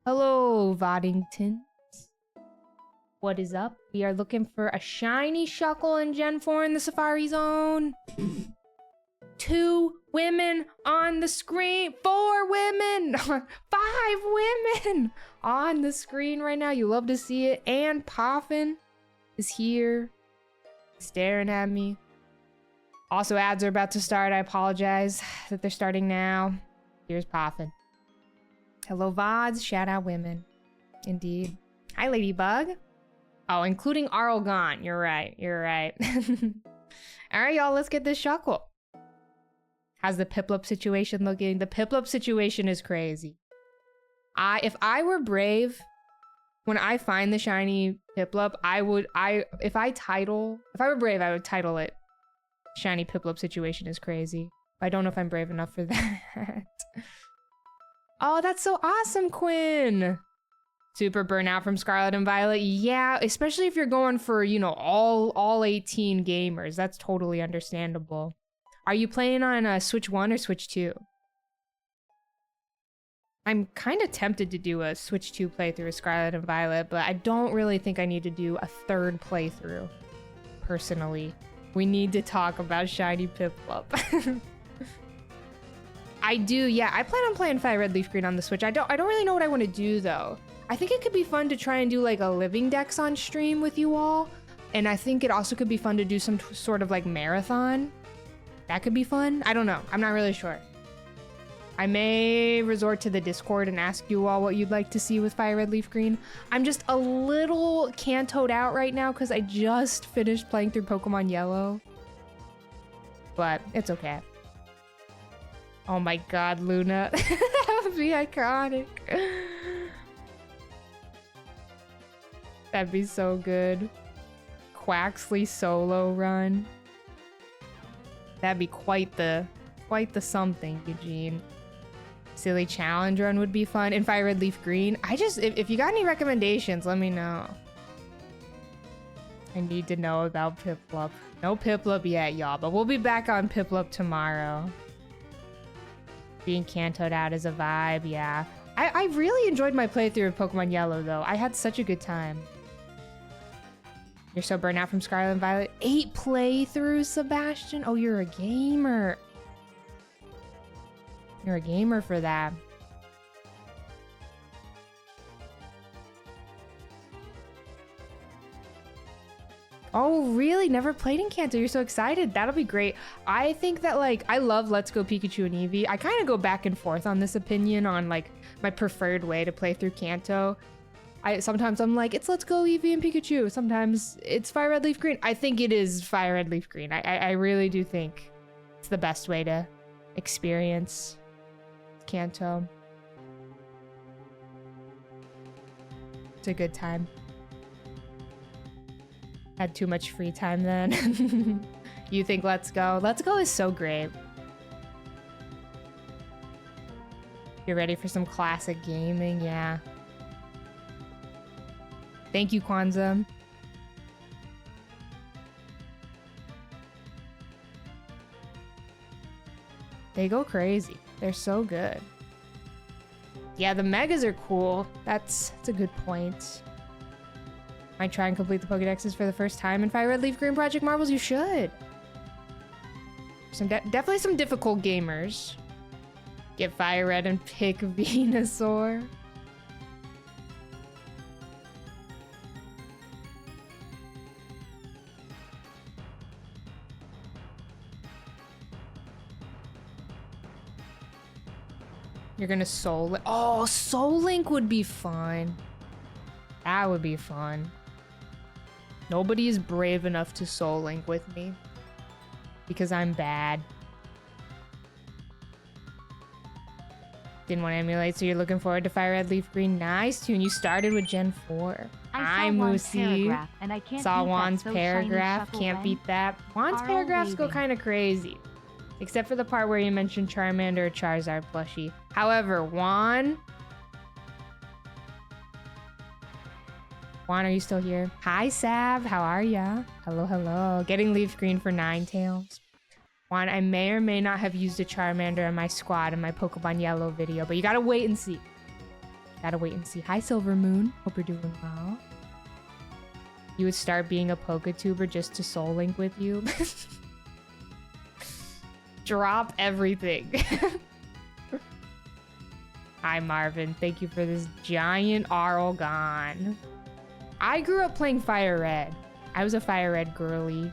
Hello, Voddington. What is up? We are looking for a shiny Shuckle in Gen 4 in the Safari Zone. 2 women on the screen. 4 women. 5 women on the screen right now. You love to see it. And Poffin is here, staring at me. Also, ads are about to start. I apologize that they're starting now. Here's Poffin. Hello, VODs. Shout out women. Indeed. Hi, Ladybug. Oh, including Arlgon. You're right. You're right. All right, y'all. Let's get this Shuckle. How's the Piplup situation looking? The Piplup situation is crazy. If I were brave, when I find the shiny Piplup, if I were brave, I would title it Shiny Piplup situation is crazy. I don't know if I'm brave enough for that. Oh, that's so awesome, Quinn. Super burnout from Scarlet and Violet. Yeah, especially if you're going for, you know, all 18 gamers. That's totally understandable. Are you playing on Switch 1 or Switch 2? I'm kind of tempted to do a Switch 2 playthrough of Scarlet and Violet, but I don't really think I need to do a 3rd playthrough, personally. We need to talk about Shiny Piplup. I do, yeah. I plan on playing Fire Red Leaf Green on the Switch. I don't really know what I want to do, though. I think it could be fun to try and do, like, a living dex on stream with you all. And I think it also could be fun to do some sort of, like, marathon. That could be fun. I don't know. I'm not really sure. I may resort to the Discord and ask you all what you'd like to see with Fire Red Leaf Green. I'm just a little Kantoed out right now because I just finished playing through Pokemon Yellow. But it's okay. Oh my god, Luna. That would be iconic. That'd be so good. Quaxley solo run. That'd be quite the something, Eugene. Silly challenge run would be fun. And Fire Red Leaf Green. If you got any recommendations, let me know. I need to know about Piplup. No Piplup yet, y'all, but we'll be back on Piplup tomorrow. Being Kantoed out is a vibe, yeah. I really enjoyed my playthrough of Pokemon Yellow, though. I had such a good time. You're so burnt out from Scarlet and Violet. 8 playthroughs, Sebastian? Oh, you're a gamer. You're a gamer for that. Oh, really? Never played in Kanto. You're so excited. That'll be great. I think that, like, I love Let's Go Pikachu and Eevee. I kind of go back and forth on this opinion on, like, my preferred way to play through Kanto. Sometimes I'm like, it's Let's Go Eevee and Pikachu. Sometimes it's Fire Red Leaf Green. I think it is Fire Red Leaf Green. I really do think it's the best way to experience Kanto. It's a good time. Had too much free time then. You think Let's Go? Let's Go is so great. You're ready for some classic gaming? Yeah. Thank you, Kwanzaa. They go crazy. They're so good. Yeah, the megas are cool. That's a good point. Might try and complete the Pokédexes for the first time in Fire Red Leaf Green Project Marbles. You should. Definitely some difficult gamers. Get Fire Red and pick Venusaur. You're gonna Soul Link. Oh, Soul Link would be fun. That would be fun. Nobody is brave enough to Soul Link with me. Because I'm bad. Didn't want to emulate, so you're looking forward to Fire Red Leaf Green. Nice tune. You started with Gen 4. I saw Juan's paragraph, and I can't saw beat Juan's that, so paragraph. Can't when beat that. Juan's are paragraphs go leaving. kind of crazy. Except for the part where you mentioned Charmander or Charizard plushie. However, Juan, are you still here? Hi, Sav. How are ya? Hello, hello. Getting Leaf Green for Ninetales. Juan, I may or may not have used a Charmander in my squad in my Pokemon Yellow video, but you gotta wait and see. Gotta wait and see. Hi, Silver Moon. Hope you're doing well. You would start being a PokeTuber just to Soul Link with you. Drop everything. Hi, Marvin. Thank you for this giant Arlgon. I grew up playing Fire Red. I was a Fire Red girly.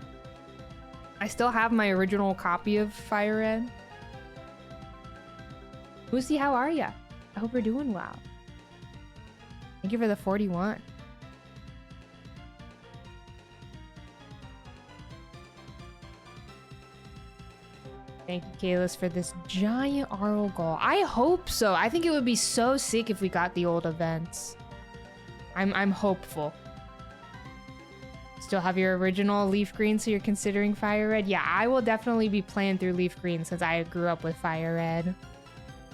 I still have my original copy of Fire Red. Lucy, how are ya? I hope you're doing well. Thank you for the 41. Thank you, Kalis, for this giant Arlgal. I hope so. I think it would be so sick if we got the old events. I'm hopeful. Still have your original Leaf Green, so you're considering Fire Red? Yeah, I will definitely be playing through Leaf Green since I grew up with Fire Red.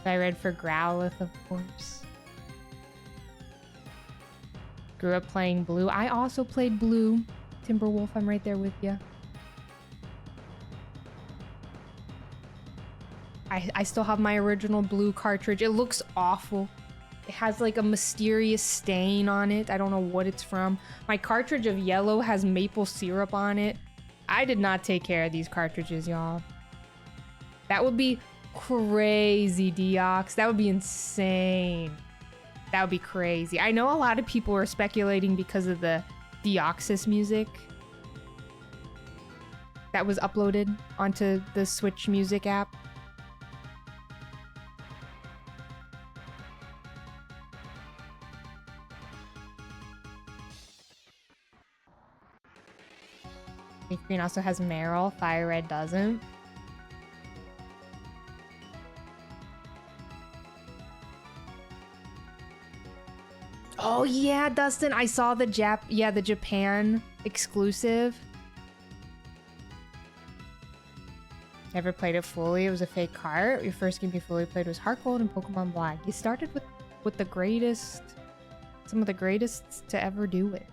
Fire Red for Growlithe, of course. Grew up playing Blue. I also played Blue. Timberwolf, I'm right there with you. I still have my original Blue cartridge. It looks awful. It has like a mysterious stain on it. I don't know what it's from. My cartridge of Yellow has maple syrup on it. I did not take care of these cartridges, y'all. That would be crazy, Deox. That would be insane. That would be crazy. I know a lot of people were speculating because of the Deoxys music that was uploaded onto the Switch Music app. Leaf Green also has Meryl. Fire Red doesn't. Oh yeah, Dustin, I saw the the Japan exclusive. Never played it fully. It was a fake cart. Your first game you fully played was Heart Gold and Pokemon Black. You started with the greatest, some of the greatest to ever do it.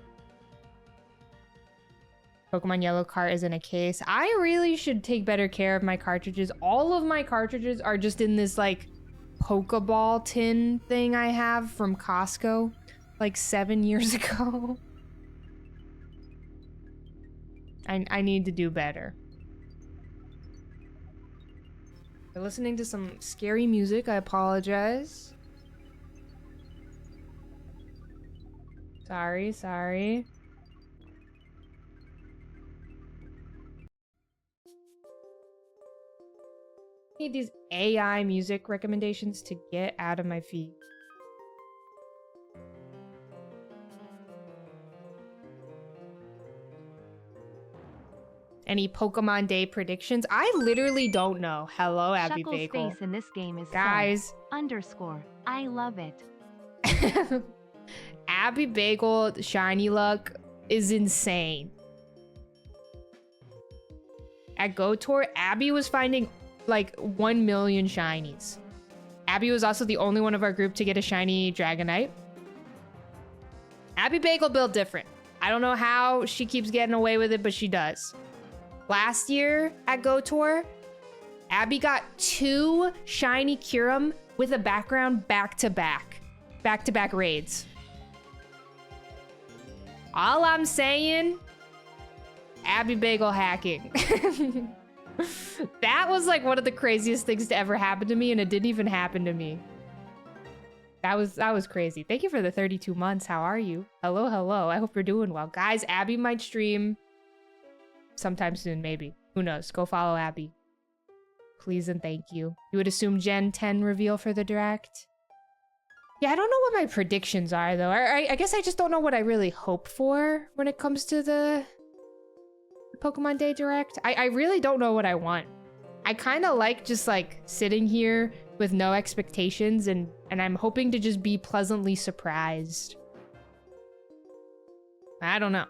Pokemon Yellow cart is in a case. I really should take better care of my cartridges. All of my cartridges are just in this like Pokeball tin thing I have from Costco like 7 years ago. I need to do better. We're listening to some scary music. I apologize. Sorry. Need these AI music recommendations to get out of my feed. Any Pokemon Day predictions? I literally don't know. Hello, Abby Shuckle's Bagel. face in this game is guys. _ I love it. Abby Bagel Shiny Luck is insane. At Go Tour, Abby was finding like 1 million shinies. Abby was also the only one of our group to get a shiny Dragonite. Abby Bagel built different. I don't know how she keeps getting away with it, but she does. Last year at Go Tour, Abby got 2 shiny Kyurem with a background back-to-back raids. All I'm saying, Abby Bagel hacking. That was like one of the craziest things to ever happen to me, and it didn't even happen to me. That was crazy. Thank you for the 32 months. How are you? Hello. I hope you're doing well. Guys, Abby might stream sometime soon, maybe. Who knows? Go follow Abby. Please and thank you. You would assume Gen 10 reveal for the Direct? Yeah, I don't know what my predictions are, though. I guess I just don't know what I really hope for when it comes to the Pokemon Day Direct. I really don't know what I want. I kind of like just like sitting here with no expectations, and I'm hoping to just be pleasantly surprised. I don't know.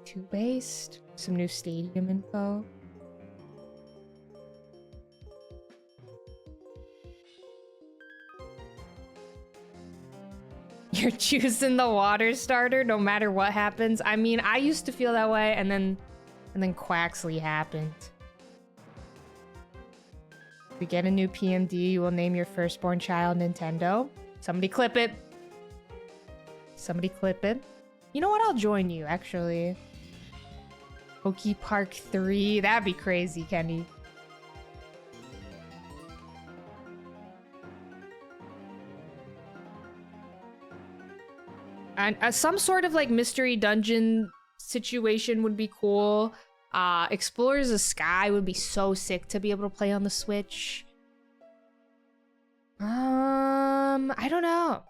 2-based, some new stadium info. You're choosing the water starter no matter what happens. I mean, I used to feel that way, and then Quaxley happened. If we get a new PMD, you will name your firstborn child Nintendo. Somebody clip it. Somebody clip it. You know what? I'll join you, actually. Poke Park 3. That'd be crazy, Kenny. And some sort of like mystery dungeon situation would be cool. Explorers of Sky would be so sick to be able to play on the Switch. I don't know.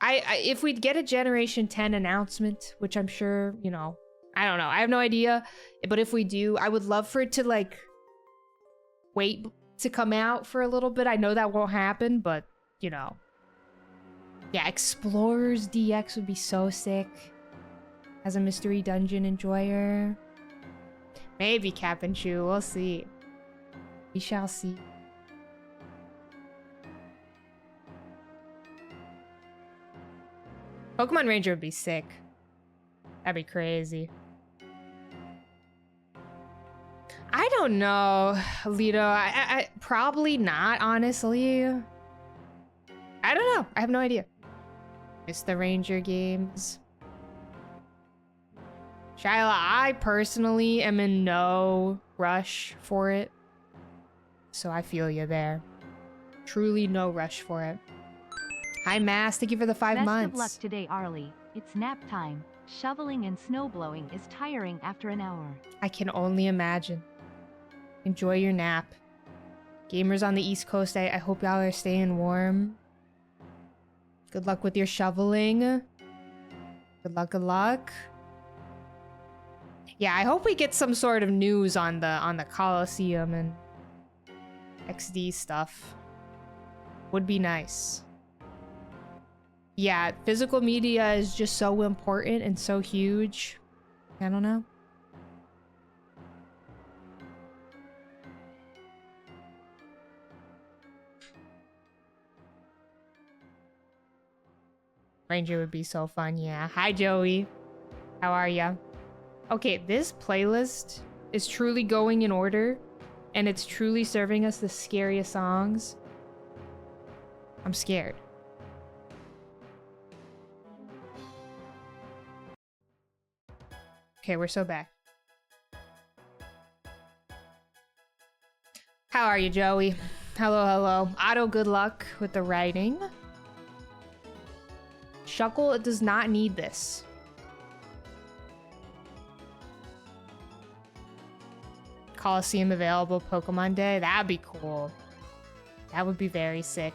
If we'd get a Generation 10 announcement, which I'm sure, you know, I don't know. I have no idea. But if we do, I would love for it to like wait to come out for a little bit. I know that won't happen, but you know. Yeah, Explorers DX would be so sick as a mystery dungeon enjoyer. Maybe Captain Chew, we'll see. We shall see. Pokemon Ranger would be sick. That'd be crazy. I don't know, Lito. I probably not, honestly. I don't know. I have no idea. It's the Ranger games. Shyla, I personally am in no rush for it. So I feel you there. Truly no rush for it. Hi, Mass. Thank you for the 5 months. Best of luck today, Arlie. It's nap time. Shoveling and snowblowing is tiring after an hour. I can only imagine. Enjoy your nap. Gamers on the East Coast, I hope y'all are staying warm. Good luck with your shoveling. Good luck, good luck. Yeah, I hope we get some sort of news on the Coliseum and XD stuff. Would be nice. Yeah, physical media is just so important and so huge. I don't know. Ranger would be so fun, yeah. Hi, Joey. How are ya? Okay, this playlist is truly going in order, and it's truly serving us the scariest songs. I'm scared. Okay, we're so back. How are you, Joey? Hello, hello. Otto, good luck with the writing. Shuckle, it does not need this. Coliseum available Pokemon Day. That'd be cool. That would be very sick.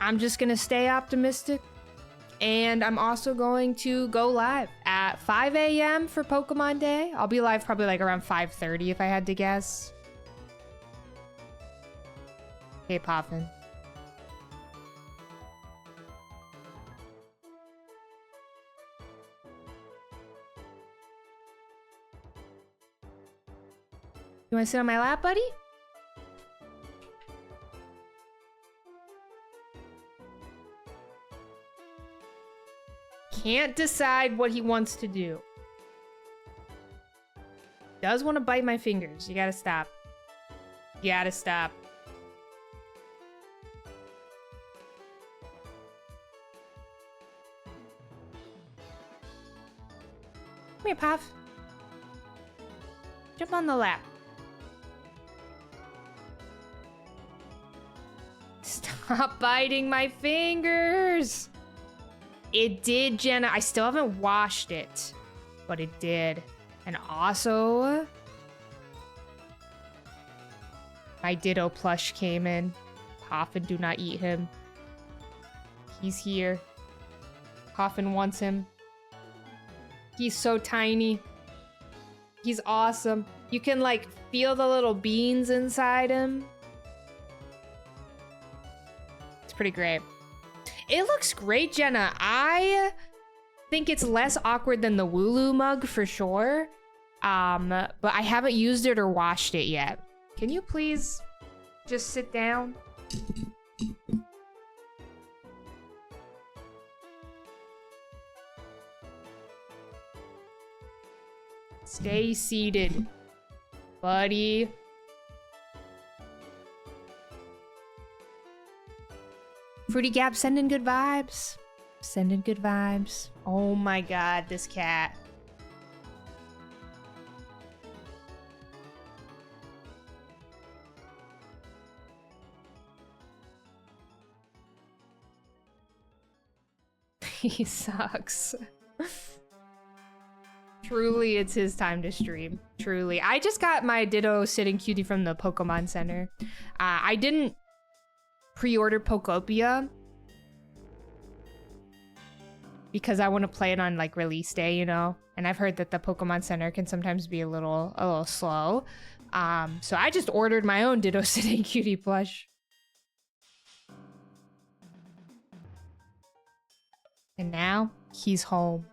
I'm just gonna stay optimistic. And I'm also going to go live at 5 a.m. for Pokemon Day. I'll be live probably like around 5:30 if I had to guess. Hey, Poffin. You want to sit on my lap, buddy? Can't decide what he wants to do. Does want to bite my fingers. You gotta stop. You gotta stop. Come here, Puff. Jump on the lap. Stop biting my fingers. It did, Jenna. I still haven't washed it, but it did. And also, my Ditto plush came in. Poffin, do not eat him. He's here. Poffin wants him. He's so tiny. He's awesome. You can, like, feel the little beans inside him. It's pretty great. It looks great, Jenna. I think it's less awkward than the Wooloo mug for sure. But I haven't used it or washed it yet. Can you please just sit down? Stay seated, buddy. Fruity Gap, sending good vibes. Sending good vibes. Oh my god, this cat. He sucks. Truly, it's his time to stream. Truly. I just got my Ditto sitting cutie from the Pokemon Center. I didn't pre-order Pokopia because I want to play it on like release day, you know? And I've heard that the Pokemon Center can sometimes be a little slow. So I just ordered my own Ditto sitting cutie plush. And now he's home.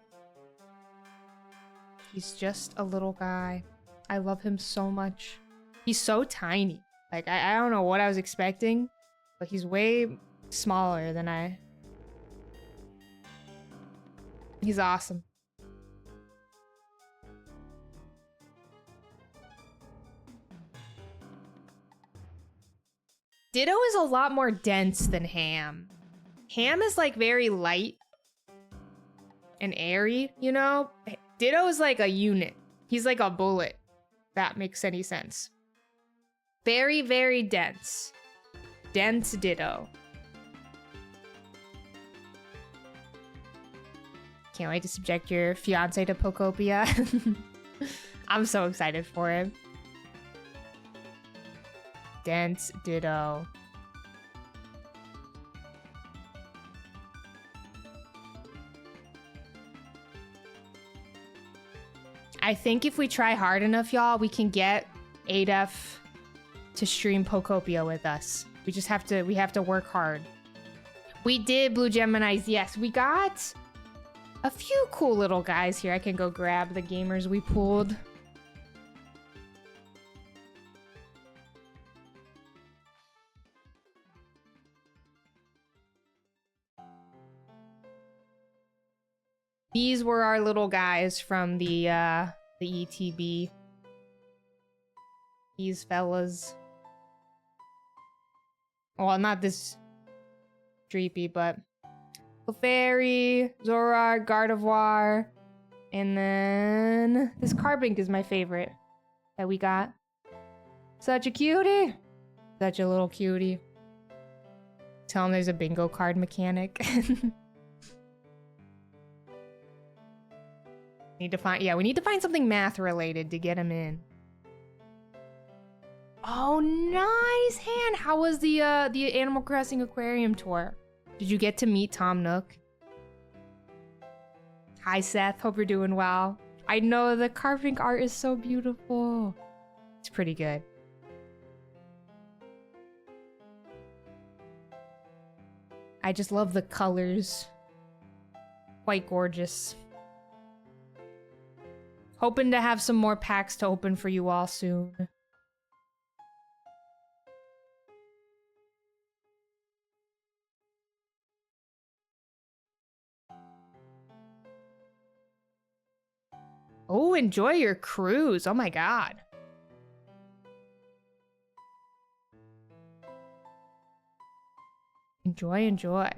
He's just a little guy. I love him so much. He's so tiny. Like, I don't know what I was expecting, but he's way smaller than I... He's awesome. Ditto is a lot more dense than Ham. Ham is like very light and airy, you know? Ditto is like a unit. He's like a bullet. If that makes any sense. Very, very dense. Dense Ditto. Can't wait to subject your fiance to Pokopia. I'm so excited for him. Dense Ditto. I think if we try hard enough, y'all, we can get Adef to stream Pokopia with us. We have to work hard. We did, Blue Geminis. Yes, we got a few cool little guys here. I can go grab the gamers we pulled. These were our little guys from the ETB. These fellas. Well, not this Dreepy, but Clefairy, Zorard, Gardevoir, and then this Carbink is my favorite that we got. Such a cutie. Such a little cutie. Tell him there's a bingo card mechanic. We need to find something math related to get him in. Oh, nice, Han. How was the Animal Crossing Aquarium tour? Did you get to meet Tom Nook? Hi, Seth. Hope you're doing well. I know the carving art is so beautiful. It's pretty good. I just love the colors. Quite gorgeous. Hoping to have some more packs to open for you all soon. Oh, enjoy your cruise. Oh my god. Enjoy, enjoy.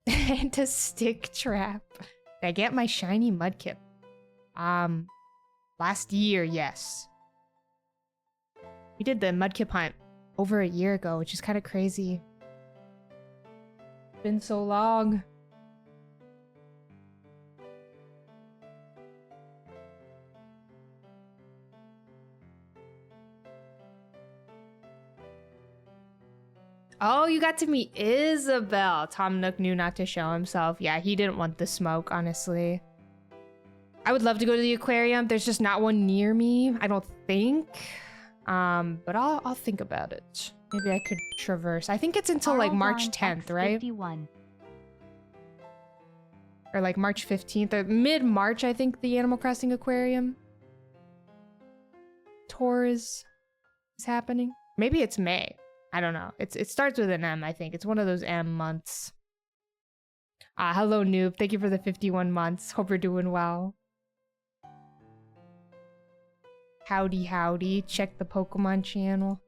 And a stick trap. Did I get my shiny Mudkip? Last year, yes. We did the Mudkip hunt over a year ago, which is kind of crazy. It's been so long. Oh, you got to meet Isabel. Tom Nook knew not to show himself. Yeah, he didn't want the smoke, honestly. I would love to go to the aquarium. There's just not one near me, I don't think. But I'll think about it. Maybe I could traverse. I think it's until like March 10th, right? X51. Or like March 15th or mid-March, I think the Animal Crossing Aquarium tour is happening. Maybe it's May. I don't know. It starts with an M, I think. It's one of those M months. Hello, Noob. Thank you for the 51 months. Hope you're doing well. Howdy, howdy. Check the Pokemon channel.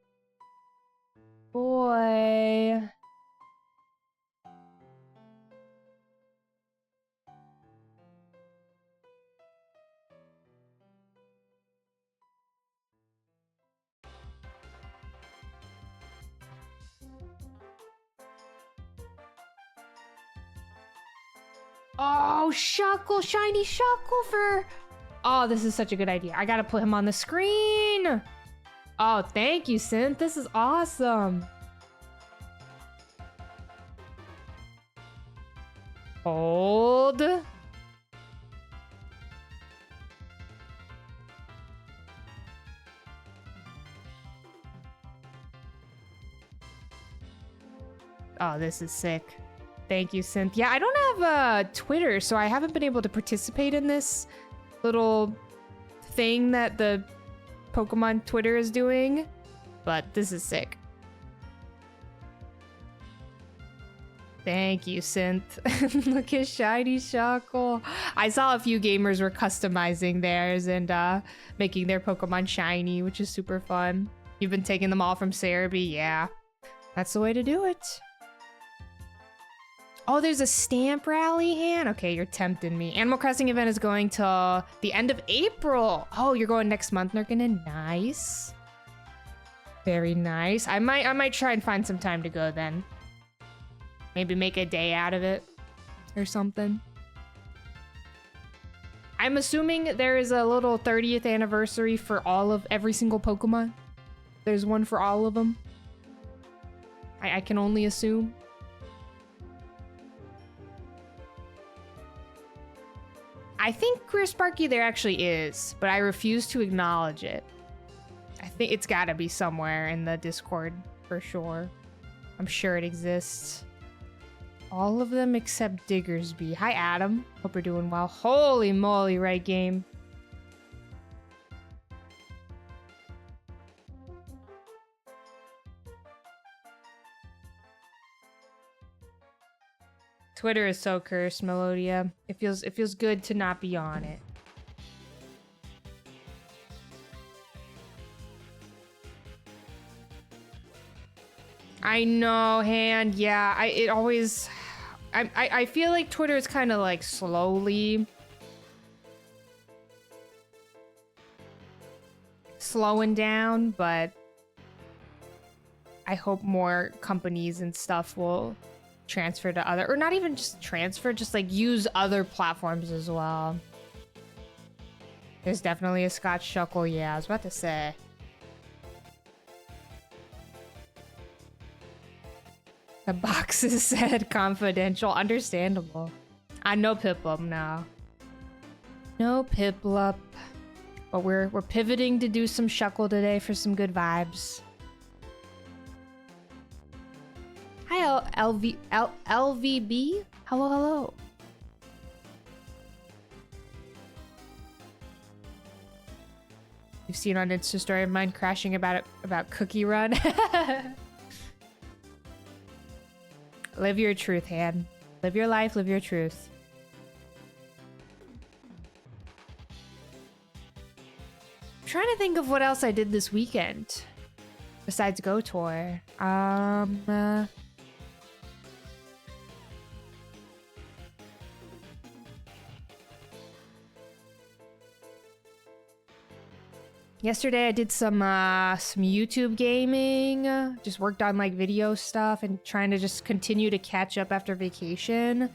Boy. Oh, Shuckle, shiny Shuckle for... Oh, this is such a good idea. I gotta put him on the screen. Oh, thank you, Synth. This is awesome. Hold. Oh, this is sick. Thank you, Synth. Yeah, I don't have Twitter, so I haven't been able to participate in this little thing that the Pokemon Twitter is doing, but this is sick. Thank you, Synth. Look at shiny Shuckle. I saw a few gamers were customizing theirs and making their Pokemon shiny, which is super fun. You've been taking them all from Cerebi? Yeah. That's the way to do it. Oh, there's a stamp rally, Han? Okay, you're tempting me. Animal Crossing event is going till the end of April. Oh, you're going next month, Nurkinen? Nice. Very nice. I might try and find some time to go then. Maybe make a day out of it or something. I'm assuming there is a little 30th anniversary for every single Pokemon. There's one for all of them. I can only assume. I think Chris Sparky there actually is, but I refuse to acknowledge it. I think it's gotta be somewhere in the Discord for sure. I'm sure it exists. All of them except Diggersby. Hi, Adam. Hope you're doing well. Holy moly, right game. Twitter is so cursed, Melodia. It feels good to not be on it. I know, Han. Yeah, I feel like Twitter is kind of like slowing down, but I hope more companies and stuff will transfer to other, or not even just transfer, just like use other platforms as well. There's definitely a Scotch Shuckle. Yeah, I was about to say. The boxes said confidential. Understandable. I know Piplup now. No Piplup. But we're pivoting to do some Shuckle today for some good vibes. Hi, LVB. Hello, hello. You've seen on Insta story of mine crashing about Cookie Run. Live your truth, Han. Live your life, live your truth. I'm trying to think of what else I did this weekend besides Go Tour. Yesterday I did some YouTube gaming, just worked on like video stuff and trying to just continue to catch up after vacation.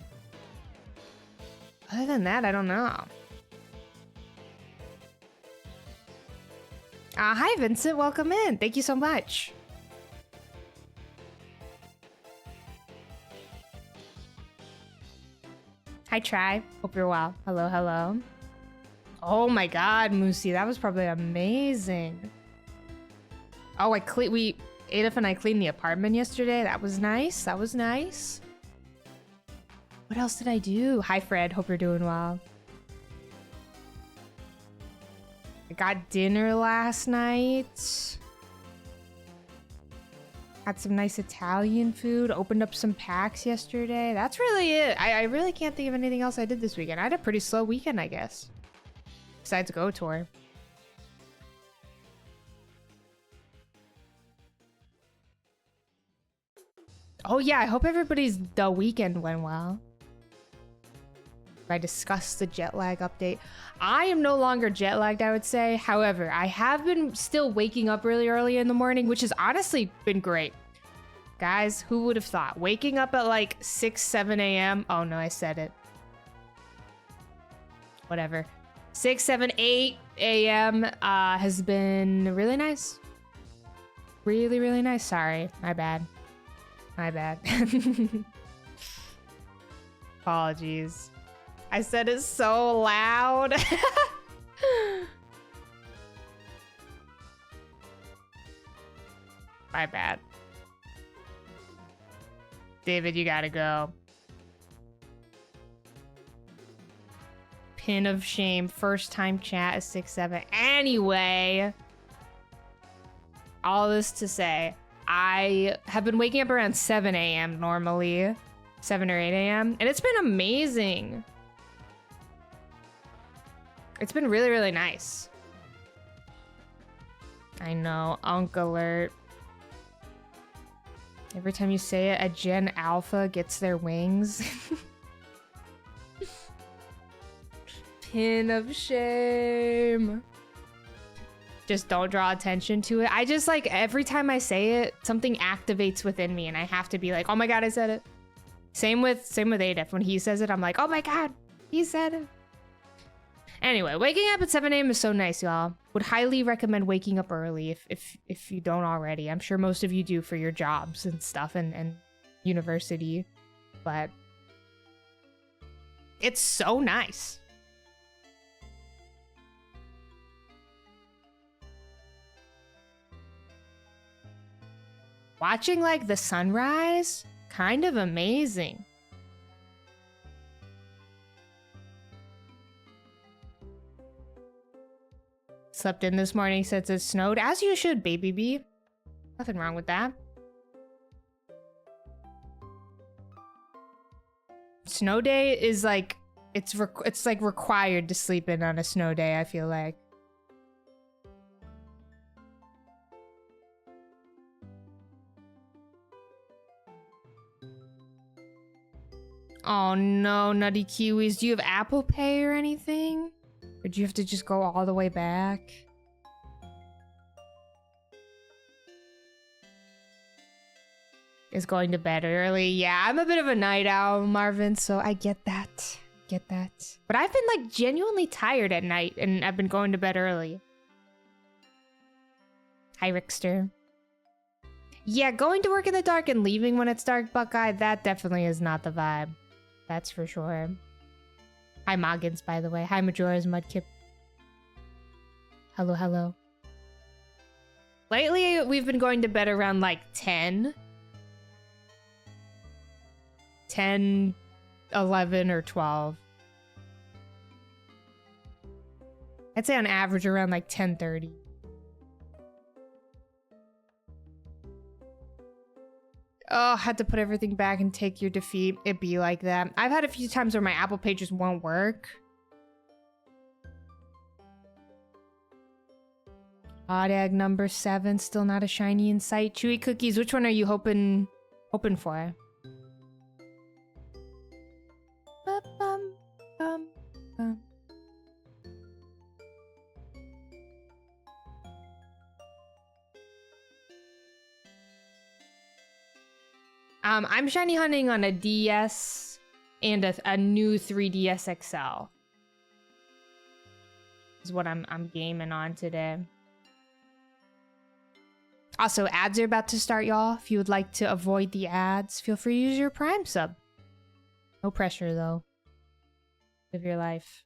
Other than that, I don't know. Hi Vincent, welcome in. Thank you so much. Hi Tribe, hope you're well. Hello, hello. Oh my god, Moosey, that was probably amazing. Oh, Adolf and I cleaned the apartment yesterday. That was nice. That was nice. What else did I do? Hi Fred, hope you're doing well. I got dinner last night. Had some nice Italian food. Opened up some packs yesterday. That's really it. I really can't think of anything else I did this weekend. I had a pretty slow weekend, I guess. Besides Go Tour. Oh yeah, I hope everybody's the weekend went well. I discussed the jet lag update. I am no longer jet lagged, I would say. However, I have been still waking up really early in the morning, which has honestly been great. Guys, who would have thought? Waking up at like 6, 7 a.m. Oh no, I said it. Whatever. 6, 7, 8 a.m. Has been really nice. Really, really nice. Sorry, my bad. My bad. Apologies. I said it so loud. My bad. David, you gotta go. Pin of shame. First time chat is 6, 7. Anyway, all this to say, I have been waking up around 7 a.m. normally. 7 or 8 a.m. And it's been amazing. It's been really, really nice. I know, Unk alert. Every time you say it, a Gen Alpha gets their wings. Pin of shame. Just don't draw attention to it. I just like, every time I say it, something activates within me and I have to be like, oh my god, I said it. Same with Adif. When he says it, I'm like, oh my god, he said it. Anyway, waking up at 7 a.m. is so nice, y'all. Would highly recommend waking up early if you don't already. I'm sure most of you do for your jobs and stuff and university. But it's so nice. Watching like the sunrise, kind of amazing. Slept in this morning since it snowed, as you should, baby bee. Nothing wrong with that. Snow day is like, it's like required to sleep in on a snow day, I feel like. Oh no, Nutty Kiwis. Do you have Apple Pay or anything? Or do you have to just go all the way back? Is going to bed early. Yeah, I'm a bit of a night owl, Marvin, so I get that. Get that. But I've been like genuinely tired at night and I've been going to bed early. Hi, Rickster. Yeah, going to work in the dark and leaving when it's dark, Buckeye, that definitely is not the vibe. That's for sure. Hi, Moggins, by the way. Hi, Majora's Mudkip. Hello, hello. Lately, we've been going to bed around like 10. 10, 11, or 12. I'd say on average around like 10:30. Oh, had to put everything back and take your defeat. It be like that. I've had a few times where my Apple Pay just won't work. Odd egg number 7, still not a shiny in sight. Chewy cookies, which one are you hoping for? Bum. I'm shiny hunting on a DS and a new 3DS XL. Is what I'm gaming on today. Also, ads are about to start, y'all. If you would like to avoid the ads, feel free to use your Prime sub. No pressure, though. Live your life.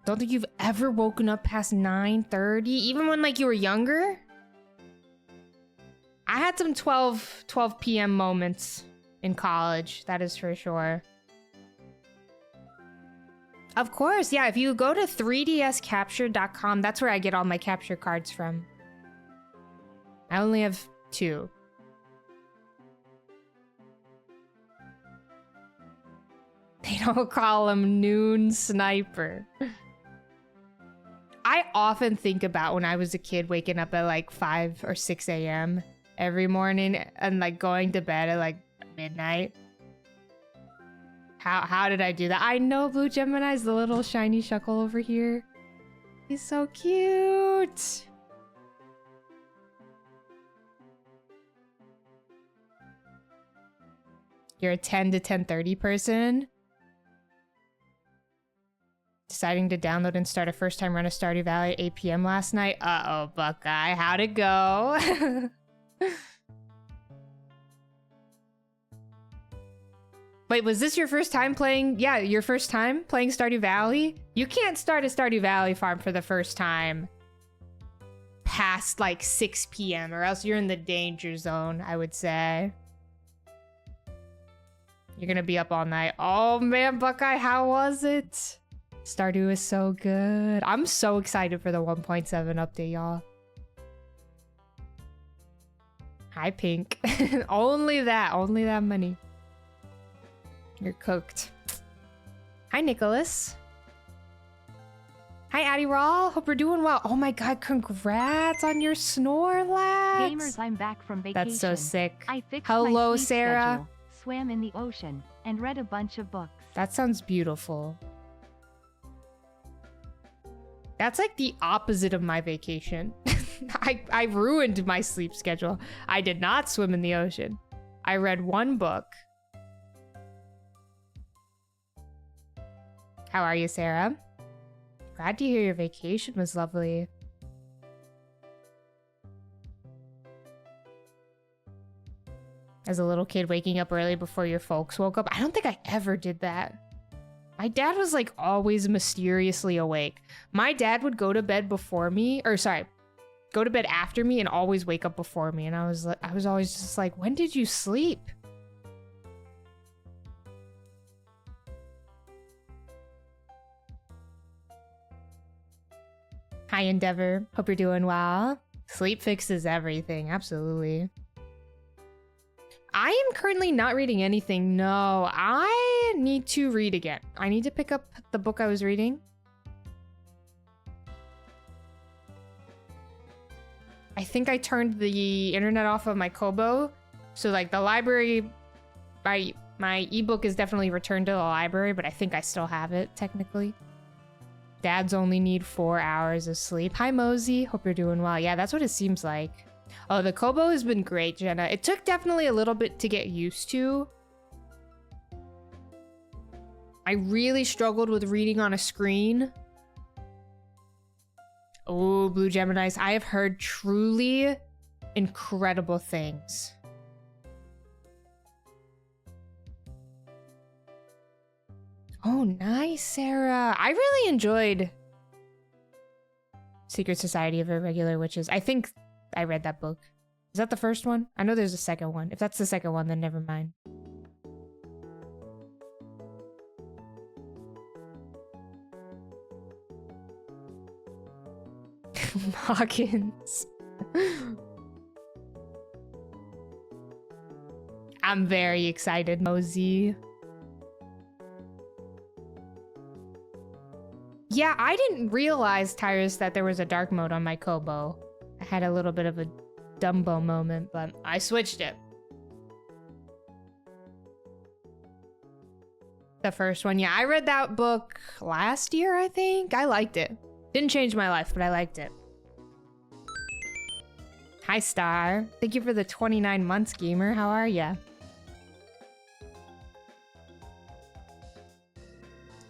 Don't think you've ever woken up past 9:30, even when like you were younger? I had some 12 p.m. moments in college, that is for sure. Of course, yeah, if you go to 3dscapture.com, that's where I get all my capture cards from. I only have 2. They don't call him Noon Sniper. I often think about when I was a kid waking up at like 5 or 6 a.m. every morning and like going to bed at like midnight. How did I do that? I know Blue Gemini's the little shiny Shuckle over here. He's so cute. You're a 10 to 10:30 person. Deciding to download and start a first time run of Stardew Valley at 8 p.m. last night. Uh-oh, Buckeye. How'd it go? Wait, was this your first time playing? Yeah, your first time playing Stardew Valley? You can't start a Stardew Valley farm for the first time past like 6 p.m. or else you're in the danger zone, I would say. You're gonna be up all night. Oh man, Buckeye, how was it? Stardew is so good. I'm so excited for the 1.7 update, y'all. Hi, Pink. Only that money. You're cooked. Hi, Nicholas. Hi, Addy Rawl. Hope you're doing well. Oh my god, congrats on your Snorlax. Gamers, I'm back from vacation. That's so sick. I fixed Hello, my sleep Sarah. schedule, swam in the ocean, and read a bunch of books. That sounds beautiful. That's like the opposite of my vacation. I ruined my sleep schedule. I did not swim in the ocean. I read one book. How are you, Sarah? Glad to hear your vacation was lovely. As a little kid waking up early before your folks woke up, I don't think I ever did that. My dad was like always mysteriously awake. My dad would go to bed before me, or sorry, go to bed after me and always wake up before me. And I was always just like, when did you sleep? Hi, Endeavor. Hope you're doing well. Sleep fixes everything. Absolutely. I am currently not reading anything. No, I need to read again. I need to pick up the book I was reading. I think I turned the internet off of my Kobo. So like the library, my ebook is definitely returned to the library, but I think I still have it technically. Dads only need 4 hours of sleep. Hi, Mosey. Hope you're doing well. Yeah, that's what it seems like. Oh, the Kobo has been great, Jenna. It took definitely a little bit to get used to. I really struggled with reading on a screen. Oh, Blue Geminis. I have heard truly incredible things. Oh, nice, Sarah. I really enjoyed Secret Society of Irregular Witches. I think I read that book. Is that the first one? I know there's a second one. If that's the second one, then never mind. Hawkins. I'm very excited, Mosey. Yeah, I didn't realize, Tyrus, that there was a dark mode on my Kobo. I had a little bit of a Dumbo moment, but I switched it. The first one, yeah, I read that book last year, I think. I liked it. Didn't change my life, but I liked it. Hi, Star. Thank you for the 29 months, gamer. How are ya?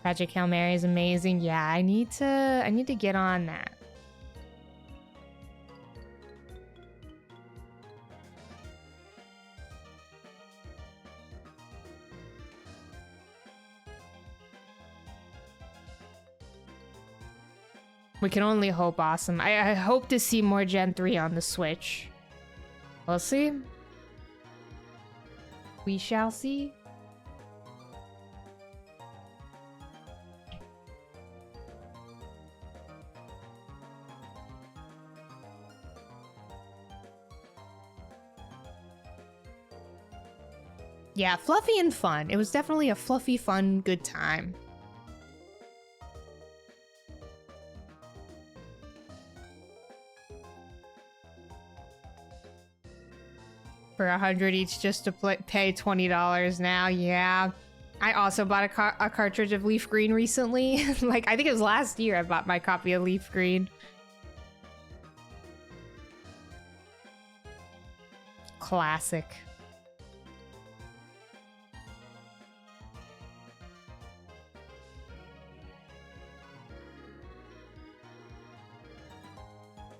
Project Hail Mary is amazing. Yeah, I need to get on that. We can only hope. Awesome. I hope to see more Gen 3 on the Switch. We'll see. We shall see. Yeah, fluffy and fun. It was definitely a fluffy, fun, good time. For 100 each just to pay $20 now. Yeah. I also bought a cartridge of Leaf Green recently. Like, I think it was last year I bought my copy of Leaf Green. Classic.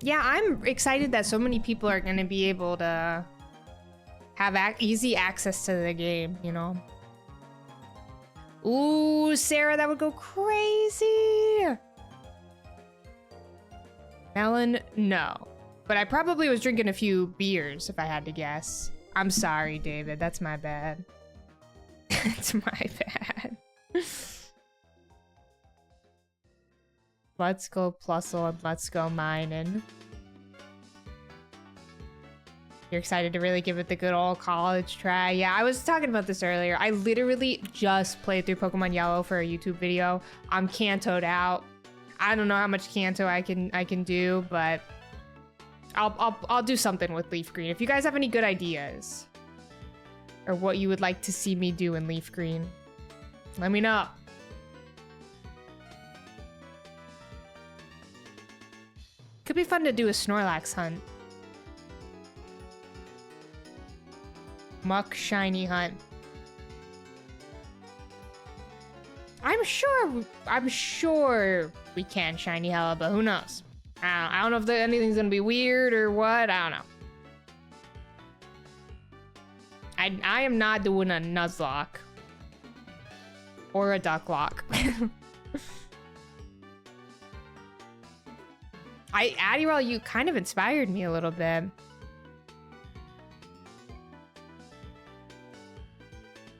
Yeah, I'm excited that so many people are going to be able to have easy access to the game, you know? Ooh, Sarah, that would go crazy. Melon, no. But I probably was drinking a few beers if I had to guess. I'm sorry, David. That's my bad. It's my bad. Let's go Plusle and let's go mining. You're excited to really give it the good old college try. Yeah, I was talking about this earlier. I literally just played through Pokemon Yellow for a YouTube video. I'm Kanto'd out. I don't know how much Kanto I can do, but I'll do something with Leaf Green. If you guys have any good ideas or what you would like to see me do in Leaf Green, let me know. Could be fun to do a Snorlax hunt. Muck shiny hunt. I'm sure we can shiny hella, but who knows? I don't know if anything's gonna be weird or what. I don't know. I am not doing a Nuzlocke or a Ducklock. Adderall, you kind of inspired me a little bit.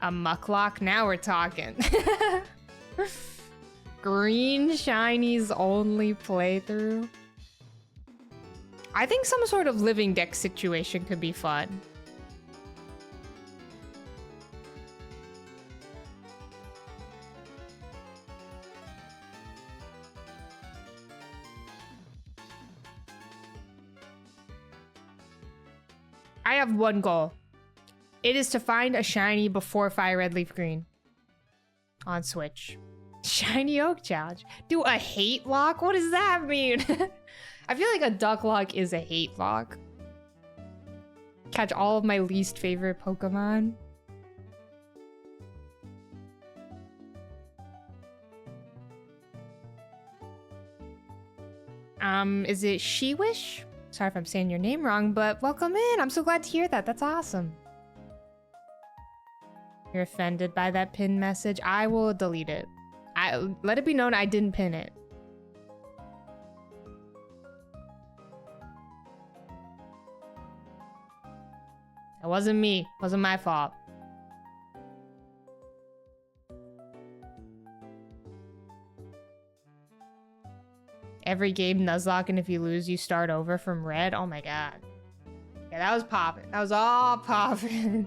A Mucklock? Now we're talking. Green Shinies only playthrough. I think some sort of living deck situation could be fun. I have one goal. It is to find a shiny before Fire Red Leaf Green on Switch. Shiny Oak Challenge. Do a hate lock? What does that mean? I feel like a duck lock is a hate lock. Catch all of my least favorite Pokemon. Is it She-Wish? Sorry if I'm saying your name wrong, but welcome in. I'm so glad to hear that. That's awesome. You're offended by that pin message? I will delete it. Let it be known I didn't pin it. It wasn't me. It wasn't my fault. Every game Nuzlocke, and if you lose, you start over from red. Oh my god. Yeah, that was popping. That was all popping.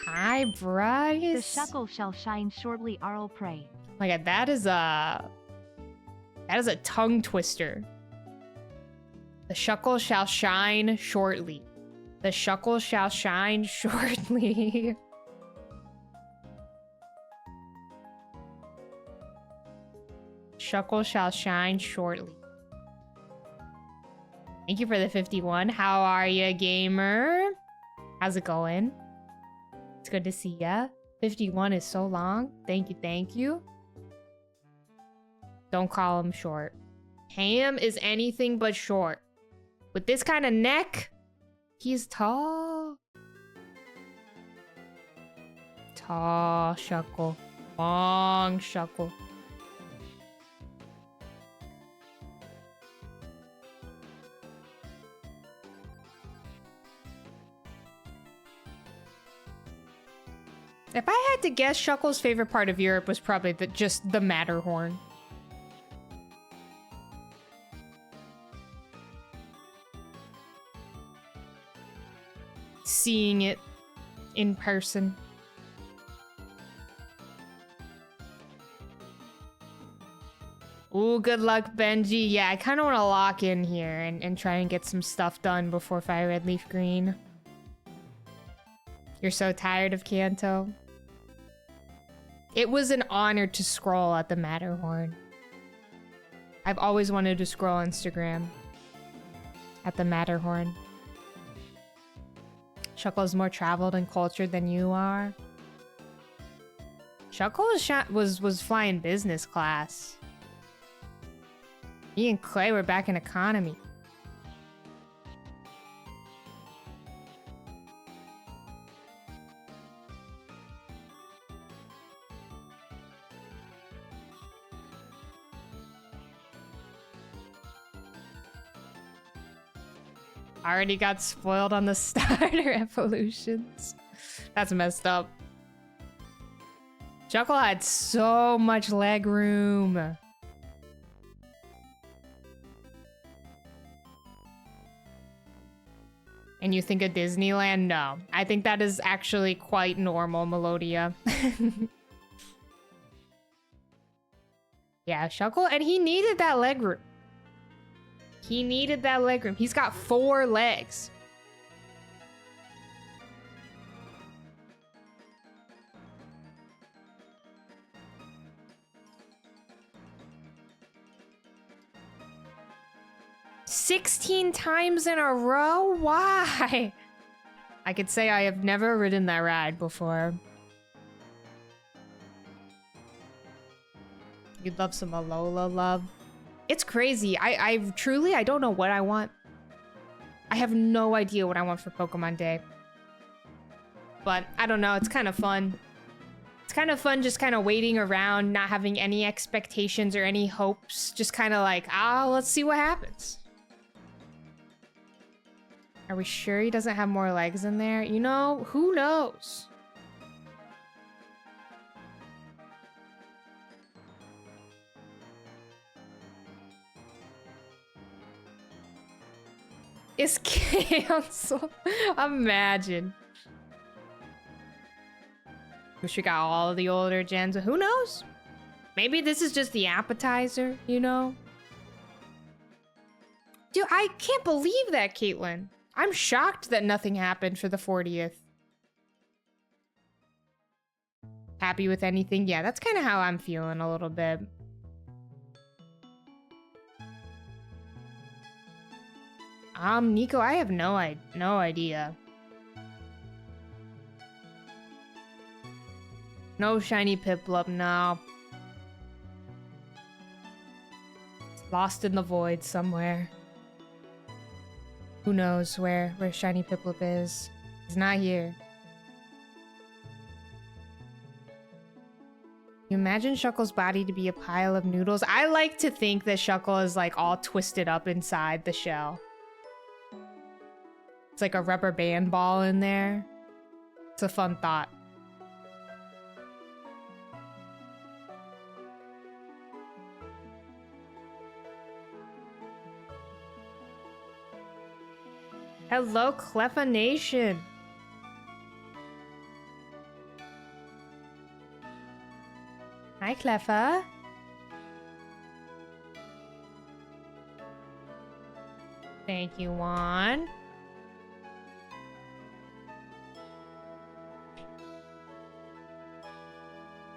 Hi, Bryce. The Shuckle shall shine shortly, Arl pray. Oh my god, that is a tongue twister. The Shuckle shall shine shortly. The Shuckle shall shine shortly. Shuckle shall shine shortly. Thank you for the 51. How are you, gamer? How's it going? It's good to see ya. 51 is so long. Thank you, thank you. Don't call him short. Ham is anything but short. With this kind of neck, he's tall. Tall Shuckle. Long Shuckle. If I had to guess, Shuckle's favorite part of Europe was probably just the Matterhorn. Seeing it in person. Ooh, good luck, Benji. Yeah, I kind of want to lock in here and try and get some stuff done before Fire Red Leaf Green. You're so tired of Kanto? It was an honor to scroll at the Matterhorn. I've always wanted to scroll Instagram at the Matterhorn. Shuckle is more traveled and cultured than you are. Shuckle was flying business class. Me and Clay were back in economy. Already got spoiled on the starter evolutions. That's messed up. Shuckle had so much leg room. And you think of Disneyland? No. I think that is actually quite normal, Melodia. Yeah, Shuckle, and he needed that leg room. He needed that leg room. He's got 4 legs. "16 times in a row? Why?" I could say I have never ridden that ride before. You'd love some Alola love. It's crazy. I truly, I don't know what I want. I have no idea what I want for Pokemon Day. But I don't know, it's kind of fun. It's kind of fun just kind of waiting around, not having any expectations or any hopes. Just kind of like, let's see what happens. Are we sure he doesn't have more legs in there? You know, who knows? It's canceled. Imagine. Wish we got all the older gens. Who knows? Maybe this is just the appetizer, you know? Dude, I can't believe that, Caitlin. I'm shocked that nothing happened for the 40th. Happy with anything? Yeah, that's kind of how I'm feeling a little bit. Nico, I have no idea. No shiny Piplup, no. Lost in the void somewhere. Who knows where shiny Piplup is? He's not here. You imagine Shuckle's body to be a pile of noodles? I like to think that Shuckle is like all twisted up inside the shell. It's like a rubber band ball in there. It's a fun thought. Hello, Cleffa Nation. Hi, Cleffa. Thank you, Juan.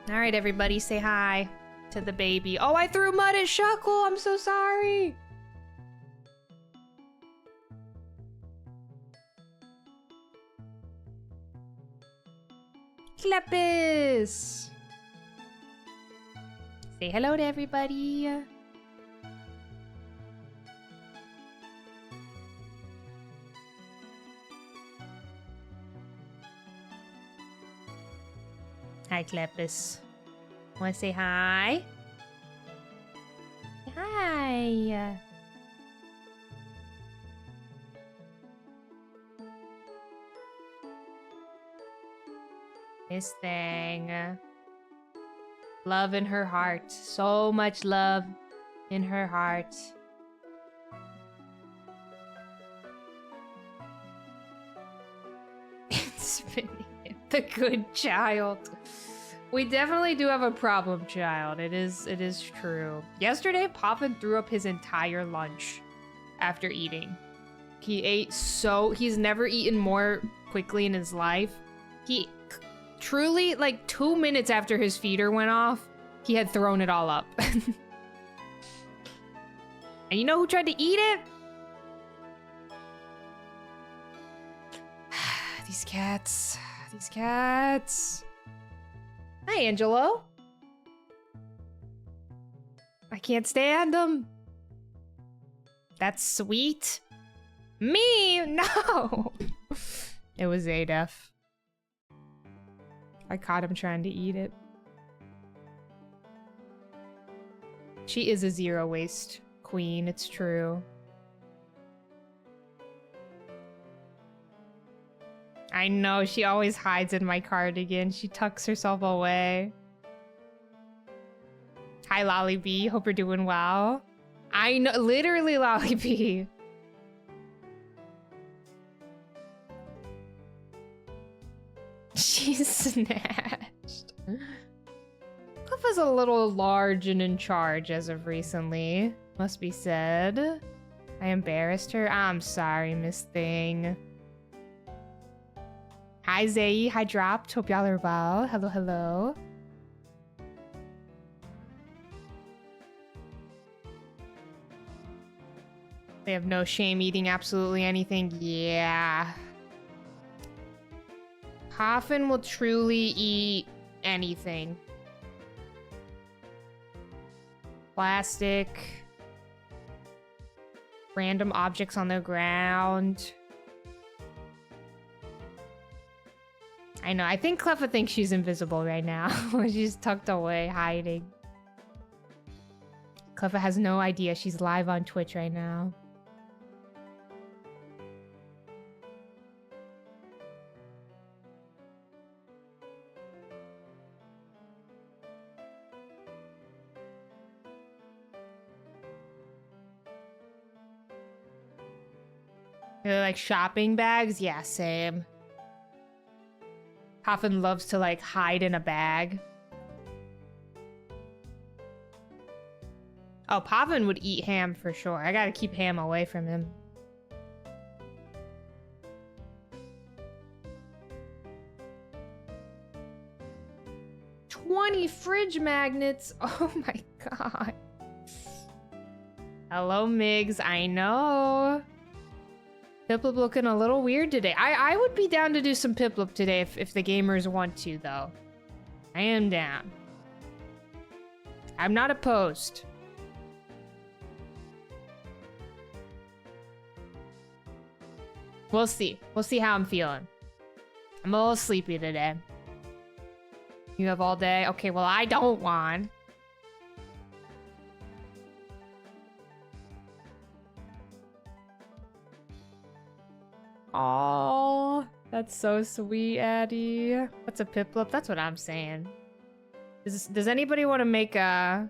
All right, everybody, say hi to the baby. Oh, I threw mud at Shuckle. I'm so sorry. Clepis. Say hello to everybody. Hi, Clepis. Wanna say hi? Hi. This thing. Love in her heart. So much love in her heart. Spinning it. The good child. We definitely do have a problem, child. It is true. Yesterday, Poffin threw up his entire lunch after eating. He ate he's never eaten more quickly in his life. He truly, like 2 minutes after his feeder went off, he had thrown it all up. And you know who tried to eat it? These cats. These cats. Hi, Angelo. I can't stand them. That's sweet. Me? No. It was Adef. I caught him trying to eat it. She is a zero waste queen, it's true. I know, she always hides in my cardigan. She tucks herself away. Hi, Lolly B. Hope you're doing well. I know, literally, Lolly B. She's snatched. Cleffa's a little large and in charge as of recently, must be said. I embarrassed her. I'm sorry, Miss Thing. Hi, Zayi. Hi, Dropped. Hope y'all are well. Hello, hello. They have no shame eating absolutely anything. Yeah. Poffin will truly eat anything. Plastic. Random objects on the ground. I know, I think Cleffa thinks she's invisible right now. She's tucked away, hiding. Cleffa has no idea she's live on Twitch right now. They're like shopping bags? Yeah, same. Poffin loves to like hide in a bag. Oh, Poffin would eat ham for sure. I gotta keep ham away from him. $20 fridge magnets. Oh my god. Hello, Migs. I know. Piplup looking a little weird today. I would be down to do some Piplup today if the gamers want to, though. I am down. I'm not opposed. We'll see. We'll see how I'm feeling. I'm a little sleepy today. You have all day? Okay, well, I don't want. Oh, that's so sweet, Addie. What's a Piplup? That's what I'm saying. Does anybody want to make a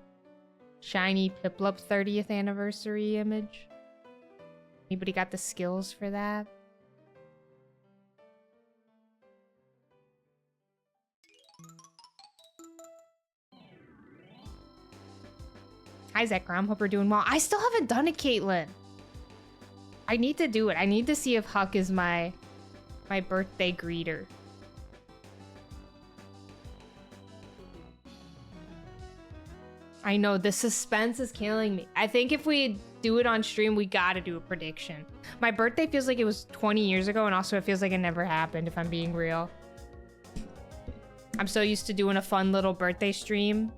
shiny Piplup 30th anniversary image? Anybody got the skills for that? Hi, Zekrom. Hope you're doing well. I still haven't done it, Caitlin. I need to do it. I need to see if Huck is my birthday greeter. I know, the suspense is killing me. I think if we do it on stream, we gotta do a prediction. My birthday feels like it was 20 years ago, and also it feels like it never happened, if I'm being real. I'm so used to doing a fun little birthday stream.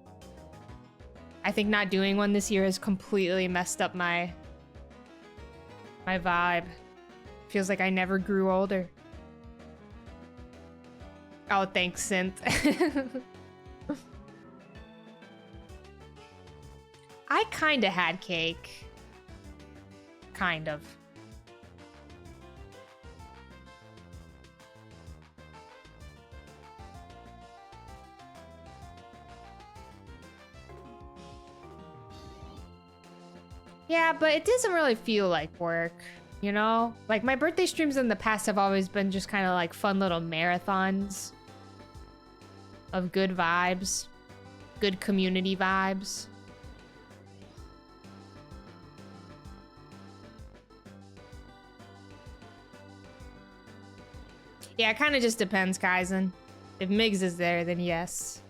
I think not doing one this year has completely messed up my vibe. Feels like I never grew older. Oh, thanks, Synth. I kinda had cake. Kind of. Yeah, but it doesn't really feel like work, you know? Like, my birthday streams in the past have always been just kind of like fun little marathons. of good vibes, good community vibes. Yeah, it kind of just depends, Kaizen. If Migs is there, then yes.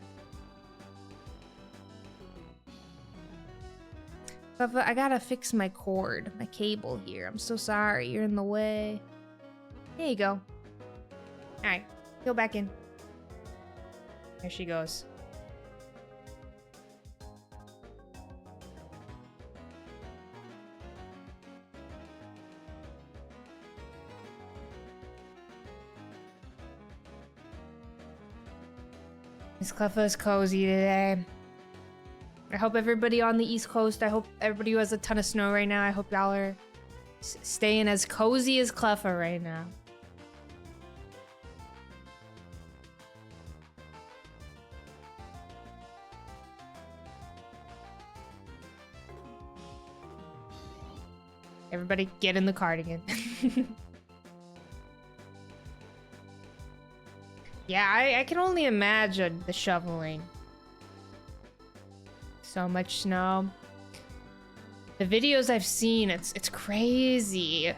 But I gotta fix my cord, my cable here. I'm so sorry, you're in the way. There you go. Alright, go back in. There she goes. Miss Cleffa is cozy today. I hope everybody on the East Coast, I hope everybody who has a ton of snow right now, I hope y'all are staying as cozy as Cleffa right now. Everybody get in the cardigan. Yeah, I can only imagine the shoveling. So much snow. The videos I've seen, it's crazy.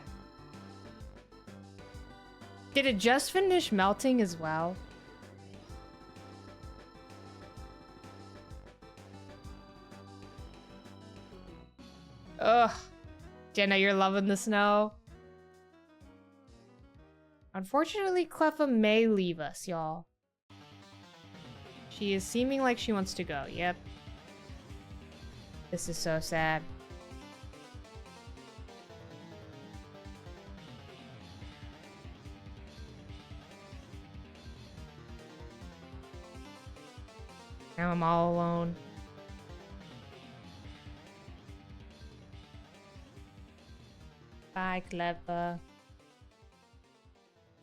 Did it just finish melting as well? Ugh. Jenna, you're loving the snow. Unfortunately, Cleffa may leave us, y'all. She is seeming like she wants to go. Yep. This is so sad. Now I'm all alone. Bye, Cleffa.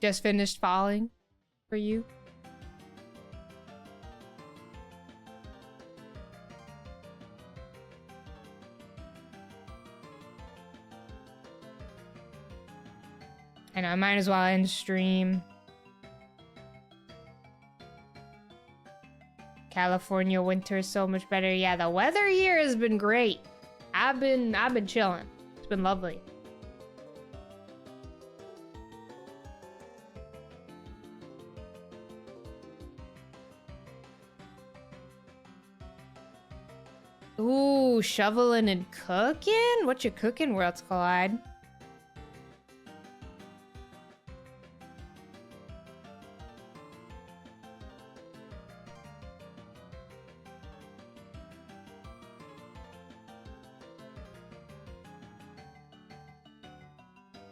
Just finished falling for you. I know, I might as well end stream. California winter is so much better. Yeah, the weather here has been great. I've been chilling. It's been lovely. Ooh, shoveling and cooking? What you cooking, Worlds Collide?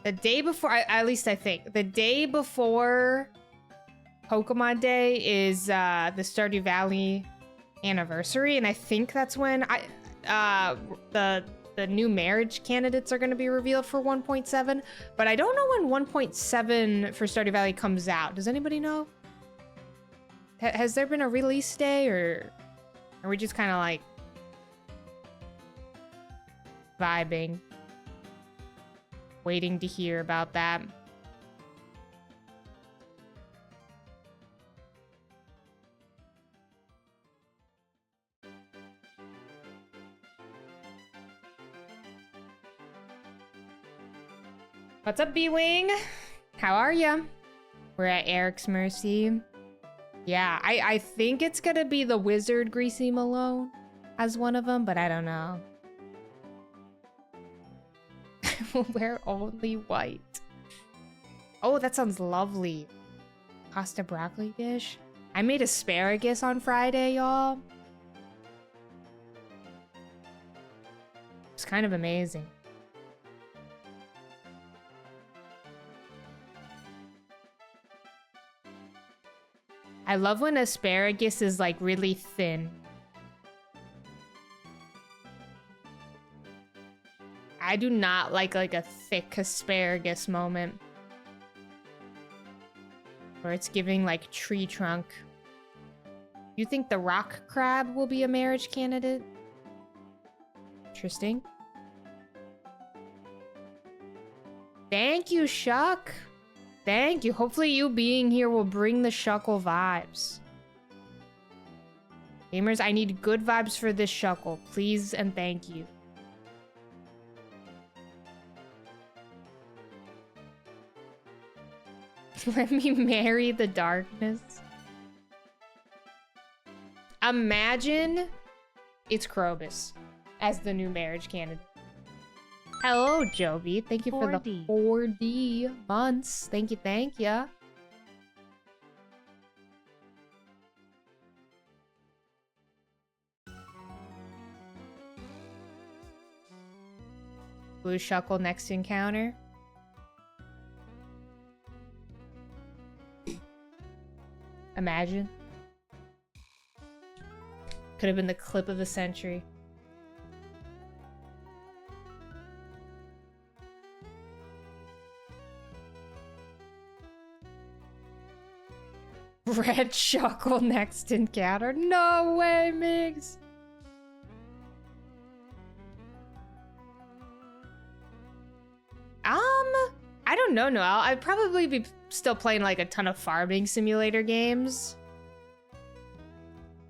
The day before, at least I think, the day before Pokemon Day is the Stardew Valley anniversary, and I think that's when the new marriage candidates are going to be revealed for 1.7, but I don't know when 1.7 for Stardew Valley comes out. Does anybody know? Has there been a release day, or are we just kind of like vibing, waiting to hear about that? What's up, B-Wing? How are ya? We're at Eric's Mercy. Yeah, I think it's gonna be the Wizard Greasy Malone as one of them, but I don't know. We're only white. Oh, that sounds lovely. Pasta broccoli dish. I made asparagus on Friday, y'all. It's kind of amazing. I love when asparagus is like really thin. I do not like a thick asparagus moment where it's giving like tree trunk. You think the rock crab will be a marriage candidate? Interesting. Thank you, Shuck. Thank you. Hopefully you being here will bring the Shuckle vibes. Gamers, I need good vibes for this Shuckle. Please and thank you. Let me marry the darkness. Imagine it's Krobus as the new marriage candidate. Hello, Jovi. Thank you for the 4D months. Thank you, thank you. Blue Shuckle next encounter. Imagine. Could have been the clip of the century. Red Shuckle next encounter. No way, Migs. I don't know, Noel. I'd probably be still playing like a ton of farming simulator games.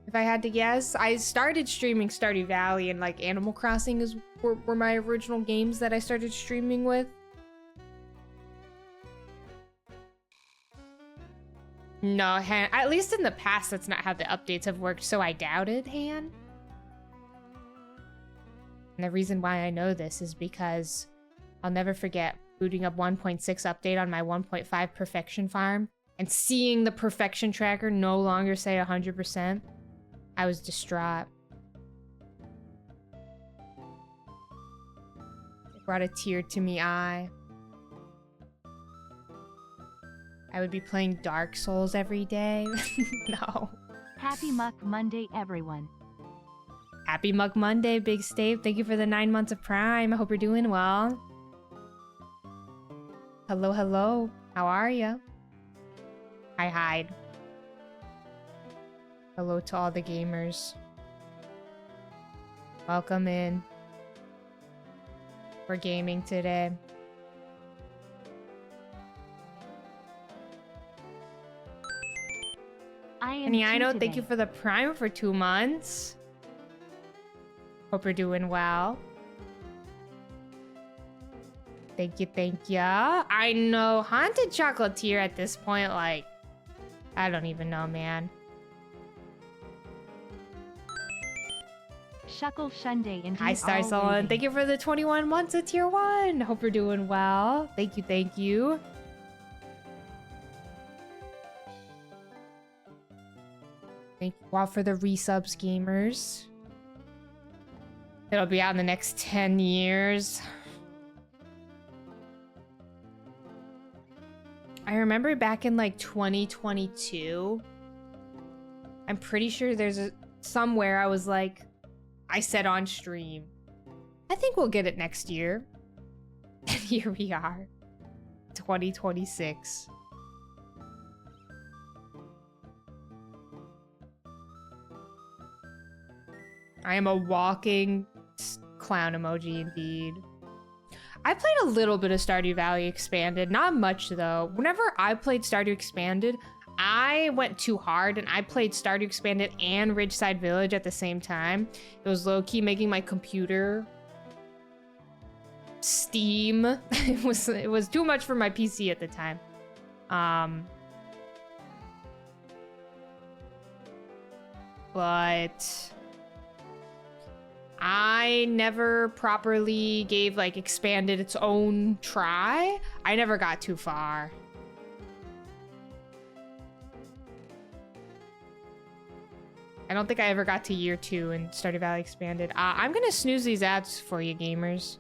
If I had to guess. I started streaming Stardew Valley, and like Animal Crossing were my original games that I started streaming with. No, Han, at least in the past, that's not how the updates have worked, so I doubted, Han. And the reason why I know this is because I'll never forget booting up 1.6 update on my 1.5 perfection farm and seeing the perfection tracker no longer say 100%. I was distraught. It brought a tear to me eye. I would be playing Dark Souls every day. No. Happy Muck Monday, everyone. Happy Muck Monday, Big Stave. Thank you for the 9 months of Prime. I hope you're doing well. Hello, hello. How are ya? I hide. Hello to all the gamers. Welcome in. We're gaming today. I know. Thank you for the Prime for 2 months. Hope you're doing well. Thank you, thank ya. I know, Haunted Chocolatier at this point, like, I don't even know, man. Shuckle Shunday and Hi, Star Solon. Thank you for the 21 months of Tier 1. Hope you're doing well. Thank you, thank you. Thank you all for the resubs, gamers. It'll be out in the next 10 years. I remember back in like 2022, I'm pretty sure there's somewhere I was like, I said on stream, I think we'll get it next year. And here we are, 2026. I am a walking clown emoji indeed. I played a little bit of Stardew Valley Expanded, not much though. Whenever I played Stardew Expanded, I went too hard and I played Stardew Expanded and Ridgeside Village at the same time. It was low-key making my computer steam. It was too much for my PC at the time. But I never properly gave like Expanded its own try. I never got too far. I don't think I ever got to year 2 in Stardew Valley Expanded. I'm gonna snooze these ads for you, gamers.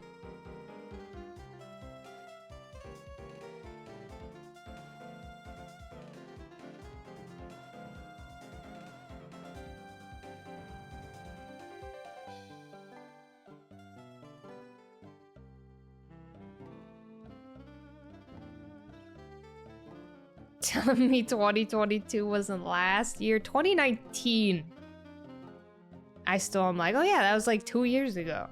Telling me 2022 wasn't last year. 2019. I still am like, oh yeah, that was like 2 years ago.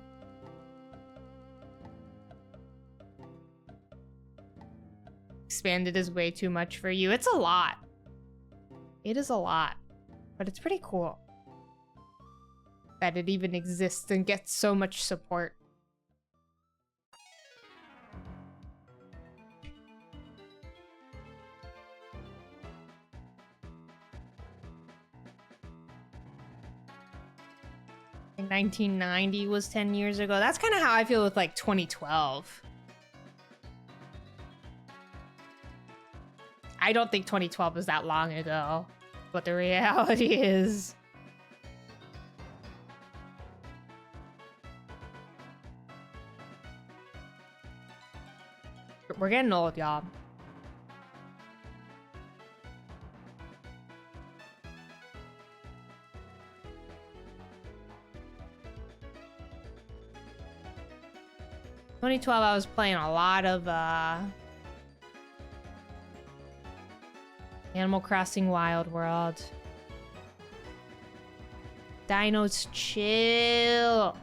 Expanded is way too much for you. It's a lot. It is a lot, but it's pretty cool. that it even exists and gets so much support. I think 1990 was 10 years ago. That's kind of how I feel with like 2012. I don't think 2012 was that long ago, but the reality is... We're getting old, y'all. In 2012, I was playing a lot of Animal Crossing Wild World. Dinos chill.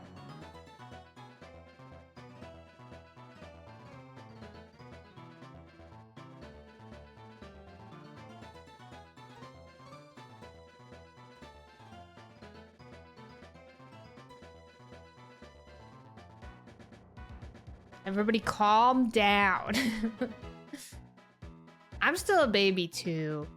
Everybody calm down. I'm still a baby too.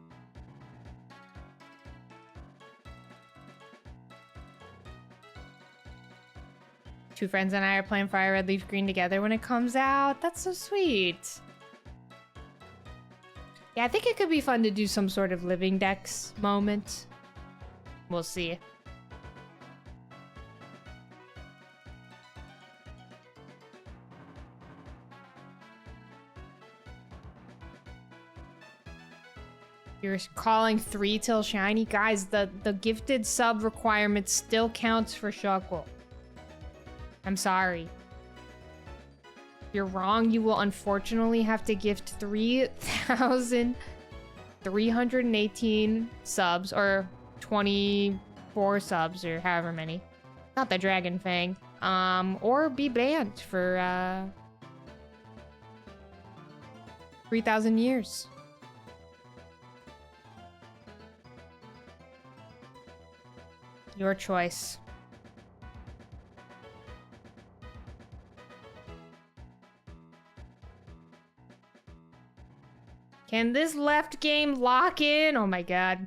Two friends and I are playing Fire Red Leaf Green together when it comes out. That's so sweet. Yeah, I think it could be fun to do some sort of living decks moment. We'll see. You're calling 3 till shiny? Guys, the gifted sub requirement still counts for Shuckle. I'm sorry. If you're wrong, you will unfortunately have to gift 3,318 subs, or 24 subs, or however many. Not the Dragon Fang. Or be banned for 3,000 years. Your choice. Can this left game lock in? Oh my god.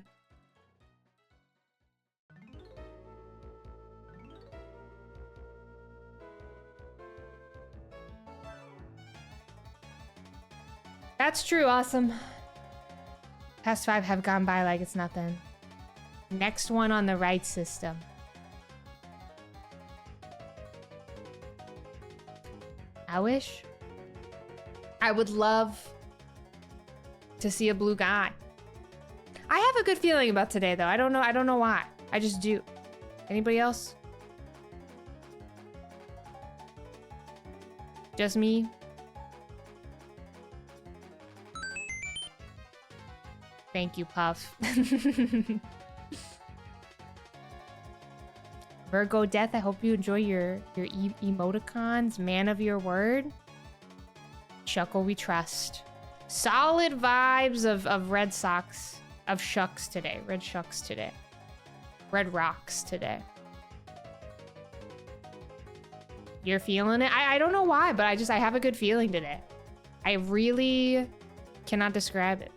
That's true, awesome. Past 5 have gone by like it's nothing. Next one on the right system. I wish. I would love to see a blue guy. I have a good feeling about today though. I don't know why. I just do. Anybody else? Just me? Thank you, Puff. Virgo Death, I hope you enjoy your emoticons. Man of your word. Shuckle, we trust. Solid vibes of Red Sox, of Shucks today. Red Shucks today. Red Rocks today. You're feeling it? I don't know why, but I have a good feeling today. I really cannot describe it.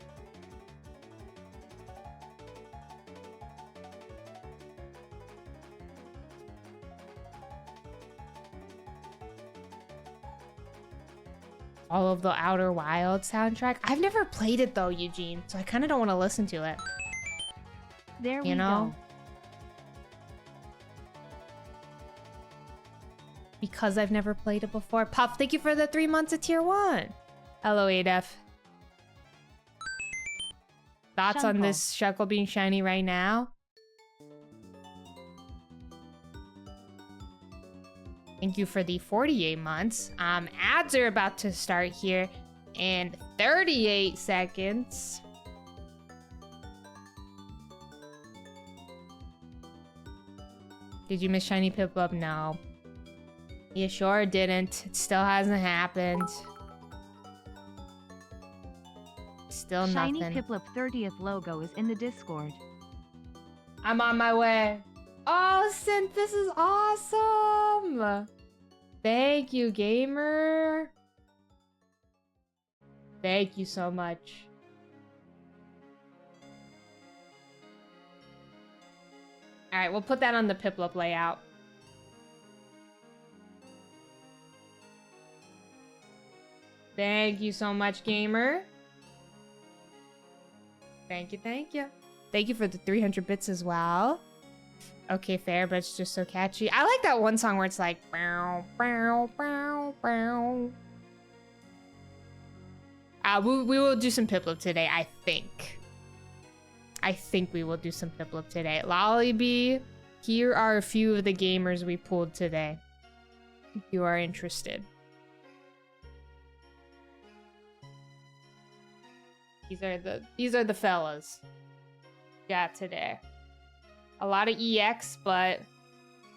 All of the Outer Wild soundtrack. I've never played it though, Eugene, so I kind of don't want to listen to it. There we you know? go. Because I've never played it before. Puff, thank you for the 3 months of tier 1. Hello, Adef. Thoughts on this Shuckle being shiny right now? Thank you for the 48 months. Ads are about to start here in 38 seconds. Did you miss shiny Piplup? No. You sure didn't. It still hasn't happened. Still Shiny nothing. Piplup 30th logo is in the Discord. I'm on my way. Oh, Synth, this is awesome! Thank you, gamer. Thank you so much. Alright, we'll put that on the Piplup layout. Thank you so much, gamer. Thank you, thank you. Thank you for the 300 bits as well. Okay, fair, but it's just so catchy. I like that one song where it's like... Bow, bow, bow, bow. We will do some Piplup today, I think. I think we will do some Piplup today. Lollybee, here are a few of the gamers we pulled today. If you are interested. These are the fellas. Got today. A lot of EX, but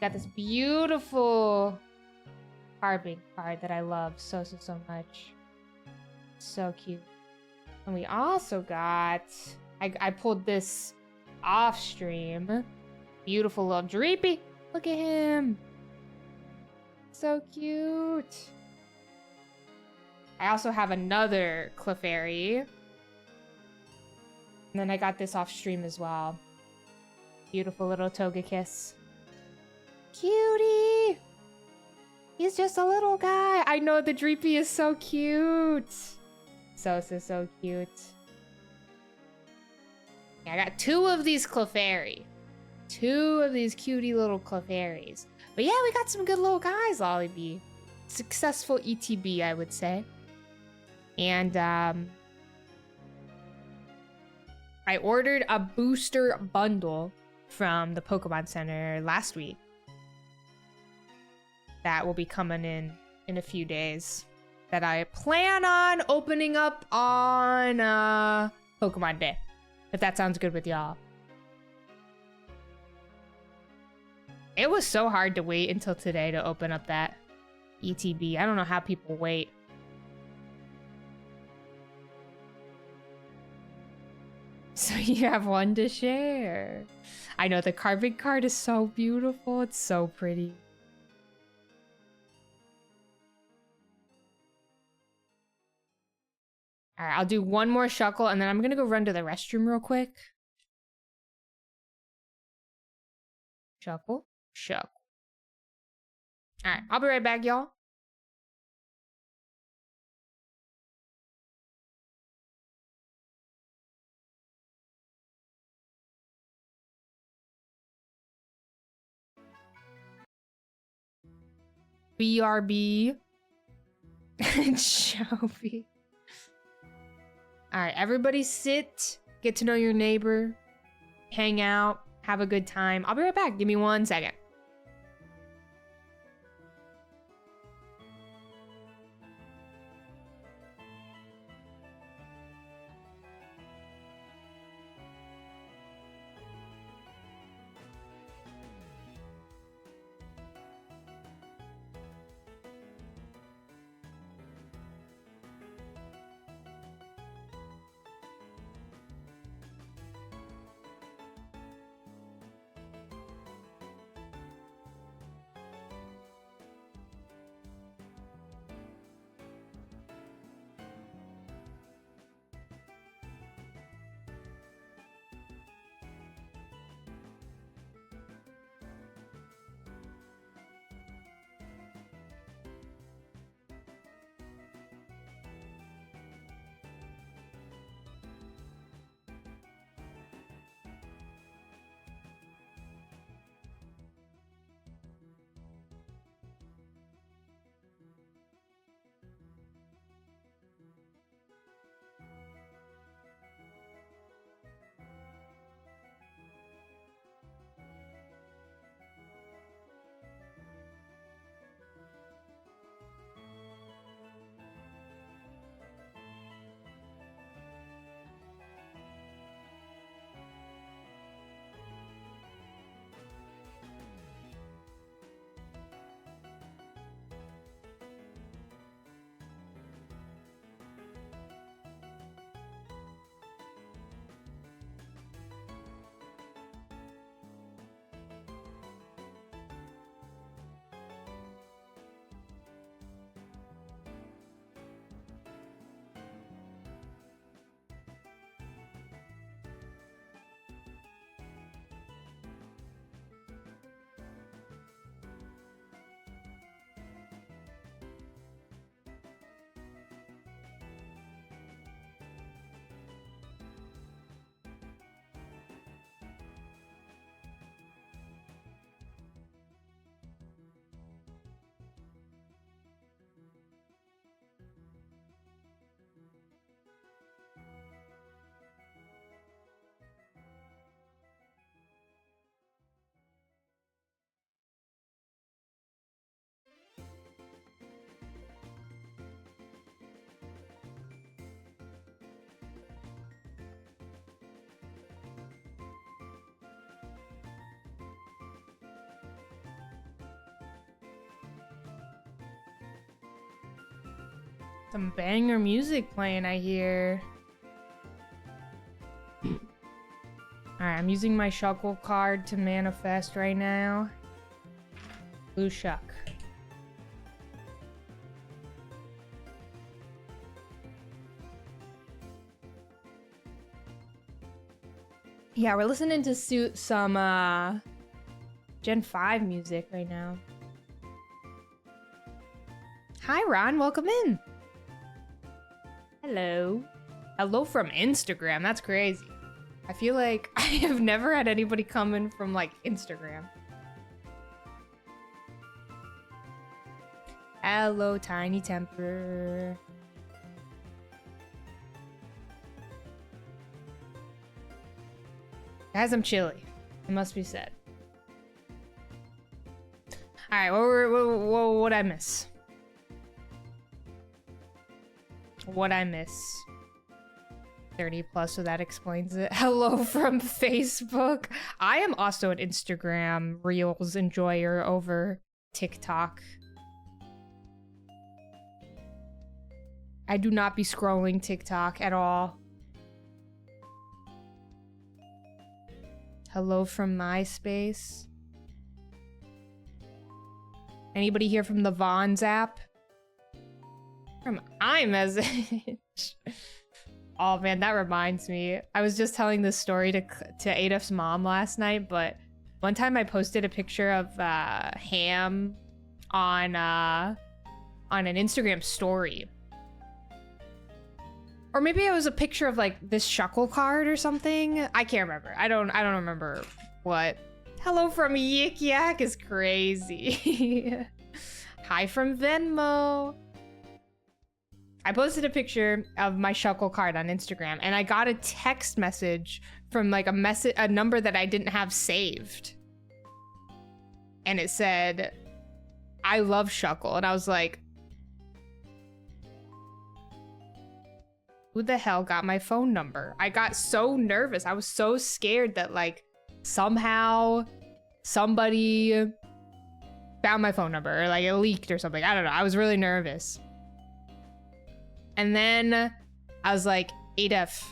got this beautiful carbon card that I love so much. So cute. And we also got... I pulled this off stream. Beautiful little Dreepy. Look at him. So cute. I also have another Clefairy. And then I got this off stream as well. Beautiful little Togekiss. Cutie! He's just a little guy. I know the Dreepy is so cute. So cute. Yeah, I got two of these Clefairy. Two of these cutie little Clefairies. But yeah, we got some good little guys, Lollybee. Successful ETB, I would say. And, I ordered a booster bundle from the Pokemon Center last week. That will be coming in a few days. That I plan on opening up on Pokemon Day. If that sounds good with y'all. It was so hard to wait until today to open up that ETB. I don't know how people wait. So you have one to share. I know the carbon card is so beautiful. It's so pretty. All right, I'll do one more Shuckle and then I'm gonna go run to the restroom real quick. Shuckle, Shuckle. All right, I'll be right back, y'all. BRB. And Shelby. Alright, everybody sit. Get to know your neighbor. Hang out. Have a good time. I'll be right back. Give me 1 second. Some banger music playing, I hear. Alright, I'm using my Shuckle card to manifest right now. Blue Shuck. Yeah, we're listening to some Gen 5 music right now. Hi, Ron. Welcome in. Hello. Hello from Instagram. That's crazy. I feel like I have never had anybody come in from, like, Instagram. Hello, Tiny Temper. Guys, I'm chilly. It must be said. Alright, what'd I miss? What'd I miss? 30 plus, so that explains it. Hello from Facebook. I am also an Instagram Reels enjoyer over TikTok. I do not be scrolling TikTok at all. Hello from MySpace. Anybody here from the Vons app? From iMessage. Oh man, that reminds me. I was just telling this story to Adaf's mom last night, but one time I posted a picture of ham on an Instagram story. Or maybe it was a picture of like this Shuckle card or something. I can't remember. I don't remember what. Hello from Yik Yak is crazy. Hi from Venmo. I posted a picture of my Shuckle card on Instagram, and I got a text message from like a number that I didn't have saved. And it said, "I love Shuckle." And I was like, who the hell got my phone number? I got so nervous. I was so scared that like somehow somebody found my phone number or like it leaked or something. I don't know. I was really nervous. And then I was like, Adaf,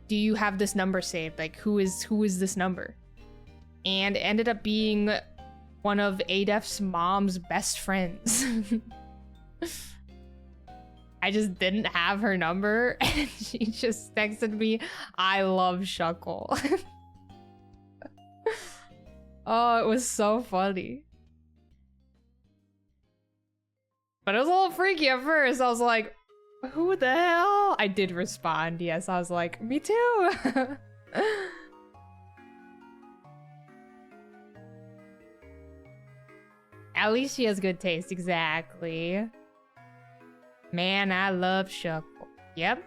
do you have this number saved? Like, who is this number? And it ended up being one of Adaf's mom's best friends. I just didn't have her number, and she just texted me, "I love Shuckle." Oh, it was so funny. But it was a little freaky at first. I was like, who the hell? I did respond, yes. I was like, me too. At least she has good taste, exactly. Man, I love Shuckle. Yep.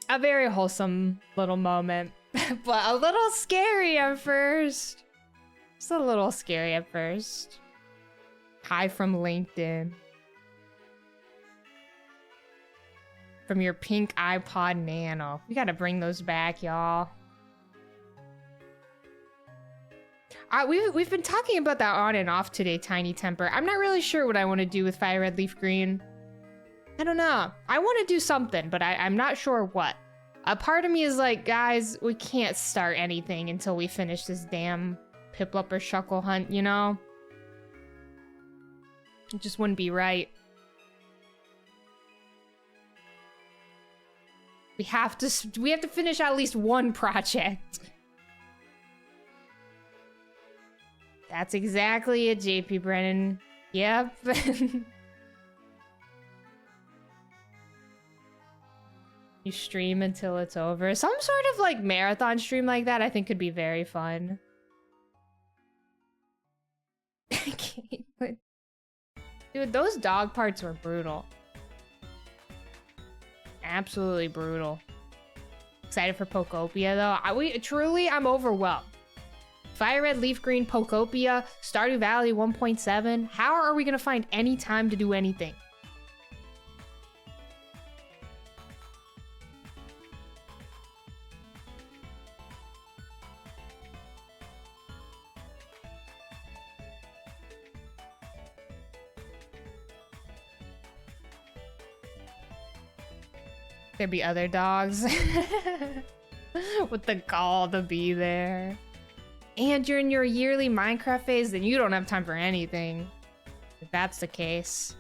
A very wholesome little moment, but a little scary at first. Just a little scary at first. Hi from LinkedIn. From your pink iPod Nano. We gotta bring those back, y'all. We've been talking about that on and off today, Tiny Temper. I'm not really sure what I want to do with Fire Red Leaf Green. I don't know. I want to do something, but I'm not sure what. A part of me is like, guys, we can't start anything until we finish this damn Piplup or Shuckle hunt, you know? It just wouldn't be right. We have to finish at least one project. That's exactly it, JP Brennan. Yep. You stream until it's over. Some sort of like marathon stream like that I think could be very fun. Dude, those dog parts were brutal. Absolutely brutal. Excited for Pokopia though. I'm overwhelmed. Fire Red, Leaf Green, Pokopia, Stardew Valley 1.7. How are we gonna find any time to do anything? There'd be other dogs with the gall to be there. And you're in your yearly Minecraft phase, then you don't have time for anything. If that's the case.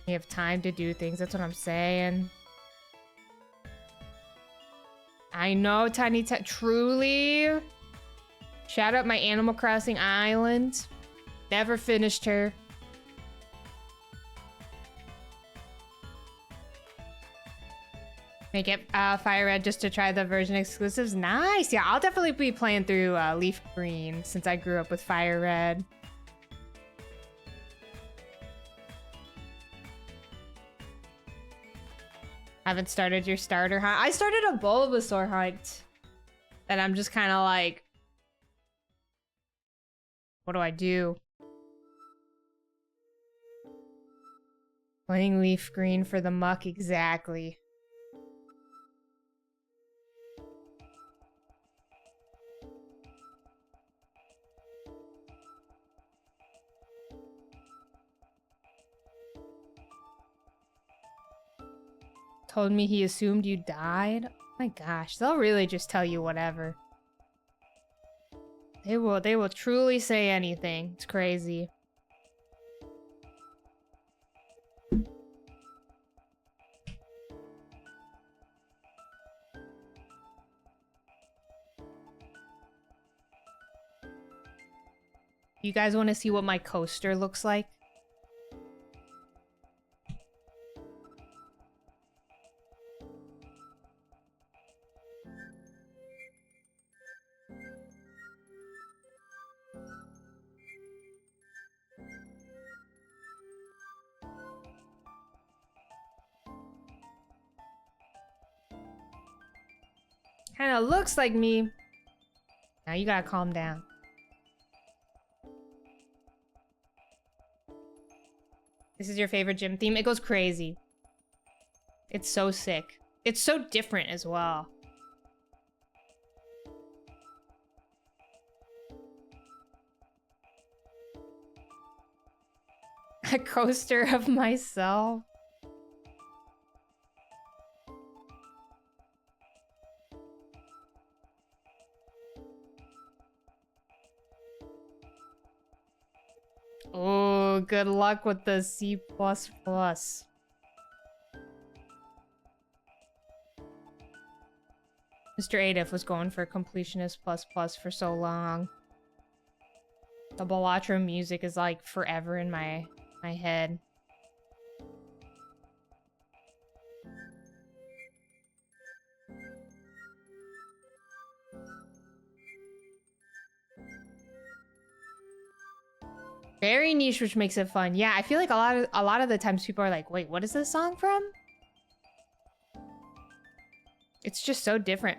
You have time to do things, that's what I'm saying. I know, truly. Shout out my Animal Crossing island. Never finished her. Make it Fire Red just to try the version exclusives. Nice. Yeah, I'll definitely be playing through Leaf Green since I grew up with Fire Red. Haven't started your starter hunt. I started a Bulbasaur hunt. And I'm just kind of like, what do I do? Playing Leaf Green for the muck, exactly. Told me he assumed you died. Oh my gosh, they'll really just tell you whatever. They will truly say anything. It's crazy. You guys want to see what my coaster looks like? Kind of looks like me. Now you gotta calm down. This is your favorite gym theme? It goes crazy. It's so sick. It's so different as well. A coaster of myself. Oh, good luck with the C++. Mr. Adif was going for completionist ++ for so long. The Balatro music is like forever in my head. Very niche, which makes it fun. Yeah, I feel like a lot of the times people are like, wait, what is this song from? It's just so different.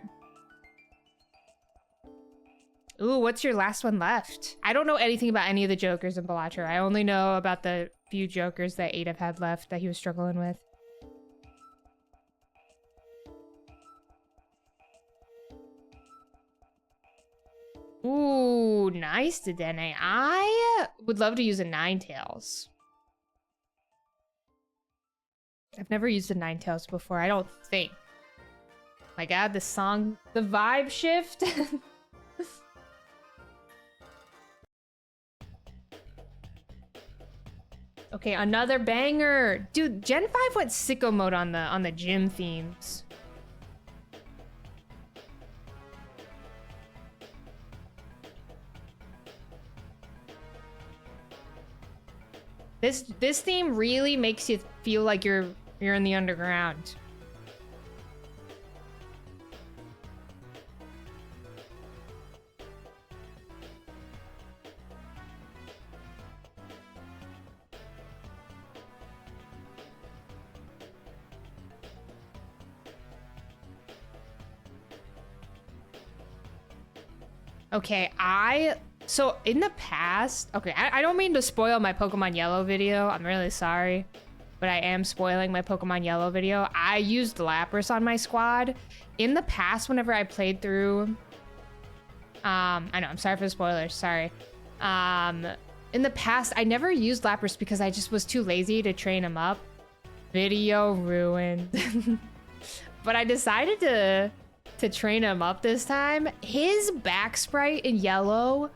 Ooh, what's your last one left? I don't know anything about any of the Jokers in Balatro. I only know about the few Jokers that Adif had left that he was struggling with. Ooh, nice, Dedenne. I would love to use a Ninetales. I've never used a Ninetales before, I don't think. My god, the song, the vibe shift. Okay, another banger. Dude, Gen 5 went sicko mode on the gym themes. This theme really makes you feel like you're in the underground. Okay, so in the past, okay, I don't mean to spoil my Pokemon Yellow video. I'm really sorry, but I am spoiling my Pokemon Yellow video. I used Lapras on my squad. In the past, whenever I played through, I know, I'm sorry for the spoilers, sorry. In the past, I never used Lapras because I just was too lazy to train him up. Video ruined. But I decided to train him up this time. His back sprite in yellow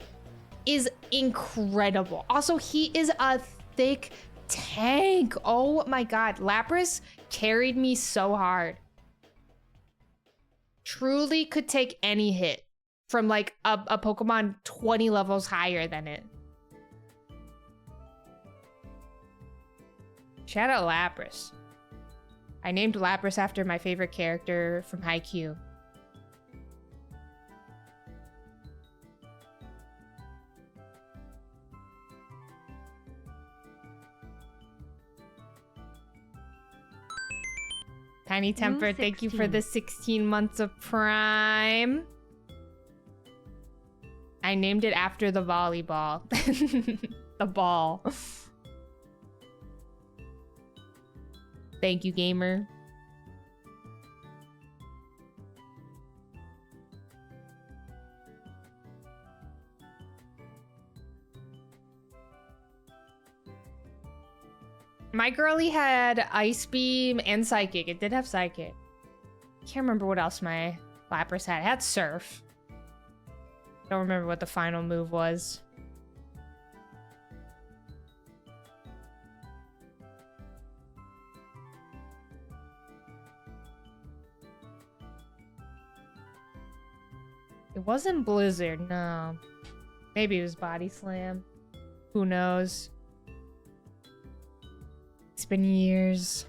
is incredible. Also, he is a thick tank. Oh my god. Lapras carried me so hard. Truly could take any hit from like a Pokemon 20 levels higher than it. Shout out Lapras. I named Lapras after my favorite character from Haikyuu. Tiny Temper, thank you for the 16 months of Prime. I named it after the volleyball. The ball. Thank you, gamer. My girly had Ice Beam and Psychic. It did have Psychic. Can't remember what else my Lapras had. It had Surf. Don't remember what the final move was. It wasn't Blizzard, no. Maybe it was Body Slam. Who knows? It's been years.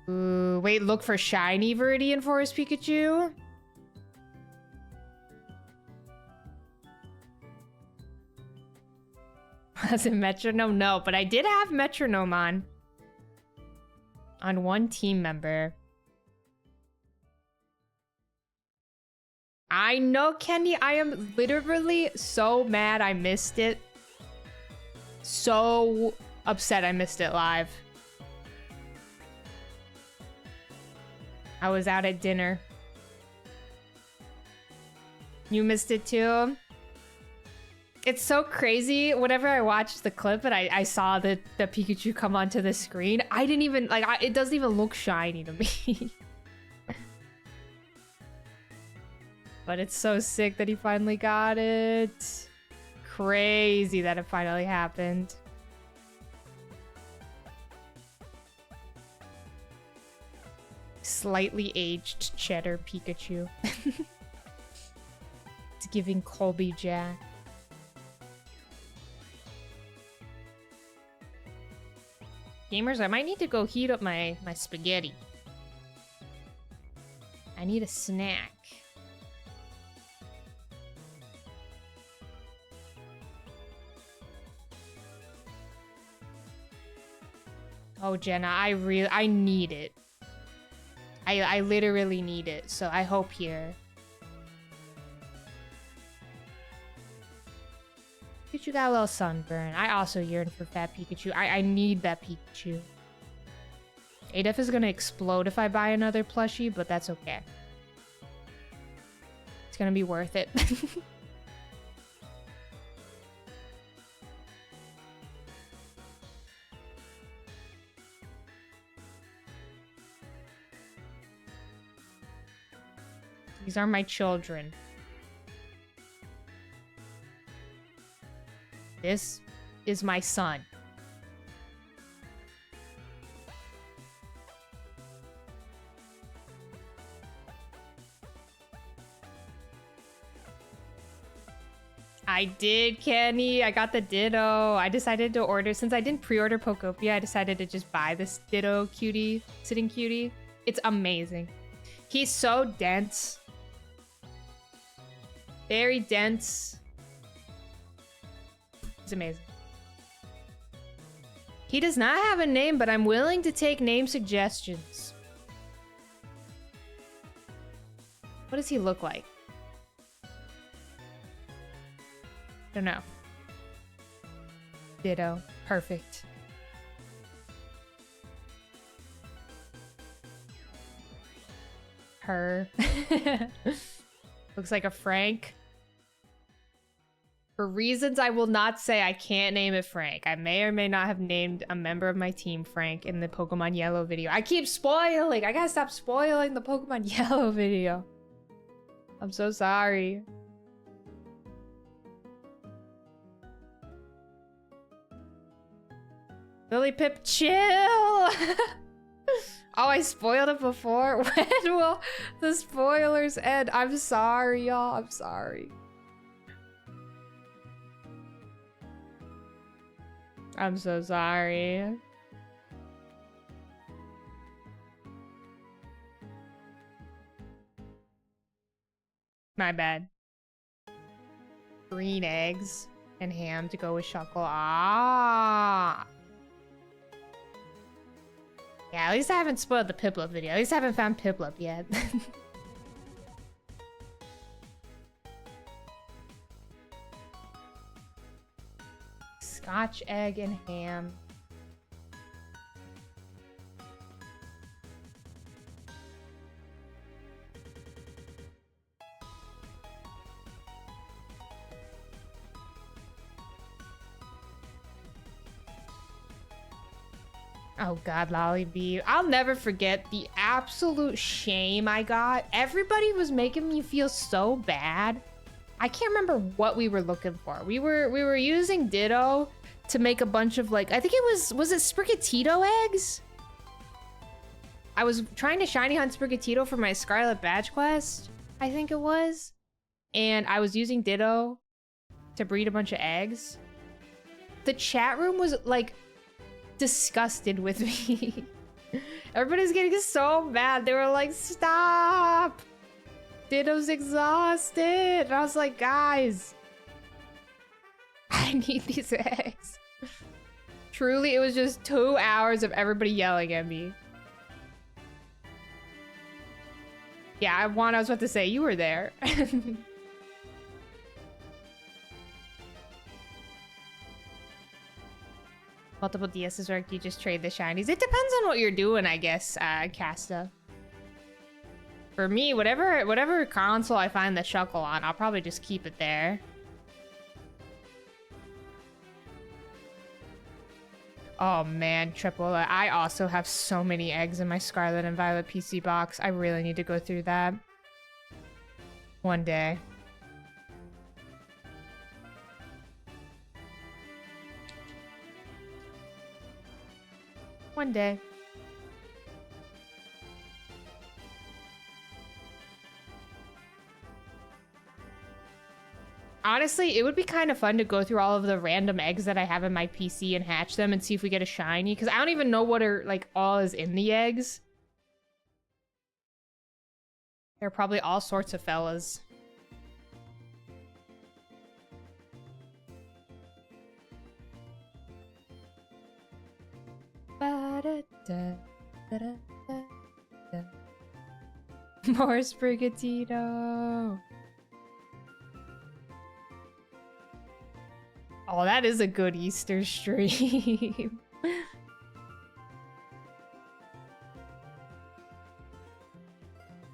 Ooh, wait, look for shiny Viridian Forest Pikachu? Was it Metronome? No, but I did have Metronome on one team member. I know, Kenny, I am literally so mad I missed it. So upset I missed it live. I was out at dinner. You missed it too? It's so crazy. Whenever I watched the clip and I saw the Pikachu come onto the screen, I didn't even, like, it doesn't even look shiny to me. But it's so sick that he finally got it. Crazy that it finally happened. Slightly aged cheddar Pikachu. It's giving Colby Jack. Gamers, I might need to go heat up my spaghetti. I need a snack. Oh, Jenna, I need it. I literally need it, so I hope here. Pikachu got a little sunburn. I also yearn for fat Pikachu. I need that Pikachu. ADF is gonna explode if I buy another plushie, but that's okay. It's gonna be worth it. These are my children. This is my son. I did, Kenny. I got the Ditto. I decided to order, since I didn't pre-order Pokopia, I decided to just buy this Ditto cutie, sitting cutie. It's amazing. He's so dense. Very dense. It's amazing. He does not have a name, but I'm willing to take name suggestions. What does he look like? Don't know. Ditto. Perfect. Her. Looks like a Frank. For reasons I will not say, I can't name it Frank. I may or may not have named a member of my team Frank in the Pokemon Yellow video. I keep spoiling. I gotta stop spoiling the Pokemon Yellow video. I'm so sorry. Lily Pip, chill! Oh, I spoiled it before? When will the spoilers end? I'm sorry, y'all. I'm sorry. I'm so sorry. My bad. Green eggs and ham to go with Shuckle. Ah. Yeah, at least I haven't spoiled the Piplup video. At least I haven't found Piplup yet. Scotch egg and ham. Oh god, Lollybee. I'll never forget the absolute shame I got. Everybody was making me feel so bad. I can't remember what we were looking for. We were using Ditto to make a bunch of like, I think it was it Sprigatito eggs? I was trying to shiny hunt Sprigatito for my Scarlet Badge quest, I think it was. And I was using Ditto to breed a bunch of eggs. The chat room was like disgusted with me. Everybody's getting so mad. They were like, stop! Ditto's exhausted. And I was like, guys, I need these eggs. Truly, it was just 2 hours of everybody yelling at me. Yeah, I was about to say, you were there. Multiple DSs work, you just trade the shinies. It depends on what you're doing, I guess, Casta. For me, whatever console I find the Shuckle on, I'll probably just keep it there. Oh man, Triple, I also have so many eggs in my Scarlet and Violet PC box. I really need to go through that. One day. One day. Honestly, it would be kind of fun to go through all of the random eggs that I have in my PC and hatch them and see if we get a shiny, because I don't even know what are, like, all is in the eggs. There are probably all sorts of fellas. More Sprigatito. Oh, that is a good Easter stream.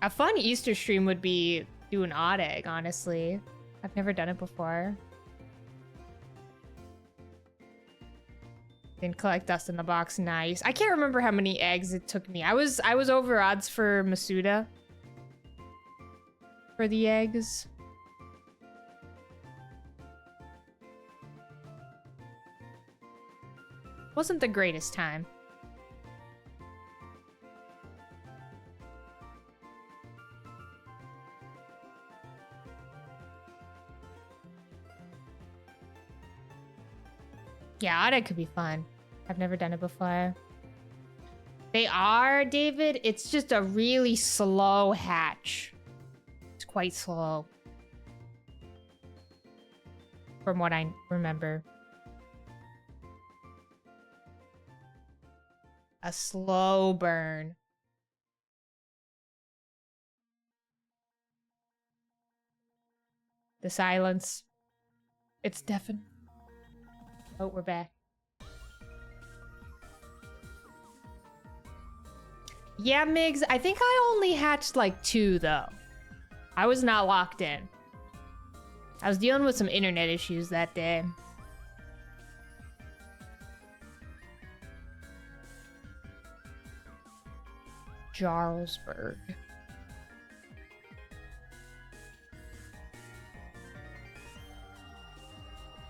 A fun Easter stream would be do an odd egg, honestly. I've never done it before. Didn't collect dust in the box, nice. I can't remember how many eggs it took me. I was over odds for Masuda. For the eggs. Wasn't the greatest time. Yeah, odd egg could be fun. I've never done it before. They are, David. It's just a really slow hatch. It's quite slow. From what I remember. A slow burn. The silence. It's deafening. Oh, we're back. Yeah, Migs, I think I only hatched like 2 though. I was not locked in. I was dealing with some internet issues that day. Jarlsberg.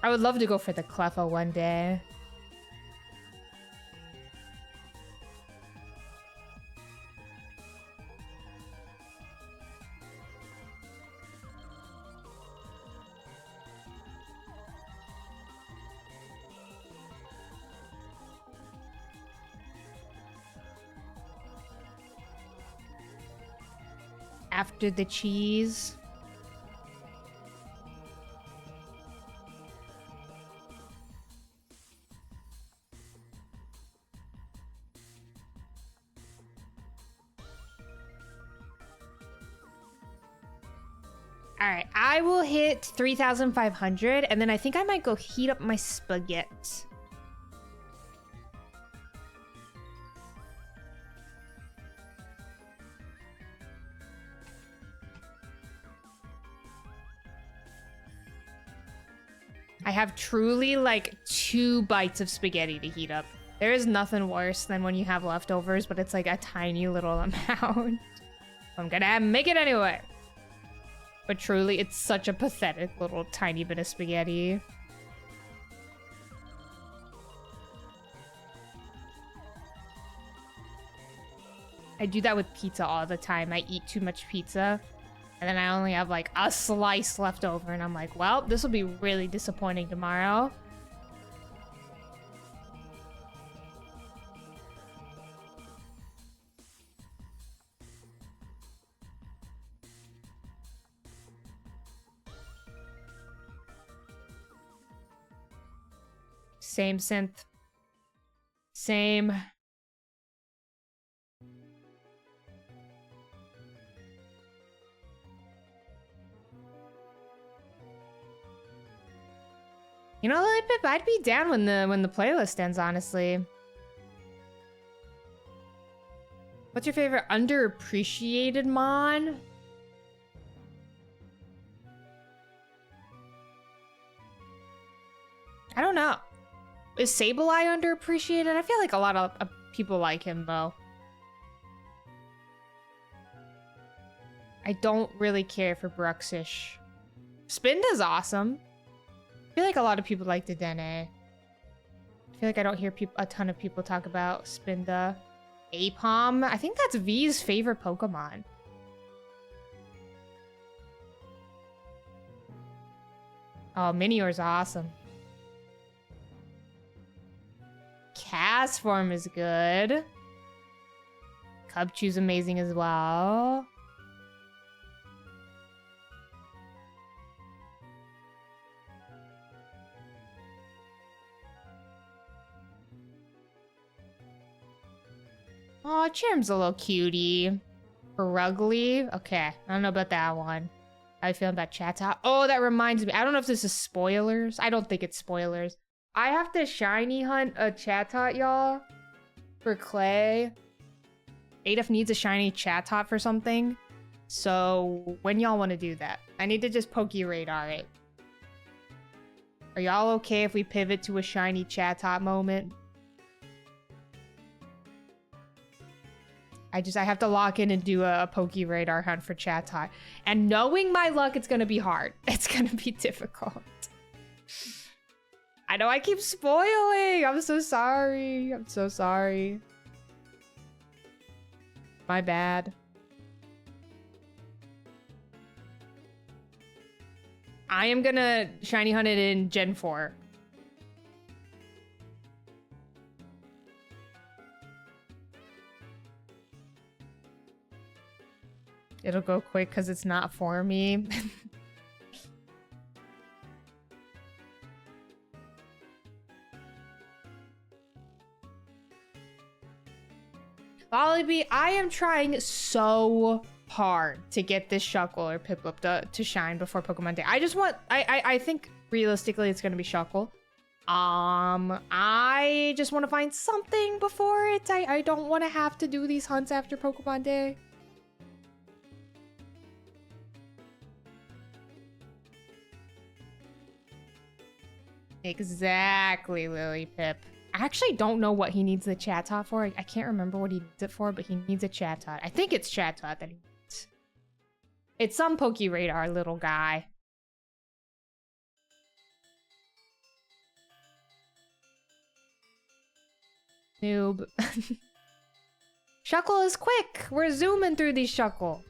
I would love to go for the Cleffa one day. After the cheese. All right, I will hit 3,500, and then I think I might go heat up my spaghetti. I have truly like 2 bites of spaghetti to heat up. There is nothing worse than when you have leftovers, but it's like a tiny little amount. I'm gonna make it anyway. But truly, it's such a pathetic little tiny bit of spaghetti. I do that with pizza all the time. I eat too much pizza, and then I only have like a slice left over, and I'm like, well, this will be really disappointing tomorrow. Same synth. Same. You know, I'd be down when the playlist ends, honestly. What's your favorite underappreciated mon? I don't know. Is Sableye underappreciated? I feel like a lot of people like him, though. I don't really care for Bruxish. Spinda's awesome. I feel like a lot of people like the Dene. I feel like I don't hear a ton of people talk about Spinda. Apom, I think that's V's favorite Pokemon. Oh, Minior's awesome. Castform is good. Cubchoo's amazing as well. Oh, Charm's a little cutie. Rugly. Okay, I don't know about that one. How you feeling about Chatot? Oh, that reminds me. I don't know if this is spoilers. I don't think it's spoilers. I have to shiny hunt a Chatot, y'all, for Clay. Adolf needs a shiny Chatot for something. So, when y'all want to do that? I need to just Poke-Radar it. Are y'all okay if we pivot to a shiny Chatot moment? I have to lock in and do a Poke-Radar hunt for Chatot. And knowing my luck, it's gonna be hard. It's gonna be difficult. I know I keep spoiling. I'm so sorry. I'm so sorry. My bad. I am gonna shiny hunt it in Gen 4. It'll go quick because it's not for me. Volibee, I am trying so hard to get this Shuckle or Piplup to shine before Pokemon Day. I just want, I think realistically it's gonna be Shuckle. I just want to find something before it. I don't want to have to do these hunts after Pokemon Day. Exactly, Lily Pip. I actually don't know what he needs the chat tot for. I can't remember what he needs it for, but he needs a chat tot. I think it's chat tot that he needs. It's some Pokeradar little guy. Noob. Shuckle is quick. We're zooming through these Shuckle.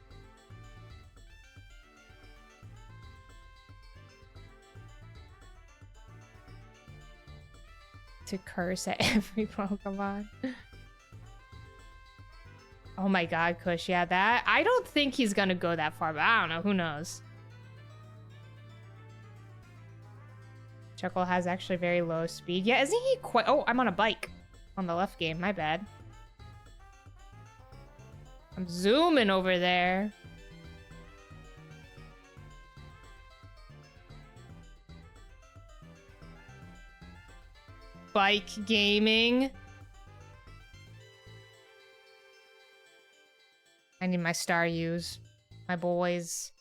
To curse at every Pokemon. Oh my god, Kush. Yeah, that. I don't think he's gonna go that far, but I don't know. Who knows? Shuckle has actually very low speed. Yeah, isn't he quite... Oh, I'm on a bike. On the left game. My bad. I'm zooming over there. Bike gaming. I need my Staryus. My boys.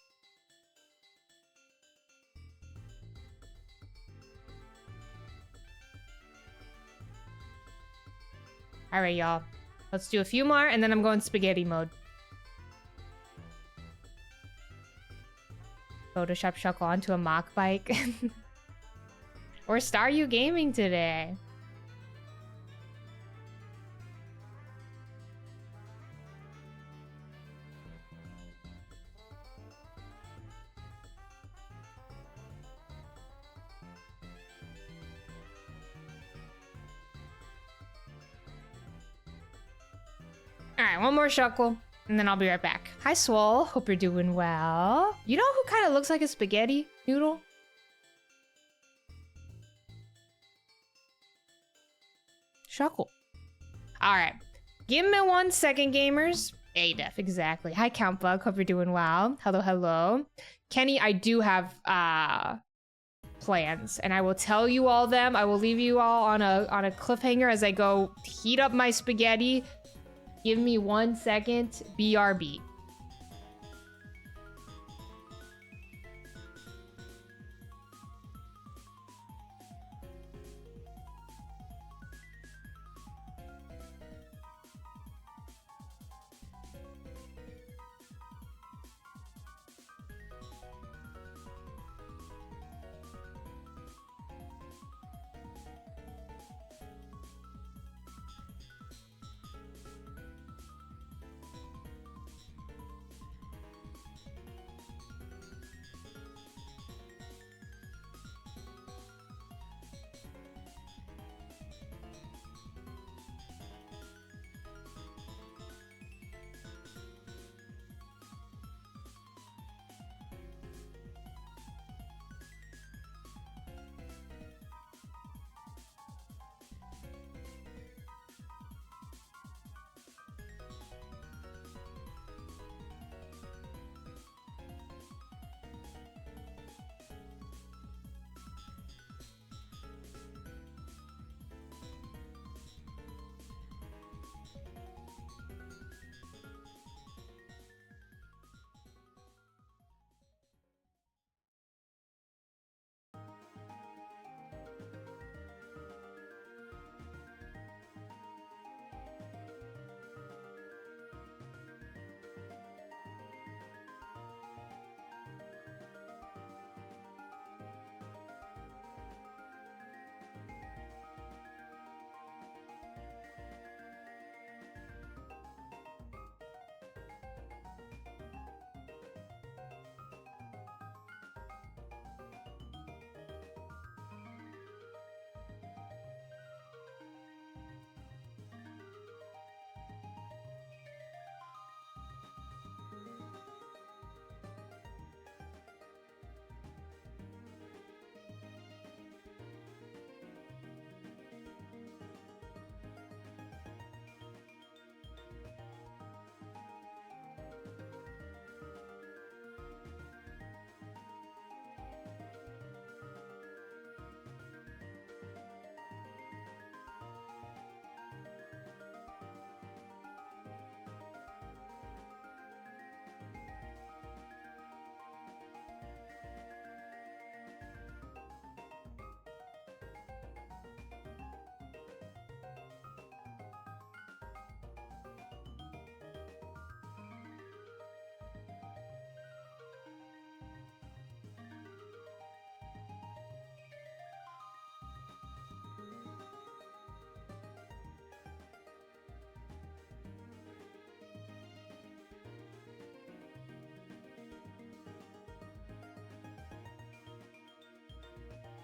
Alright, y'all. Let's do a few more, and then I'm going spaghetti mode. Photoshop Shuckle onto a mock bike. Or Stardew Gaming today. Alright, one more Shuckle, and then I'll be right back. Hi, Swole. Hope you're doing well. You know who kind of looks like a spaghetti noodle? Shuckle. Alright. Give me 1 second, gamers. A-Def, exactly. Hi, Countbug. Hope you're doing well. Hello, hello. Kenny, I do have plans, and I will tell you all them. I will leave you all on a cliffhanger as I go heat up my spaghetti. Give me 1 second. BRB.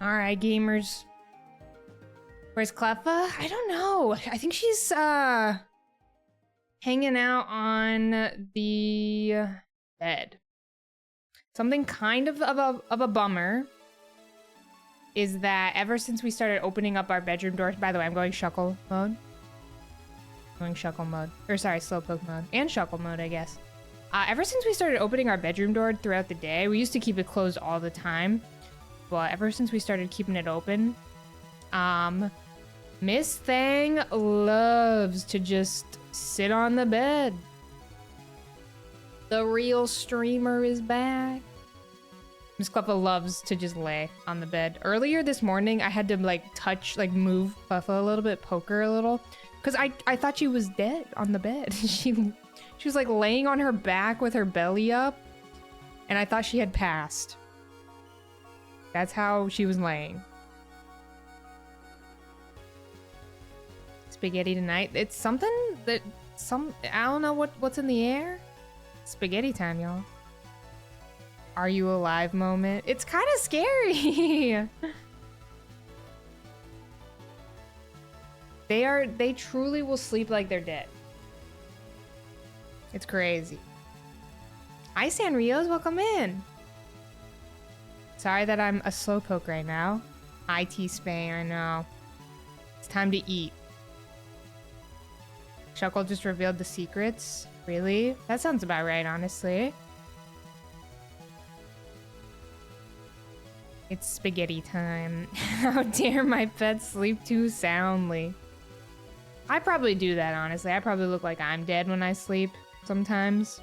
Alright, gamers. Where's Cleffa? I don't know. I think she's hanging out on the bed. Something kind of a bummer is that ever since we started opening up our bedroom doors, by the way, I'm going Shuckle mode. Going Shuckle mode. Or sorry, Slowpoke mode. And Shuckle mode, I guess. Ever since we started opening our bedroom door throughout the day, we used to keep it closed all the time. But ever since we started keeping it open, Miss Thang loves to just sit on the bed. The real streamer is back. Miss Cleffa loves to just lay on the bed. Earlier this morning, I had to move Cleffa a little bit, poke her a little. Because I thought she was dead on the bed. She was like laying on her back with her belly up. And I thought she had passed. That's how she was laying. Spaghetti tonight. It's something that I don't know what's in the air. Spaghetti time, y'all. Are you alive moment? It's kind of scary. They truly will sleep like they're dead. It's crazy. Hi, Sanrios, welcome in. Sorry that I'm a slowpoke right now. IT Spain, I know. It's time to eat. Shuckle just revealed the secrets. Really? That sounds about right, honestly. It's spaghetti time. How dare my pet sleep too soundly? I probably do that, honestly. I probably look like I'm dead when I sleep sometimes.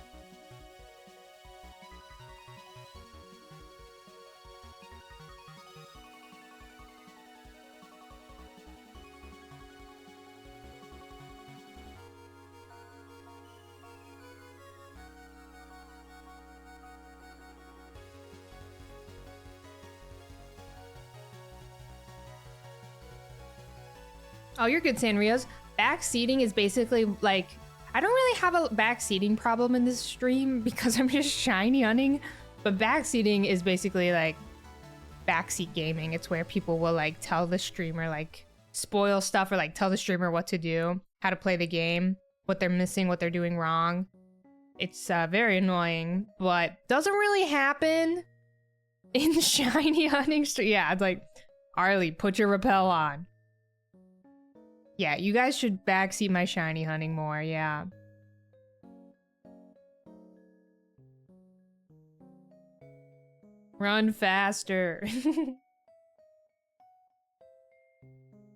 Oh, you're good, Sanrios. Backseating is basically like, I don't really have a backseating problem in this stream because I'm just shiny hunting, but backseating is basically like backseat gaming. It's where people will like tell the streamer, like spoil stuff or like tell the streamer what to do, how to play the game, what they're missing, what they're doing wrong. It's very annoying, but doesn't really happen in shiny hunting stream. Yeah, it's like, Arlie, put your rappel on. Yeah, you guys should backseat my shiny hunting more, yeah. Run faster.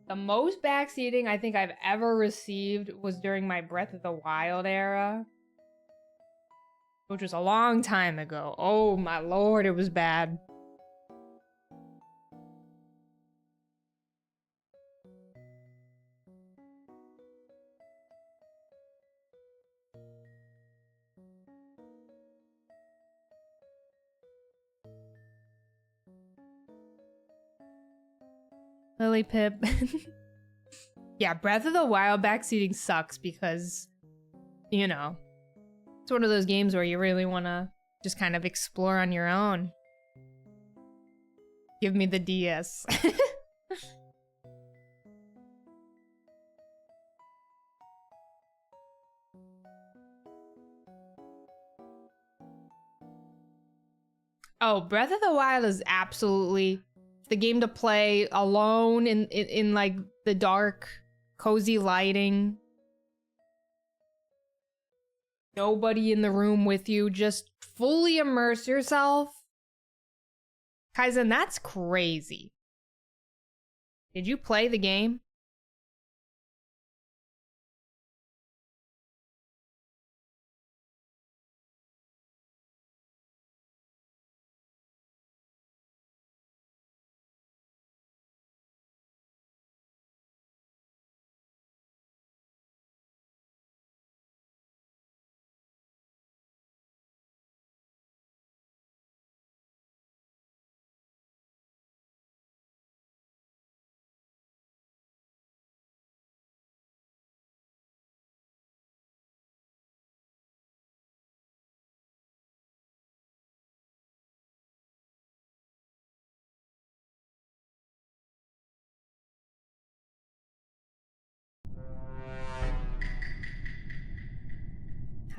The most backseating I think I've ever received was during my Breath of the Wild era. Which was a long time ago. Oh my lord, it was bad. Lily Pip. Yeah, Breath of the Wild backseating sucks because, you know, it's one of those games where you really want to just kind of explore on your own. Give me the DS. Oh, Breath of the Wild is absolutely the game to play alone in like the dark, cozy lighting. Nobody in the room with you, just fully immerse yourself. Kaizen, that's crazy. Did you play the game?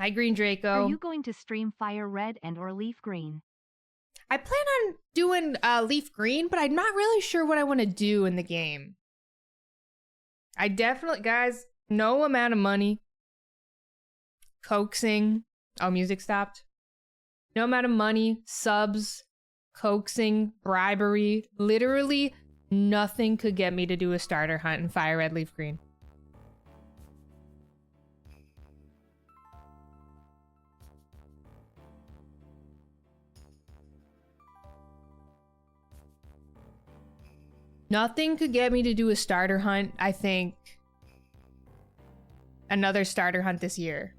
Hi, Green Draco. Are you going to stream Fire Red and or Leaf Green? I plan on doing Leaf Green, but I'm not really sure what I want to do in the game. I definitely, guys, no amount of money, coaxing. Oh, music stopped. No amount of money, subs, coaxing, bribery. Literally nothing could get me to do a starter hunt in Fire Red Leaf Green. Nothing could get me to do a starter hunt, I think. Another starter hunt this year.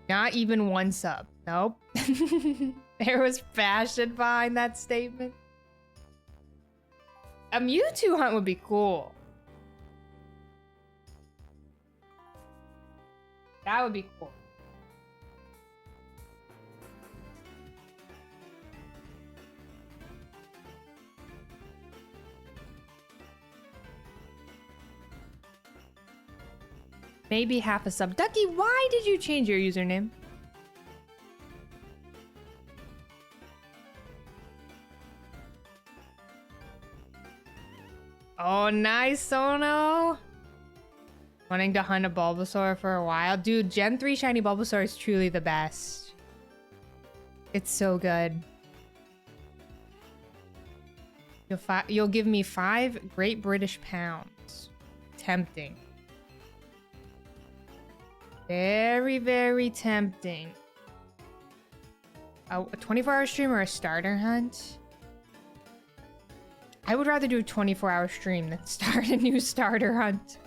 Not even one sub. Nope. There was passion behind that statement. A Mewtwo hunt would be cool. That would be cool. Maybe half a sub. Ducky, why did you change your username? Oh, nice, Sono. Wanting to hunt a Bulbasaur for a while. Dude, Gen 3 Shiny Bulbasaur is truly the best. It's so good. You'll give me 5 Great British Pounds. Tempting. Very, very tempting. A 24-hour stream or a starter hunt? I would rather do a 24-hour stream than start a new starter hunt.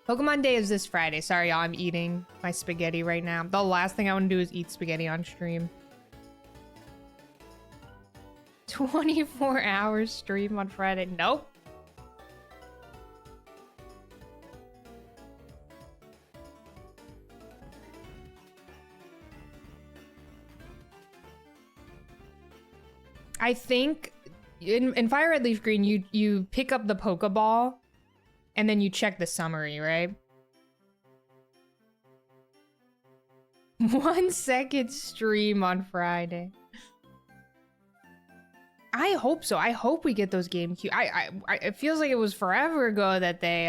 Pokemon Day is this Friday. Sorry, y'all. I'm eating my spaghetti right now. The last thing I want to do is eat spaghetti on stream. 24 hours stream on Friday. Nope. I think in Fire Red Leaf Green, you pick up the Pokeball and then you check the summary, right? 1 second stream on Friday. I hope so. I hope we get those GameCube. It feels like it was forever ago that they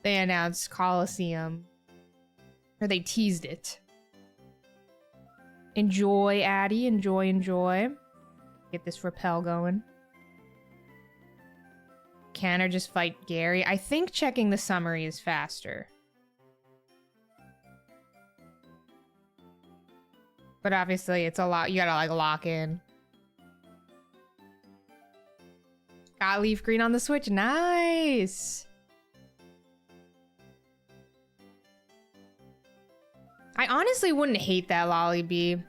announced Coliseum, or they teased it. Enjoy, Addy. Enjoy, enjoy. Get this rappel going. Can or just fight Gary? I think checking the summary is faster. But obviously it's a lot. You gotta like lock in. Got Leaf Green on the Switch. Nice. I honestly wouldn't hate that Lollibee.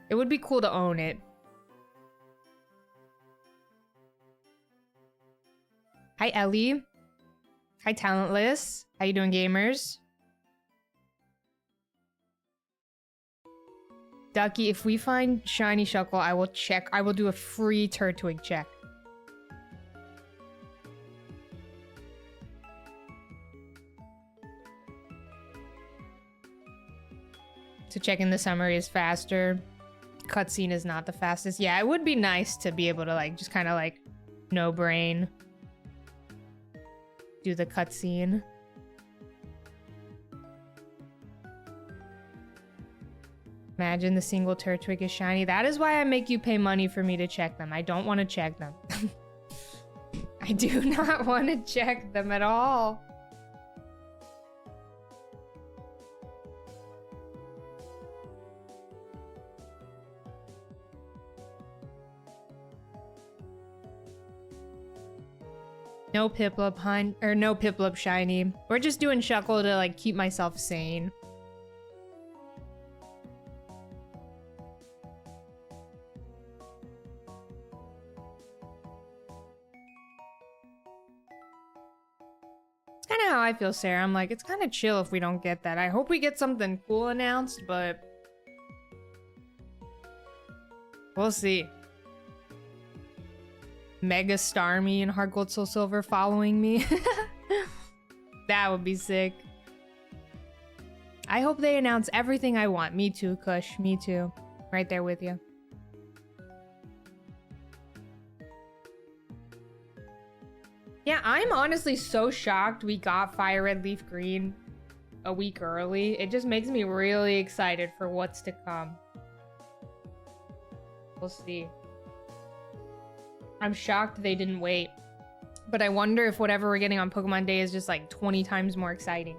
It would be cool to own it. Hi, Ellie. Hi, Talentless. How you doing, gamers? Ducky, if we find Shiny Shuckle, I will check. I will do a free Turtwig check. So checking the summary is faster. Cutscene is not the fastest. Yeah, it would be nice to be able to like just kind of like no brain do the cutscene. Imagine the single Turtwig is shiny. That is why I make you pay money for me to check them. I don't want to check them. I do not want to check them at all. No Piplup hunt, or no Piplup shiny. We're just doing Shuckle to like keep myself sane. It's kind of how I feel, Sarah. I'm like, it's kind of chill if we don't get that. I hope we get something cool announced, but we'll see. Mega Starmie and Heart Gold Soul Silver following me. That would be sick. I hope they announce everything I want. Me too, Kush. Me too. Right there with you. Yeah, I'm honestly so shocked we got Fire Red Leaf Green a week early. It just makes me really excited for what's to come. We'll see. I'm shocked they didn't wait. But I wonder if whatever we're getting on Pokemon Day is just like 20 times more exciting.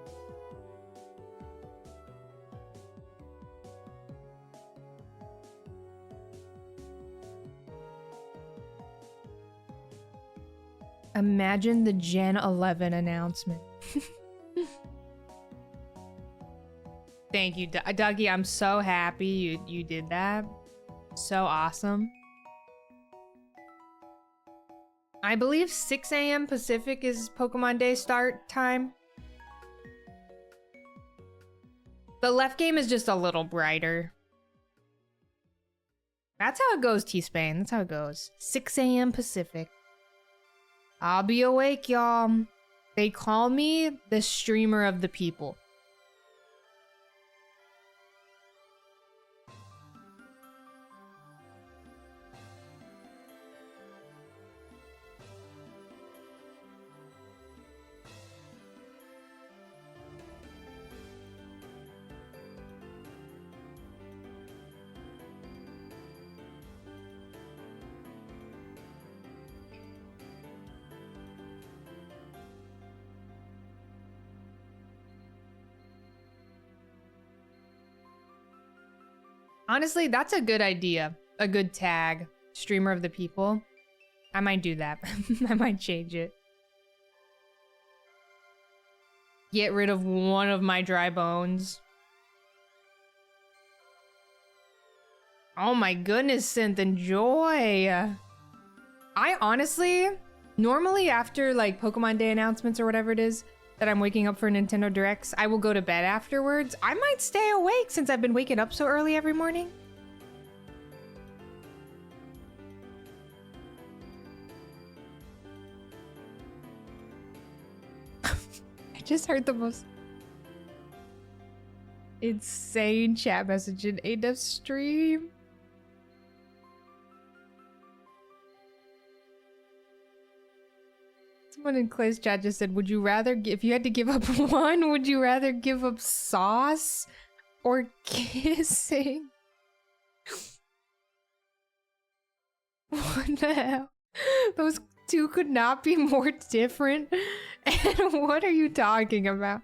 Imagine the Gen 11 announcement. Thank you, Dougie. I'm so happy you did that. So awesome. I believe 6 a.m. Pacific is Pokemon Day start time. The left game is just a little brighter. That's how it goes, T-Spain. That's how it goes. 6 a.m. Pacific. I'll be awake, y'all. They call me the streamer of the people. Honestly, that's a good idea. A good tag. Streamer of the people. I might do that. I might change it. Get rid of one of my dry bones. Oh my goodness, Synth, enjoy. I honestly, normally after like Pokemon Day announcements or whatever it is, that I'm waking up for Nintendo Directs, I will go to bed afterwards. I might stay awake since I've been waking up so early every morning. I just heard the most insane chat message in ADEF stream. Someone in Clay's chat just said, would you rather, if you had to give up one, would you rather give up sauce or kissing? What the hell? Those two could not be more different. And what are you talking about?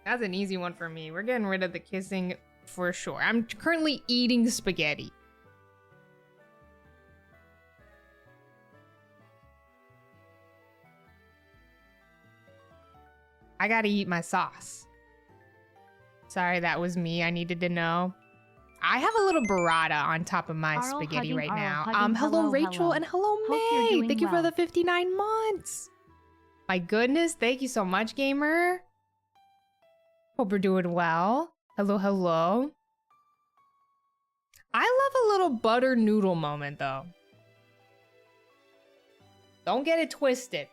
That's an easy one for me. We're getting rid of the kissing for sure. I'm currently eating spaghetti. I gotta eat my sauce. Sorry, that was me. I needed to know. I have a little burrata on top of my spaghetti right now. Hello, Rachel, and hello, May. Thank you for the 59 months. My goodness, thank you so much, gamer. Hope we're doing well. Hello, hello. I love a little butter noodle moment, though. Don't get it twisted.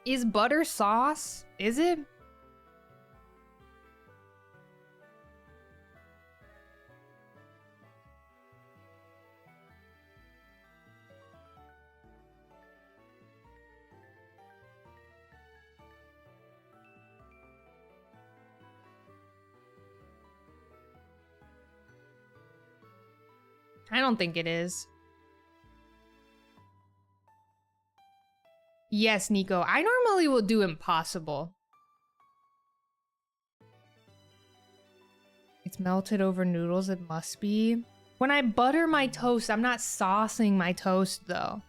Is butter sauce? Is it? I don't think it is. Yes, Nico. I normally will do impossible. It's melted over noodles. It must be. When I butter my toast, I'm not saucing my toast, though.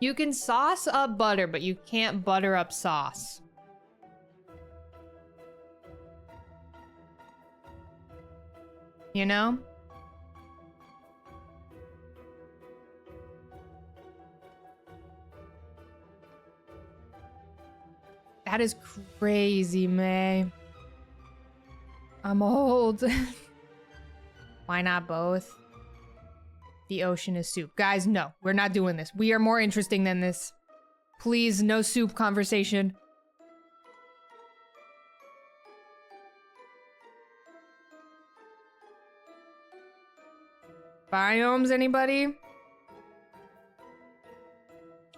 You can sauce up butter, but you can't butter up sauce. You know? That is crazy, May. I'm old. Why not both? The ocean is soup. Guys, no, we're not doing this. We are more interesting than this. Please, no soup conversation. Biomes, anybody?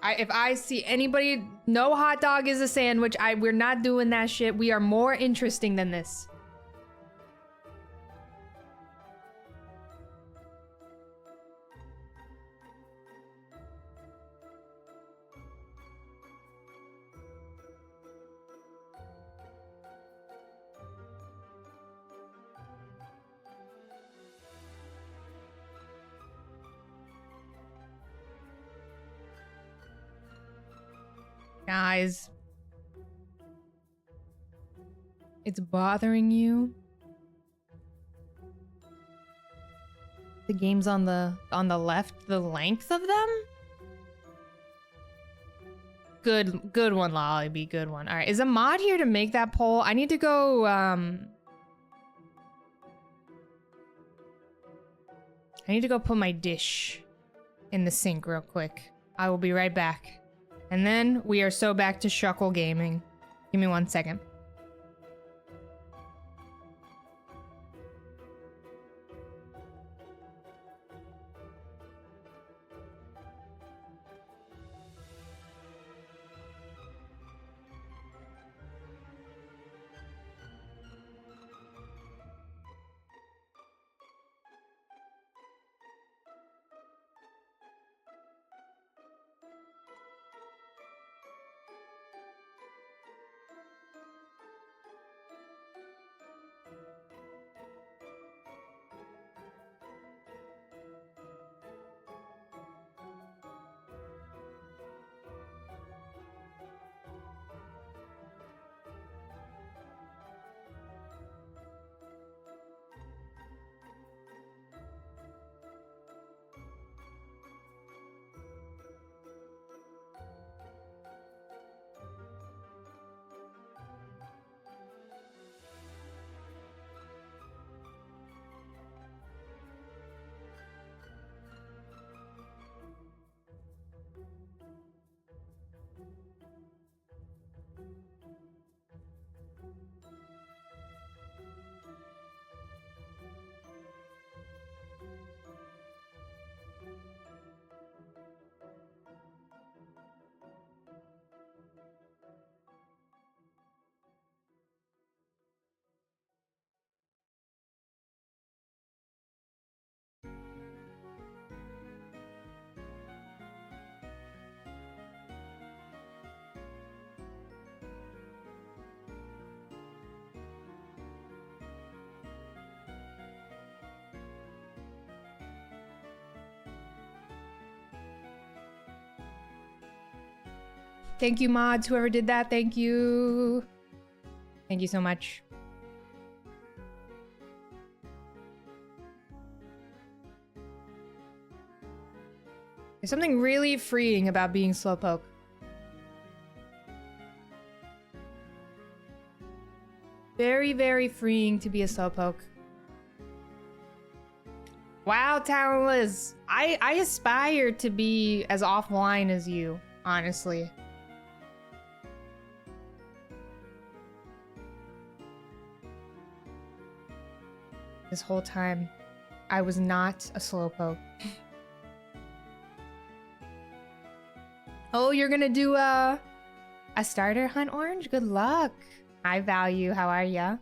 If I see anybody, no hot dog is a sandwich. We're not doing that shit. We are more interesting than this. Guys. It's bothering you. The games on the left, the length of them? Good one, Lolly. Good one. Alright, is a mod here to make that poll? I need to go, I need to go put my dish in the sink real quick. I will be right back. And then we are so back to Shuckle gaming. Give me 1 second. Thank you, mods. Whoever did that, thank you. Thank you so much. There's something really freeing about being slowpoke. Very, very freeing to be a slowpoke. Wow, Talentless. I aspire to be as offline as you, honestly. This whole time, I was not a slowpoke. Oh, you're gonna do a starter hunt, Orange? Good luck. Hi, Value. How are ya?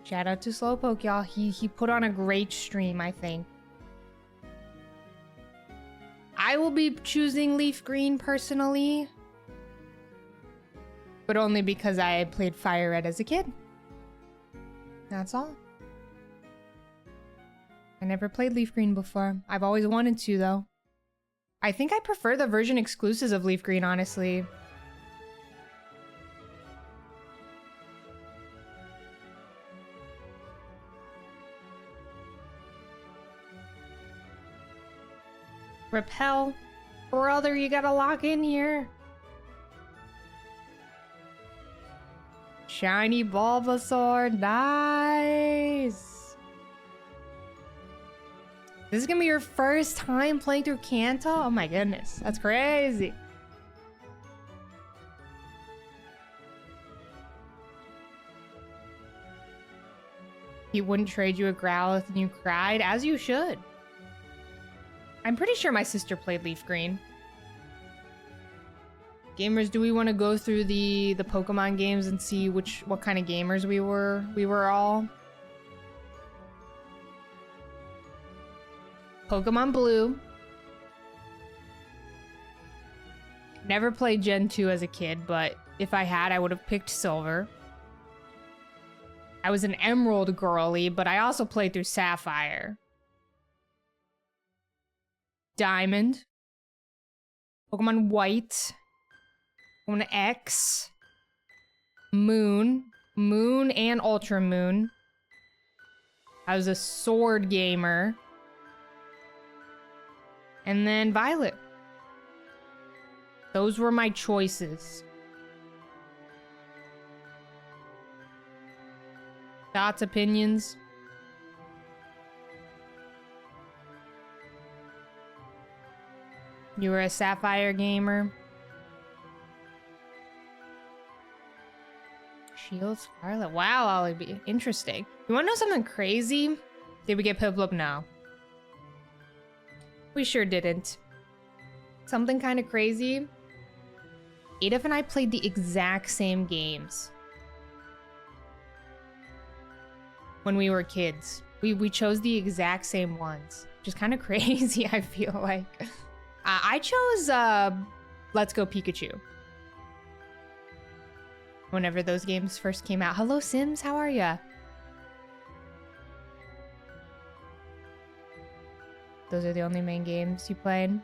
Shout out to Slowpoke, y'all. He put on a great stream, I think. I will be choosing Leaf Green personally, but only because I played Fire Red as a kid. That's all. I never played Leaf Green before. I've always wanted to, though. I think I prefer the version exclusives of Leaf Green, honestly. Repel. Brother, you gotta lock in here. Shiny Bulbasaur. Nice. This is gonna be your first time playing through Kanto? Oh my goodness. That's crazy. He wouldn't trade you a Growlithe and you cried, as you should. I'm pretty sure my sister played Leaf Green. Gamers, do we want to go through the Pokemon games and see what kind of gamers we were all? Pokemon Blue. Never played Gen 2 as a kid, but if I had, I would have picked Silver. I was an Emerald girly, but I also played through Sapphire. Diamond. Pokemon White. Pokemon X. Moon. Moon and Ultra Moon. I was a Sword gamer. And then Violet. Those were my choices. Thoughts, opinions? You were a Sapphire gamer. Shield Scarlet. Wow, Ollie, interesting. You wanna know something crazy? Did we get Piplup? No. We sure didn't. Something kind of crazy. Adolf and I played the exact same games when we were kids. We chose the exact same ones, which is kind of crazy, I feel like. I chose Let's Go Pikachu. Whenever those games first came out. Hello, Sims, how are ya? Those are the only main games you played?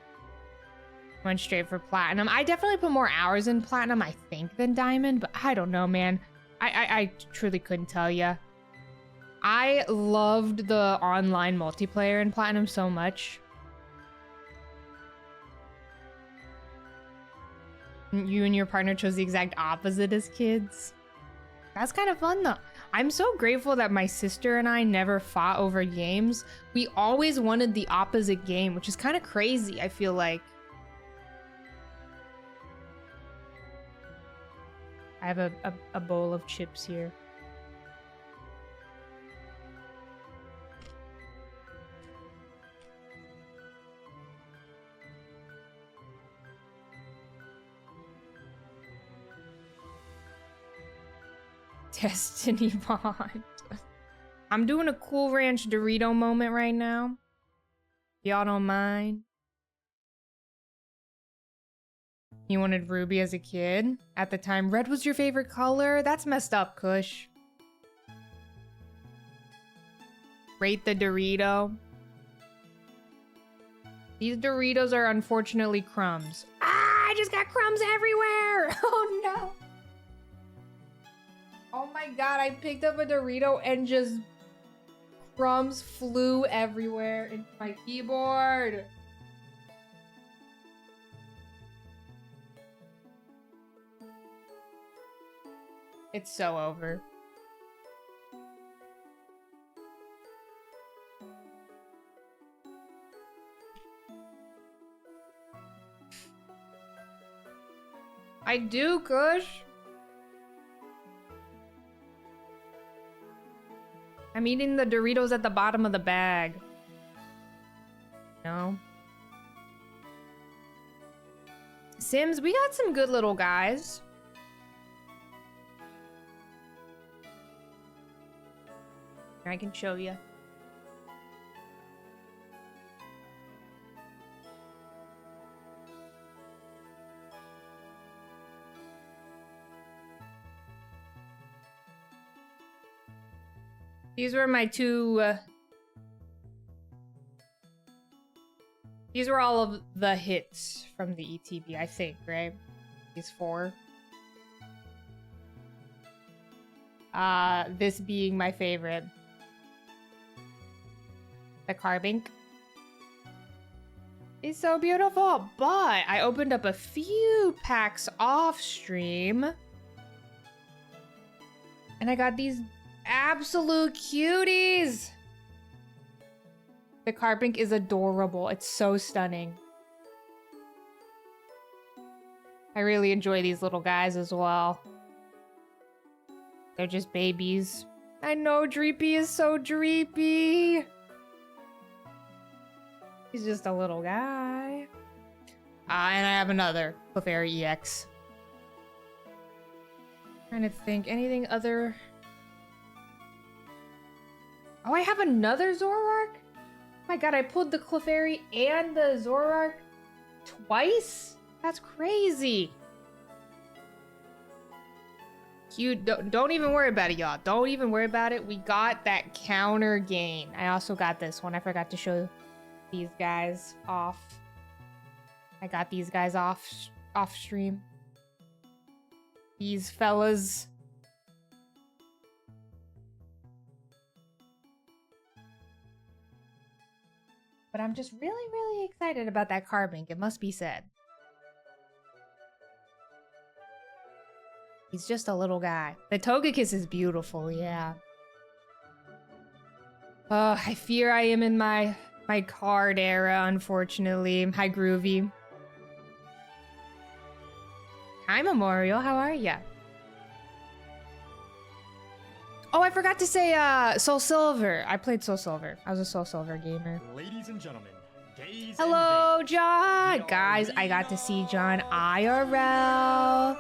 Went straight for Platinum. I definitely put more hours in Platinum, I think, than Diamond, but I don't know, man. I truly couldn't tell ya. I loved the online multiplayer in Platinum so much. You and your partner chose the exact opposite as kids. That's kind of fun, though. I'm so grateful that my sister and I never fought over games. We always wanted the opposite game, which is kind of crazy, I feel like. I have a bowl of chips here. Destiny Bond. I'm doing a Cool Ranch Dorito moment right now. Y'all don't mind? You wanted Ruby as a kid? At the time, red was your favorite color? That's messed up, Kush. Rate the Dorito. These Doritos are unfortunately crumbs. Ah, I just got crumbs everywhere! Oh no! Oh my god, I picked up a Dorito and just crumbs flew everywhere into my keyboard. It's so over. I do, Kush. I'm eating the Doritos at the bottom of the bag. No. Sims, we got some good little guys. I can show you. These were my two... These were all of the hits from the ETB, I think, right? These 4. This being my favorite. The Carbink. It's so beautiful, but I opened up a few packs off stream. And I got these absolute cuties. The Carbink is adorable. It's so stunning. I really enjoy these little guys as well. They're just babies. I know Dreepy is so dreepy. He's just a little guy. And I have another Cleffa EX. Trying to think, anything other... Oh, I have another Zoroark? Oh my god, I pulled the Clefairy and the Zoroark twice? That's crazy. Cute. Don't even worry about it, y'all. Don't even worry about it. We got that counter gain. I also got this one. I forgot to show these guys off. I got these guys off stream. These fellas. But I'm just really, really excited about that Carbink, it must be said. He's just a little guy. The Togekiss is beautiful, yeah. Oh, I fear I am in my card era, unfortunately. Hi, Groovy. Hi, Memorial. How are ya? Oh, I forgot to say Soul Silver. I played Soul Silver. I was a Soul Silver gamer. Ladies and gentlemen, gays hello, and John. Guys, I got to see John IRL.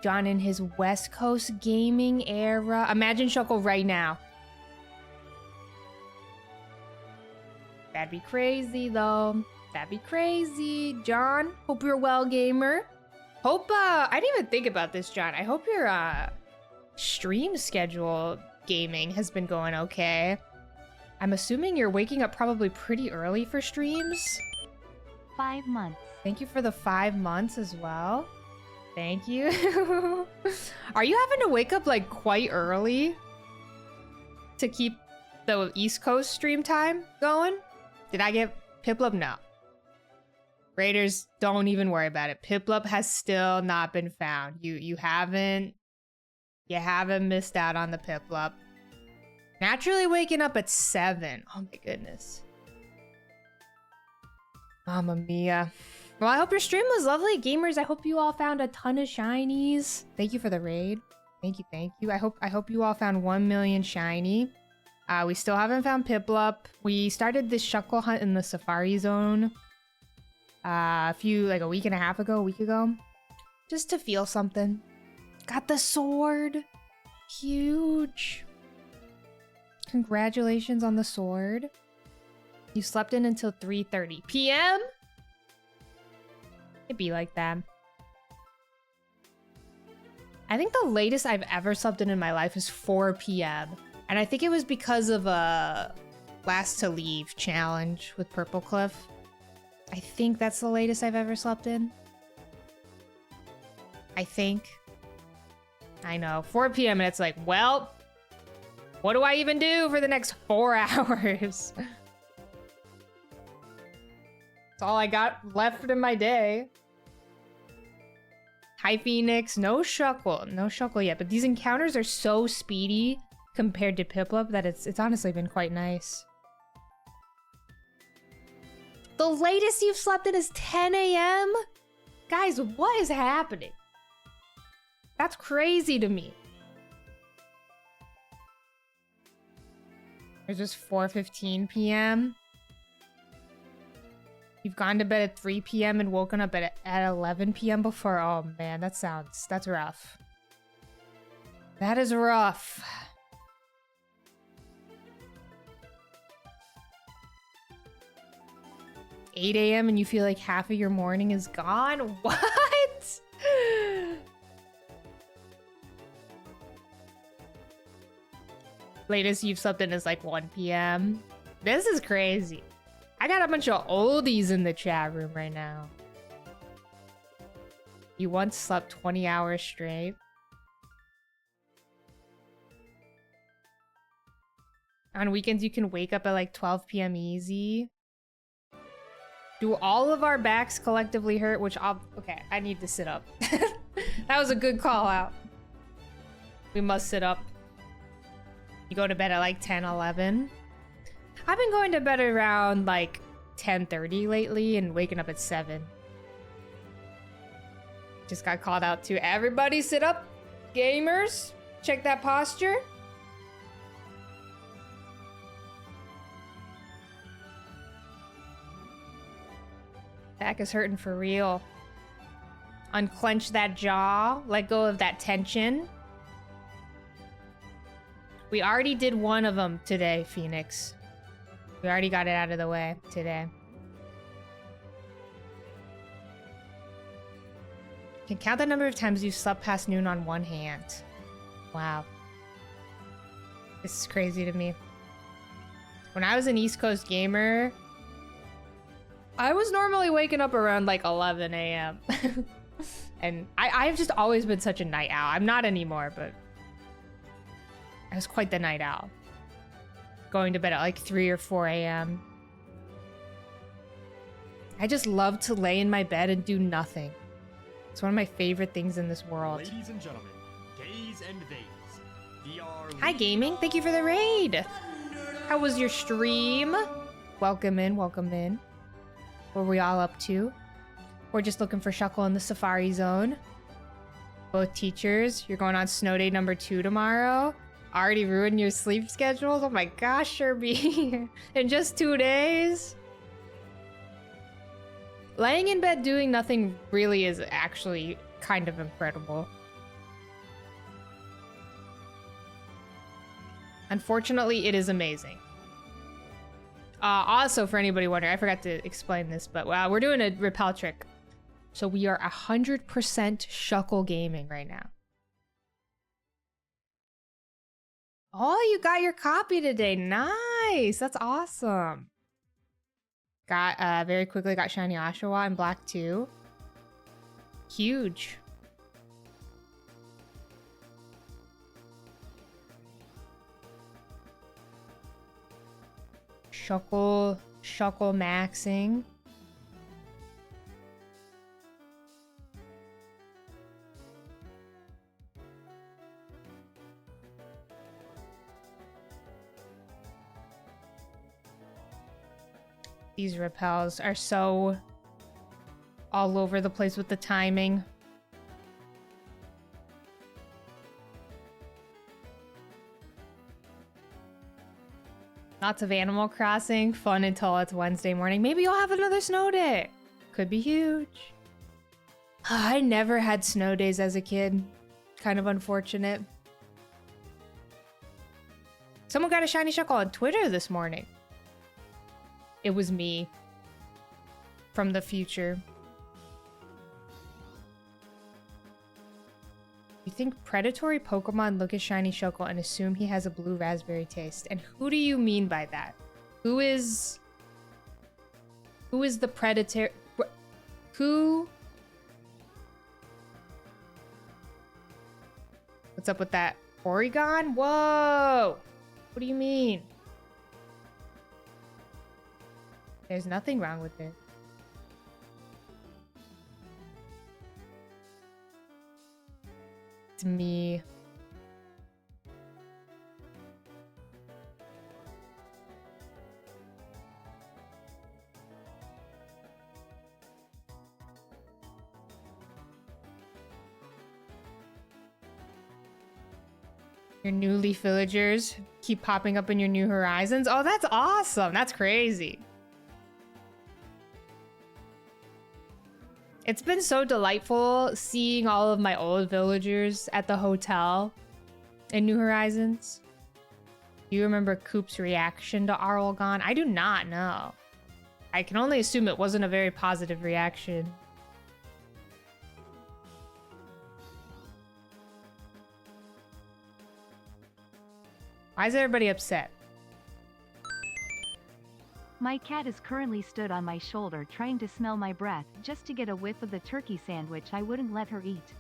John in his West Coast gaming era. Imagine Shuckle right now. That'd be crazy, though. That'd be crazy. John, hope you're well, gamer. Hope, I didn't even think about this, John. I hope your, stream schedule gaming has been going okay. I'm assuming you're waking up probably pretty early for streams. 5 months. Thank you for the 5 months as well. Thank you. Are you having to wake up like quite early to keep the East Coast stream time going? Did I get Piplup? No. Raiders, don't even worry about it. Piplup has still not been found. You haven't missed out on the Piplup. Naturally waking up at 7. Oh my goodness. Mamma mia. Well, I hope your stream was lovely, gamers. I hope you all found a ton of shinies. Thank you for the raid. Thank you. I hope you all found 1 million shiny. We still haven't found Piplup. We started this Shuckle hunt in the Safari Zone a week and a half ago, a week ago. Just to feel something. Got the sword. Huge. Congratulations on the sword. You slept in until 3:30 p.m.? It'd be like that. I think the latest I've ever slept in my life is 4 p.m. And I think it was because of a Last to Leave challenge with Purple Cliff. I think that's the latest I've ever slept in. I think. I know. 4 p.m. and it's like, well, what do I even do for the next 4 hours? That's all I got left in my day. Hi, Phoenix. No Shuckle yet. But these encounters are so speedy compared to Piplup that it's honestly been quite nice. The latest you've slept in is 10 a.m.? Guys, what is happening? That's crazy to me. It's just 4:15 p.m. You've gone to bed at 3 p.m. and woken up at 11 p.m. before. Oh man, that's rough. That is rough. $8 a.m. and you feel like half of your morning is gone? What? Latest you've slept in is like 1 p.m. This is crazy. I got a bunch of oldies in the chat room right now. You once slept 20 hours straight. On weekends, you can wake up at like 12 p.m. easy. Do all of our backs collectively hurt? Okay, I need to sit up. That was a good call out. We must sit up. You go to bed at like 10, 11. I've been going to bed around like 10:30 lately and waking up at 7. Just got called out to everybody sit up, gamers. Check that posture. Back is hurting for real. Unclench that jaw. Let go of that tension. We already did one of them today, Phoenix. We already got it out of the way today. You can count the number of times you've slept past noon on one hand. Wow. This is crazy to me. When I was an East Coast gamer, I was normally waking up around like 11 a.m. And I've just always been such a night owl. I'm not anymore, but I was quite the night owl. Going to bed at like 3 or 4 a.m. I just love to lay in my bed and do nothing. It's one of my favorite things in this world. Ladies and gentlemen, gays and theys. Hi, gaming. Thank you for the raid. How was your stream? Welcome in, welcome in. What were we all up to? We're just looking for Shuckle in the Safari Zone. Both teachers, you're going on snow day number 2 tomorrow. Already ruined your sleep schedules? Oh my gosh, Sherby. In just 2 days? Laying in bed doing nothing really is actually kind of incredible. Unfortunately, it is amazing. Also, for anybody wondering, I forgot to explain this, but we're doing a repel trick. So we are 100% Shuckle gaming right now. Oh, you got your copy today. Nice. That's awesome. Got, very quickly got Shiny Oshawa in black too. Huge. Shuckle maxing. These repels are so all over the place with the timing. Lots of Animal Crossing. Fun until it's Wednesday morning. Maybe you'll have another snow day. Could be huge. I never had snow days as a kid. Kind of unfortunate. Someone got a shiny Shuckle on Twitter this morning. It was me. From the future. You think predatory Pokemon look at shiny Shuckle and assume he has a blue raspberry taste? And who do you mean by that? Who is the predator? Who? What's up with that? Porygon? Whoa! What do you mean? There's nothing wrong with it. It's me. Your new leaf villagers keep popping up in your new horizons. Oh, that's awesome. That's crazy. It's been so delightful seeing all of my old villagers at the hotel in New Horizons. Do you remember Coop's reaction to Arlgon? I do not know. I can only assume it wasn't a very positive reaction. Why is everybody upset? My cat is currently stood on my shoulder trying to smell my breath just to get a whiff of the turkey sandwich I wouldn't let her eat.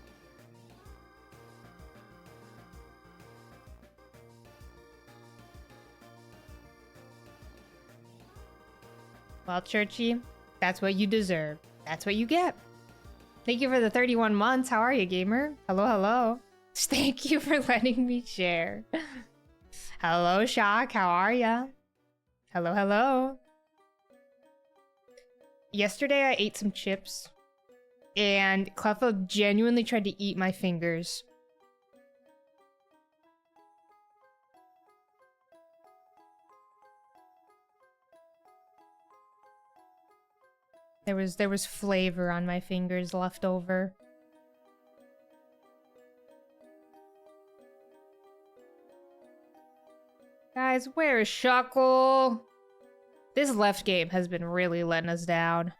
Well, Churchy, that's what you deserve. That's what you get. Thank you for the 31 months. How are you, gamer? Hello, hello. Thank you for letting me share. Hello, Shock. How are ya? Hello, hello. Yesterday, I ate some chips, and Cleffa genuinely tried to eat my fingers. There was flavor on my fingers left over. Guys, where is Shuckle? This left game has been really letting us down.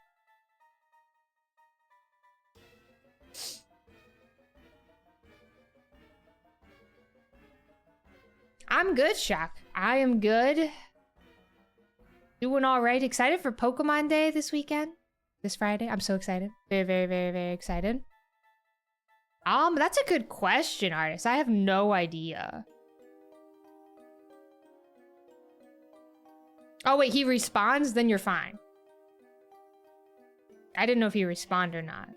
I'm good, Shock. I am good. Doing all right. Excited for Pokemon Day this weekend? This Friday? I'm so excited. Very, very, very, very excited. That's a good question, Artist. I have no idea. Oh, wait, he responds? Then you're fine. I didn't know if he responded or not.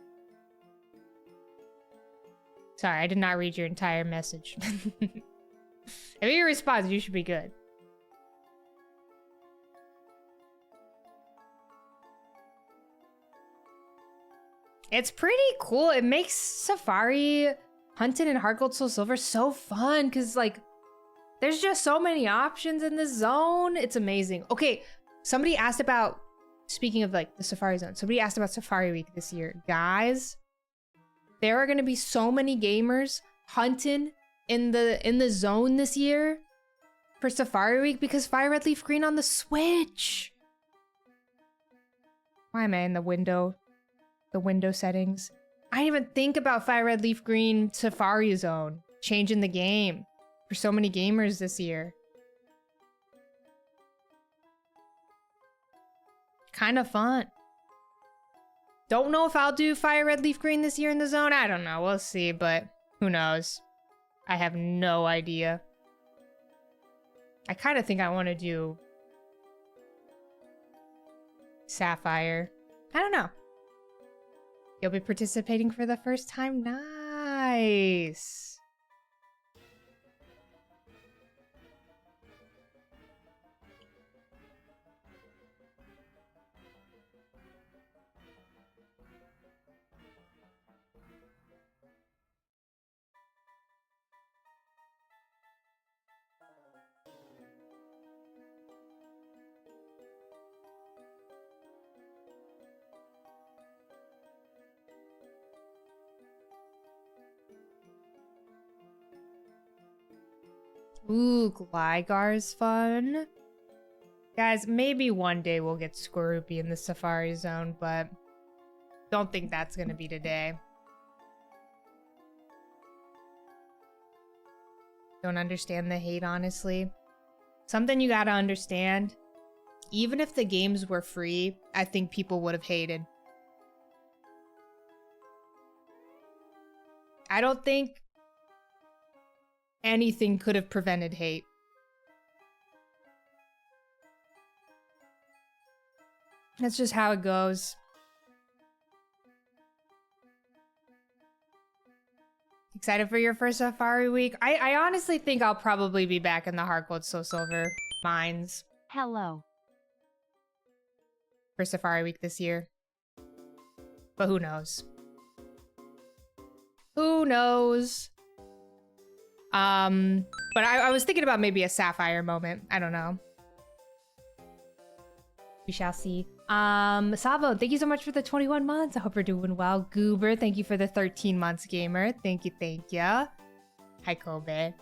Sorry, I did not read your entire message. If he responds, you should be good. It's pretty cool. It makes Safari, Hunted, and Heart Gold Soul Silver so fun because, like, there's just so many options in this zone. It's amazing. Okay, somebody asked about, speaking of, like, the Safari Zone, somebody asked about Safari Week this year. Guys, there are going to be so many gamers hunting in the zone this year for Safari Week because Fire Red Leaf Green on the Switch. Why am I in the window settings? I didn't even think about Fire Red Leaf Green Safari Zone changing the game for so many gamers this year. Kind of fun. Don't know if I'll do Fire Red Leaf Green this year in the zone. I don't know. We'll see, but who knows? I have no idea. I kind of think I want to do Sapphire. I don't know. You'll be participating for the first time? Nice. Ooh, Gligar's fun. Guys, maybe one day we'll get Skorupi in the Safari Zone, but don't think that's gonna be today. Don't understand the hate, honestly. Something you gotta understand, even if the games were free, I think people would have hated. I don't think anything could have prevented hate. That's just how it goes. Excited for your first Safari Week? I honestly think I'll probably be back in the Heart Gold Soul Silver mines Hello. for Safari Week this year. But who knows? Who knows? But I was thinking about maybe a sapphire moment. I don't know. We shall see. Savo, thank you so much for the 21 months. I hope you're doing well. Goober, thank you for the 13 months, gamer. Thank you, thank you. Hi, Kobe.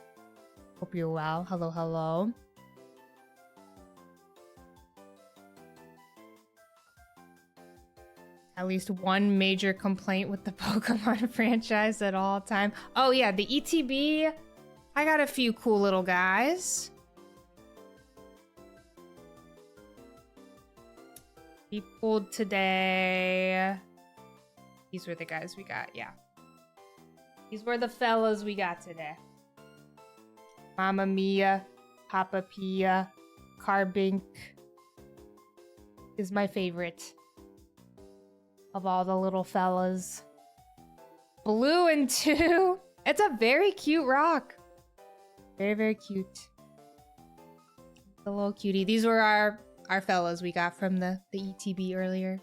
Hope you're well. Hello, hello. At least one major complaint with the Pokemon franchise at all time. Oh yeah, the ETB. I got a few cool little guys. We pulled today. These were the guys we got, yeah. These were the fellas we got today. Mamma Mia, Papa Pia, Carbink is my favorite of all the little fellas. Blue and 2. It's a very cute rock. Very, very cute. The little cutie. These were our fellas we got from the ETB earlier.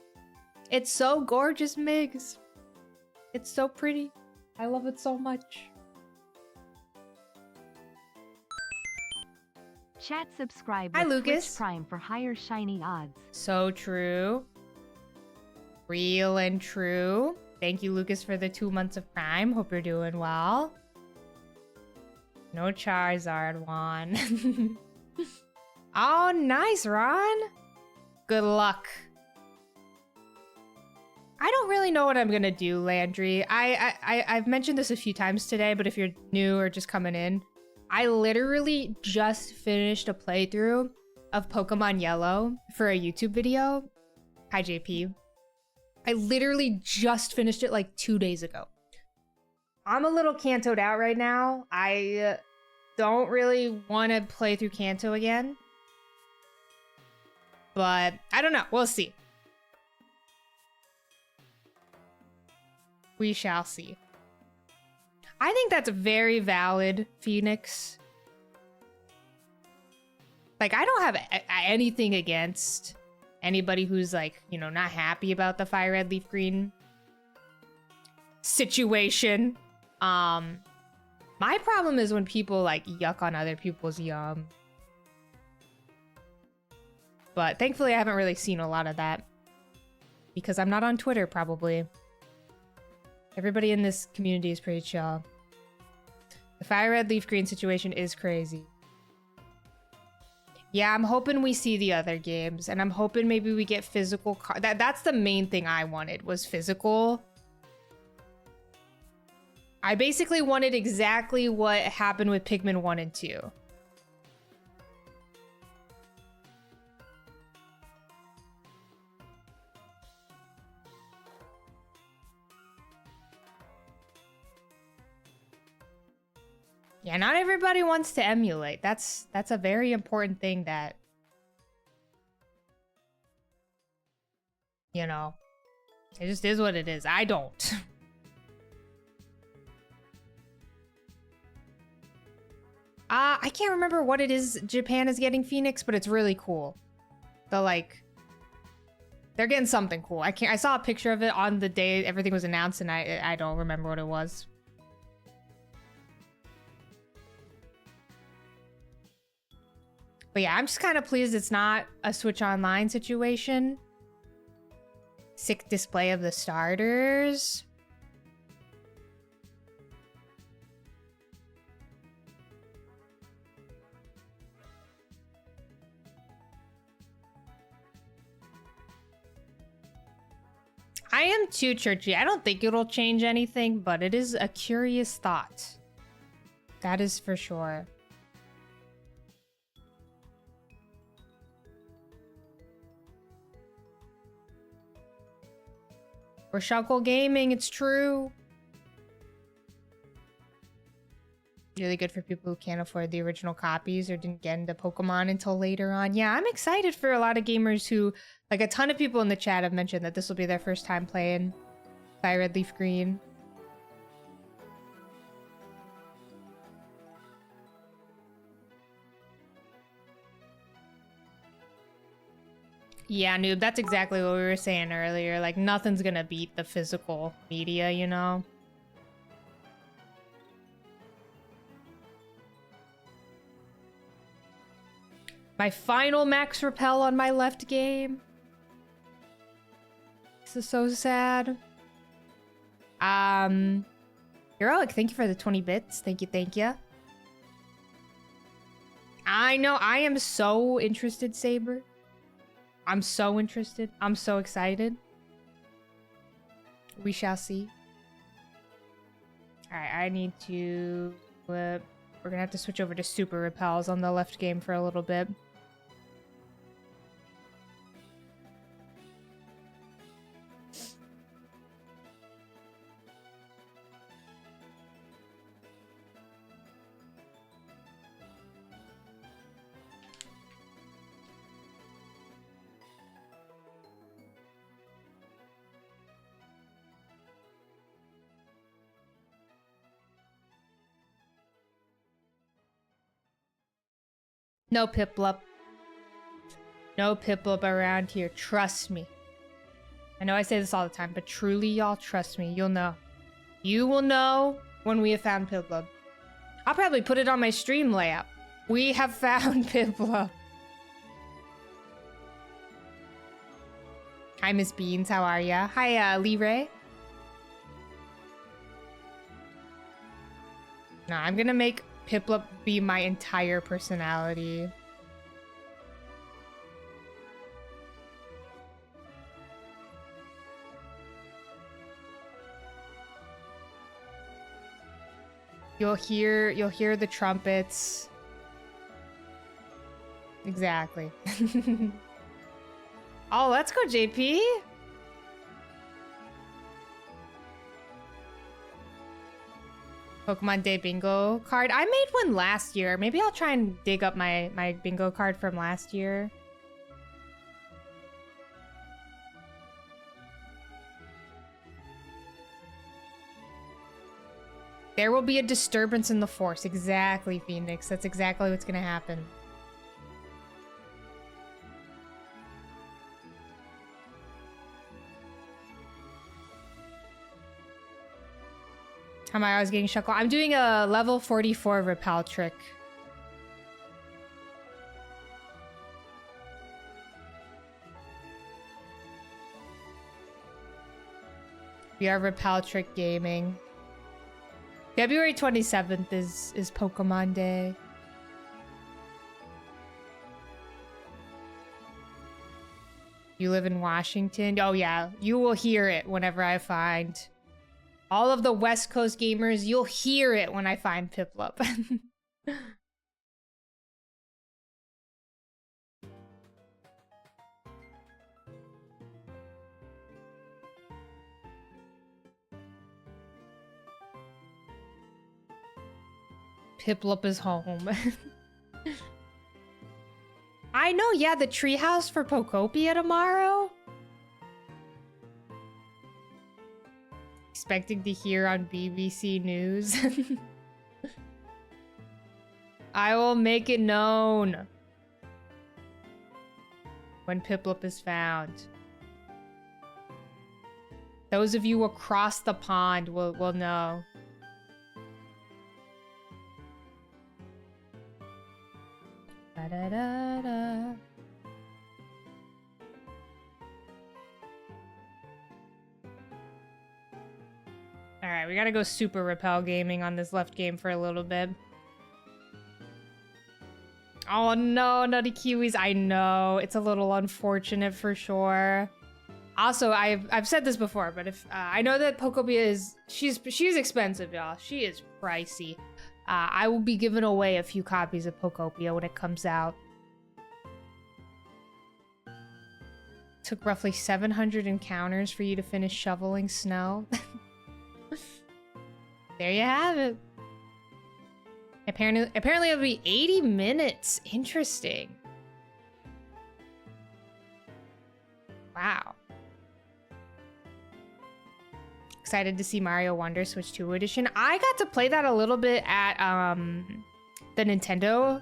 It's so gorgeous, Migs. It's so pretty. I love it so much. Chat subscribe Hi, with Lucas. Twitch Prime for higher shiny odds. So true. Real and true. Thank you, Lucas, for the 2 months of Prime. Hope you're doing well. No Charizard, Juan. Oh, nice, Ron. Good luck. I don't really know what I'm gonna do, Landry. I've mentioned this a few times today, but if you're new or just coming in, I literally just finished a playthrough of Pokemon Yellow for a YouTube video. Hi, JP. I literally just finished it like 2 days ago. I'm a little Kanto'd out right now. I don't really want to play through Kanto again. But I don't know. We'll see. We shall see. I think that's very valid, Phoenix. Like, I don't have anything against anybody who's like, you know, not happy about the Fire Red Leaf Green situation. My problem is when people like yuck on other people's yum. But thankfully I haven't really seen a lot of that because I'm not on Twitter probably. Everybody in this community is pretty chill. The Fire Red Leaf Green situation is crazy. Yeah, I'm hoping we see the other games, and I'm hoping maybe we get physical that's the main thing I wanted, was physical. I basically wanted exactly what happened with Pikmin 1 and 2. Yeah, not everybody wants to emulate. That's a very important thing that, you know, it just is what it is. I don't. I can't remember what it is Japan is getting, Phoenix, but it's really cool. They're getting something cool. I saw a picture of it on the day everything was announced, and I don't remember what it was. But yeah, I'm just kind of pleased it's not a Switch Online situation. Sick display of the starters. I am too churchy. I don't think it'll change anything, but it is a curious thought. That is for sure. We're Shuckle Gaming, it's true. Really good for people who can't afford the original copies or didn't get into Pokemon until later on. Yeah, I'm excited for a lot of gamers who, like a ton of people in the chat have mentioned that this will be their first time playing Fire Red Leaf Green. Yeah, Noob, that's exactly what we were saying earlier. Like, nothing's gonna beat the physical media, you know? My final max repel on my left game. This is so sad. Heroic, thank you for the 20 bits. Thank you, thank you. I know, I am so interested, Saber. I'm so interested. I'm so excited. We shall see. Alright, I need to... we're gonna have to switch over to super repels on the left game for a little bit. No Piplup. No Piplup around here. Trust me. I know I say this all the time, but truly, y'all, trust me. You'll know. You will know when we have found Piplup. I'll probably put it on my stream layout. We have found Piplup. Hi, Miss Beans. How are ya? Hi, Lee Ray. No, I'm gonna make Piplup be my entire personality. You'll hear the trumpets. Exactly. Oh, let's go, JP. Pokemon Day bingo card. I made one last year. Maybe I'll try and dig up my bingo card from last year. There will be a disturbance in the force. Exactly, Phoenix. That's exactly what's gonna happen. How am I always getting Shuckle? I'm doing a level 44 repel trick. We are repel trick gaming. February 27th is Pokemon Day. You live in Washington? Oh yeah, you will hear it whenever I find... all of the West Coast gamers, you'll hear it when I find Piplup. Piplup is home. I know, yeah, the treehouse for Pokopia tomorrow. Expecting to hear on BBC News. I will make it known when Piplup is found. Those of you across the pond will know. Da-da-da-da. Alright, we gotta go super repel gaming on this left game for a little bit. Oh no, Nutty Kiwis. I know, it's a little unfortunate for sure. Also, I've said this before, but if I know that Pokopia is she's expensive, y'all. She is pricey. I will be giving away a few copies of Pokopia when it comes out. Took roughly 700 encounters for you to finish shoveling snow. There you have it. Apparently it'll be 80 minutes. Interesting. Wow. Excited to see Mario Wonder Switch 2 edition. I got to play that a little bit at the Nintendo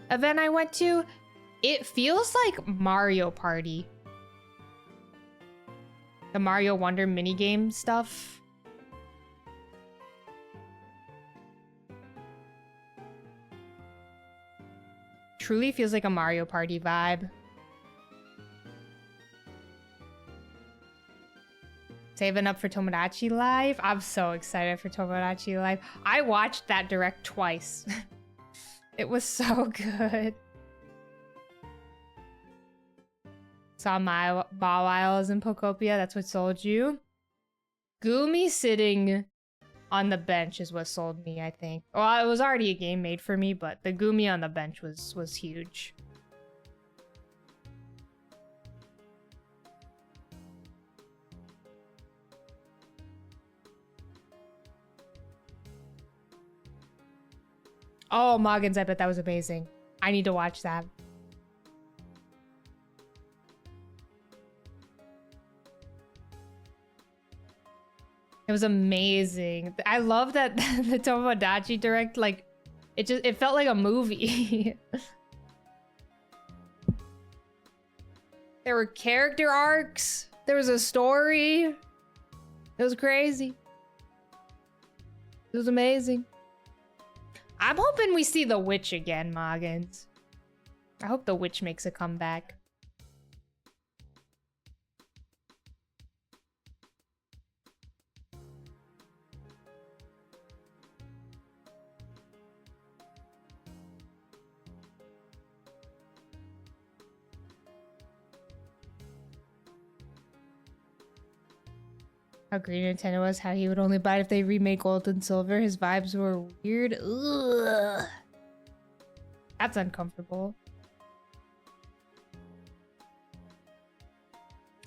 event I went to. It feels like Mario Party. The Mario Wonder minigame stuff. truly feels like a Mario Party vibe. Saving up for Tomodachi Life. I'm so excited for Tomodachi Life. I watched that direct twice. It was so good. Saw my Mawiles in Pokopia. That's what sold you. Gumi sitting on the bench is what sold me, I think. Well, it was already a game made for me, but the Gumi on the bench was huge. Oh, Moggins, I bet that was amazing. I need to watch that. It was amazing. I love that the Tomodachi Direct, like, it felt like a movie. There were character arcs. There was a story. It was crazy. It was amazing. I'm hoping we see the witch again, Moggins. I hope the witch makes a comeback. How great Nintendo was, how he would only buy it if they remake Gold and Silver. His vibes were weird. Ugh. That's uncomfortable.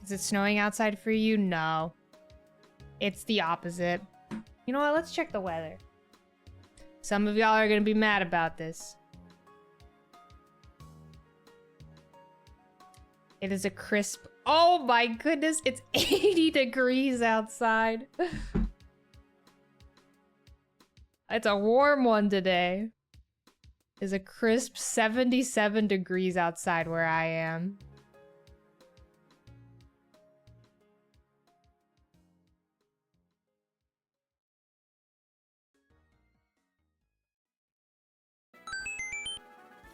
Is it snowing outside for you? No. It's the opposite. You know what? Let's check the weather. Some of y'all are gonna be mad about this. It is a crisp... Oh my goodness, it's 80 degrees outside. It's a warm one today. It's a crisp 77 degrees outside where I am.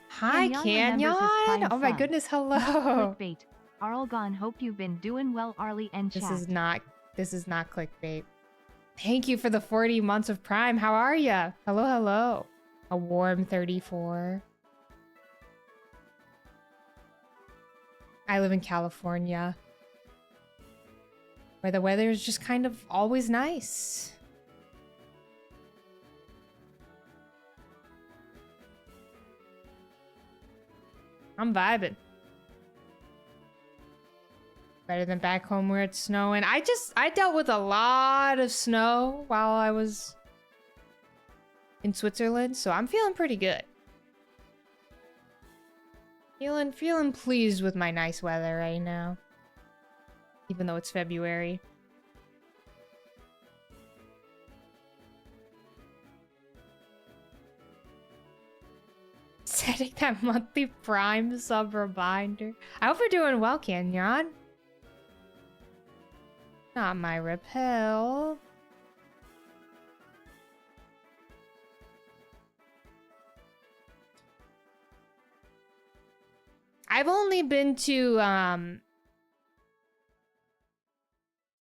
Hi, Canyon. Oh my goodness, hello. Clickbait. Arlgon, hope you've been doing well, Arlie and chat. This is not clickbait. Thank you for the 40 months of Prime. How are ya? Hello, hello. A warm 34. I live in California, where the weather is just kind of always nice. I'm vibing. Better than back home where it's snowing. I dealt with a lot of snow while I was in Switzerland, so I'm feeling pretty good. Feeling pleased with my nice weather right now. Even though it's February. Setting that monthly Prime sub reminder. I hope you're doing well, Canyon. Not my repel. I've only been to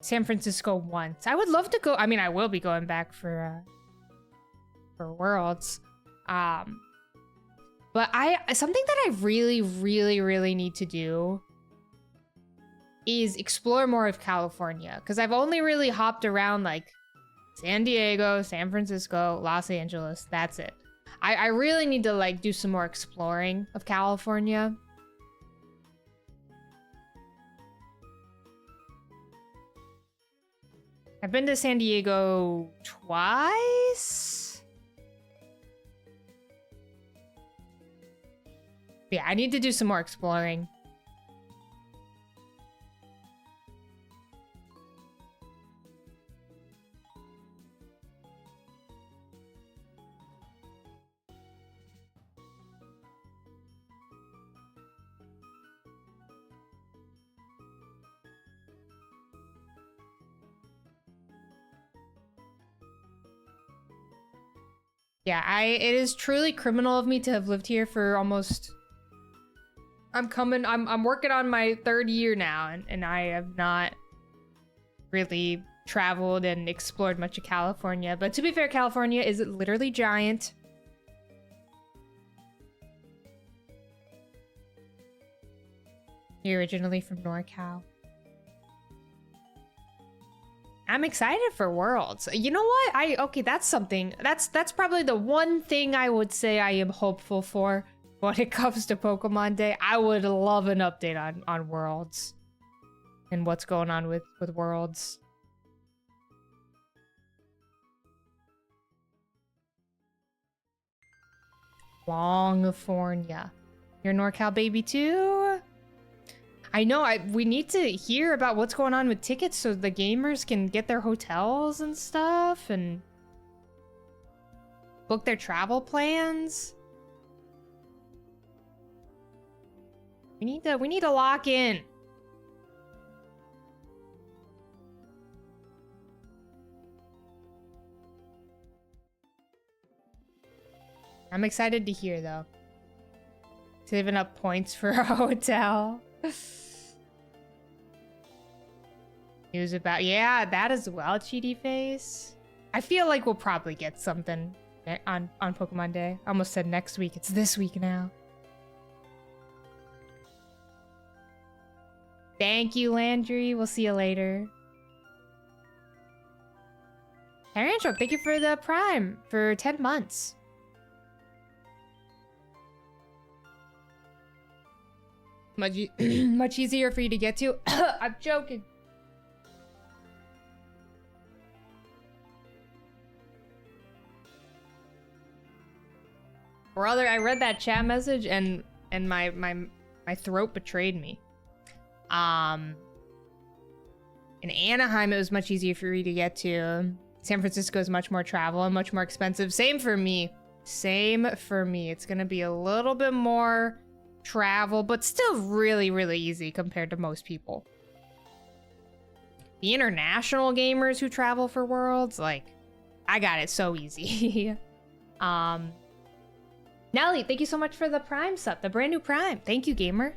San Francisco once. I would love to go. I mean, I will be going back for Worlds. But something that I really need to do is explore more of California, because I've only really hopped around like San Diego, San Francisco, Los Angeles. That's it. I really need to like do some more exploring of California. I've been to San Diego twice. Yeah, I need to do some more exploring. Yeah, it is truly criminal of me to have lived here for almost I'm working on my 3rd year now, and I have not really traveled and explored much of California. But to be fair, California is literally giant. You're originally from NorCal. I'm excited for Worlds. You know what? Okay, that's something. That's probably the one thing I would say I am hopeful for when it comes to Pokemon Day. I would love an update on Worlds and what's going on with Worlds. Longifornia. You're a NorCal baby too? I know, we need to hear about what's going on with tickets so the gamers can get their hotels and stuff and book their travel plans. We need to lock in. I'm excited to hear though. Saving up points for a hotel. News about, yeah, that as well, Cheaty Face. I feel like we'll probably get something on Pokemon Day. I almost said next week. It's this week now. Thank you, Landry. We'll see you later. Tarantrum, thank you for the Prime for 10 months. Much easier for you to get to. I'm joking. Brother, I read that chat message and my throat betrayed me. In Anaheim, it was much easier for you to get to. San Francisco is much more travel and much more expensive. Same for me. Same for me. It's gonna be a little bit more travel, but still really, really easy compared to most people. The international gamers who travel for Worlds, like, I got it so easy. Nelly, thank you so much for the Prime sub, the brand new Prime. Thank you, gamer.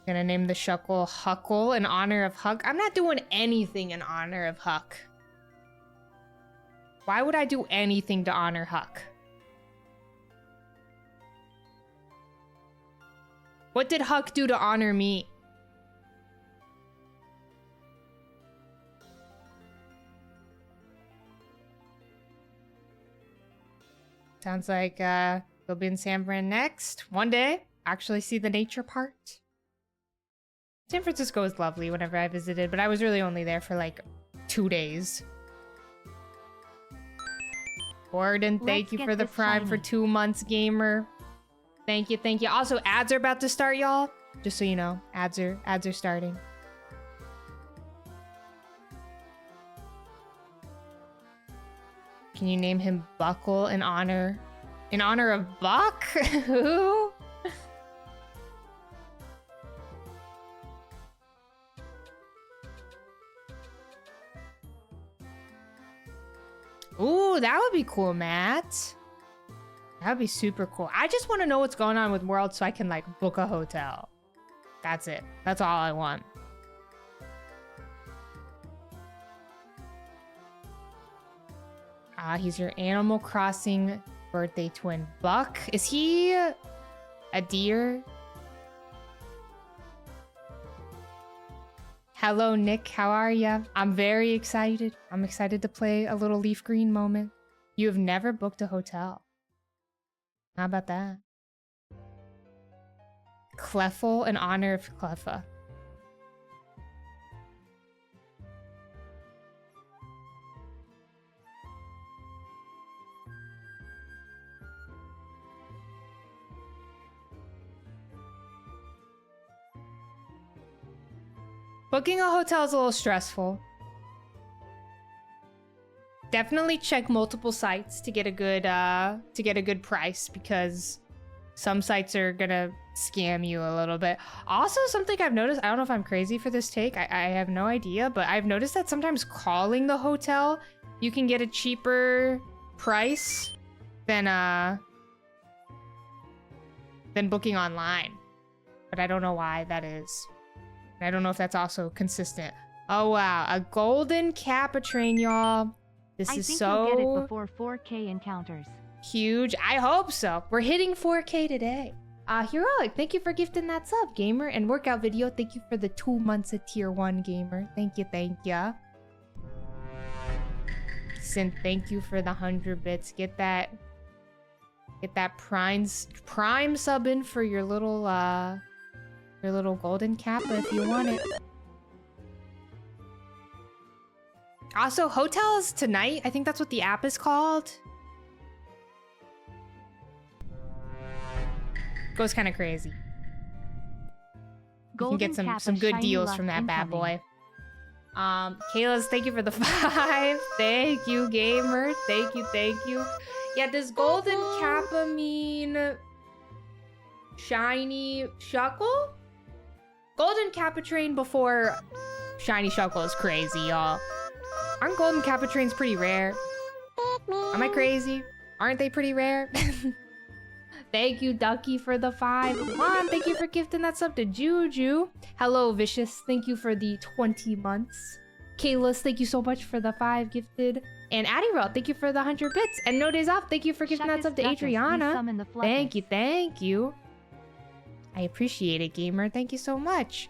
Gonna name the Shuckle Huckle in honor of Huck. I'm not doing anything in honor of Huck. Why would I do anything to honor Huck? What did Huck do to honor me? Sounds like we'll be in San Fran next. One day, actually see the nature part. San Francisco is lovely whenever I visited, but I was really only there for like 2 days. Gordon, thank you for the Prime for 2 months, gamer. Thank you, thank you. Also, ads are about to start, y'all. Just so you know, ads are starting. Can you name him Buckle in honor of Buck? Who? Ooh, that would be cool, Matt. That would be super cool. I just want to know what's going on with World so I can, like, book a hotel. That's it. That's all I want. He's your Animal Crossing birthday twin. Buck? Is he a deer? Hello, Nick. How are ya? I'm very excited. I'm excited to play a little Leaf Green moment. You have never booked a hotel. How about that? Cleffa in honor of Cleffa. Booking a hotel is a little stressful. Definitely check multiple sites to get a good price, because some sites are gonna scam you a little bit. Also, something I've noticed, I don't know if I'm crazy for this take, I have no idea, but I've noticed that sometimes calling the hotel you can get a cheaper price than booking online. But I don't know why that is. I don't know if that's also consistent. Oh wow, a golden Kappa train, y'all. This is I think so you'll get it before 4K encounters. huge. I hope so. We're hitting 4K today. Heroic, thank you for gifting that sub, gamer. And workout video, thank you for the 2 months of tier 1, gamer. Thank you, thank ya. Synth, thank you for the 100 bits. Get that prime sub in for your little golden Kappa if you want it. Also, hotels tonight. I think that's what the app is called. Goes kind of crazy. You can get some good deals from that bad boy. Kayla's, thank you for the 5. Thank you, gamer. Thank you. Yeah, does golden Kappa mean shiny Shuckle? Golden Kappa train before shiny Shuckle is crazy, y'all. Aren't golden Kappa trains pretty rare? Am I crazy? Aren't they pretty rare? Thank you, Ducky, for the 5. Juan, thank you for gifting that sub to Juju. Hello, Vicious. Thank you for the 20 months. Kayla's, thank you so much for the 5 gifted. And Adderall, thank you for the 100 bits. And No Days Off, thank you for gifting that sub to Adriana. Thank you. I appreciate it, gamer. Thank you so much.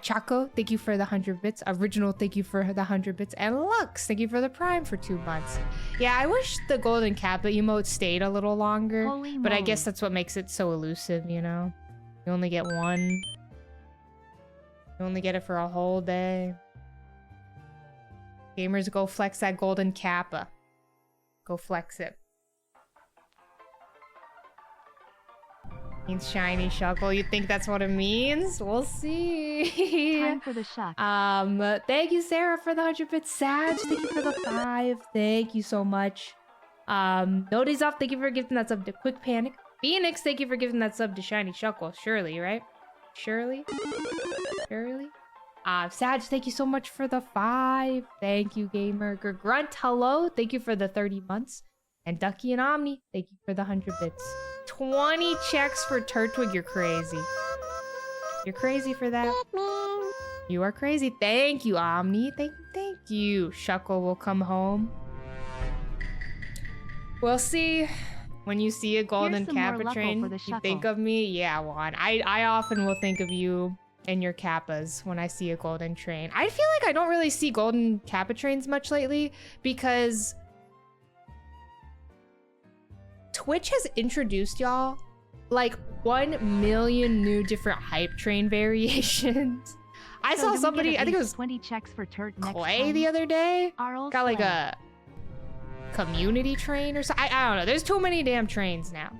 Chaco, thank you for the 100 bits. Original, thank you for the 100 bits. And Lux, thank you for the Prime for 2 months. Yeah, I wish the Golden Kappa emote stayed a little longer. But I guess that's what makes it so elusive, you know? You only get one. You only get it for a whole day. Gamers, go flex that Golden Kappa. Go flex it. Means shiny Shuckle. You think that's what it means? We'll see. Time for the shuck. Thank you, Sarah, for the 100 bits. Sag, thank you for the 5. Thank you so much. No Days Off, thank you for gifting that sub to Quick Panic. Phoenix, thank you for giving that sub to Shiny Shuckle. Shirley, right? Shirley? Sag, thank you so much for the 5. Thank you, gamer. Grunt, hello. Thank you for the 30 months. And Ducky and Omni, thank you for the 100 bits. 20 checks for Turtwig, you're crazy. You're crazy for that. You are crazy. Thank you, Omni. Thank you. Shuckle will come home. We'll see. When you see a golden Kappa train, you think of me? Yeah, Juan. I often will think of you and your Kappas when I see a golden train. I feel like I don't really see golden Kappa trains much lately because Twitch has introduced y'all like 1 million new different hype train variations. I saw somebody, I think it was 20 checks for Clay the other day, got like a community train or something. I don't know. There's too many damn trains now.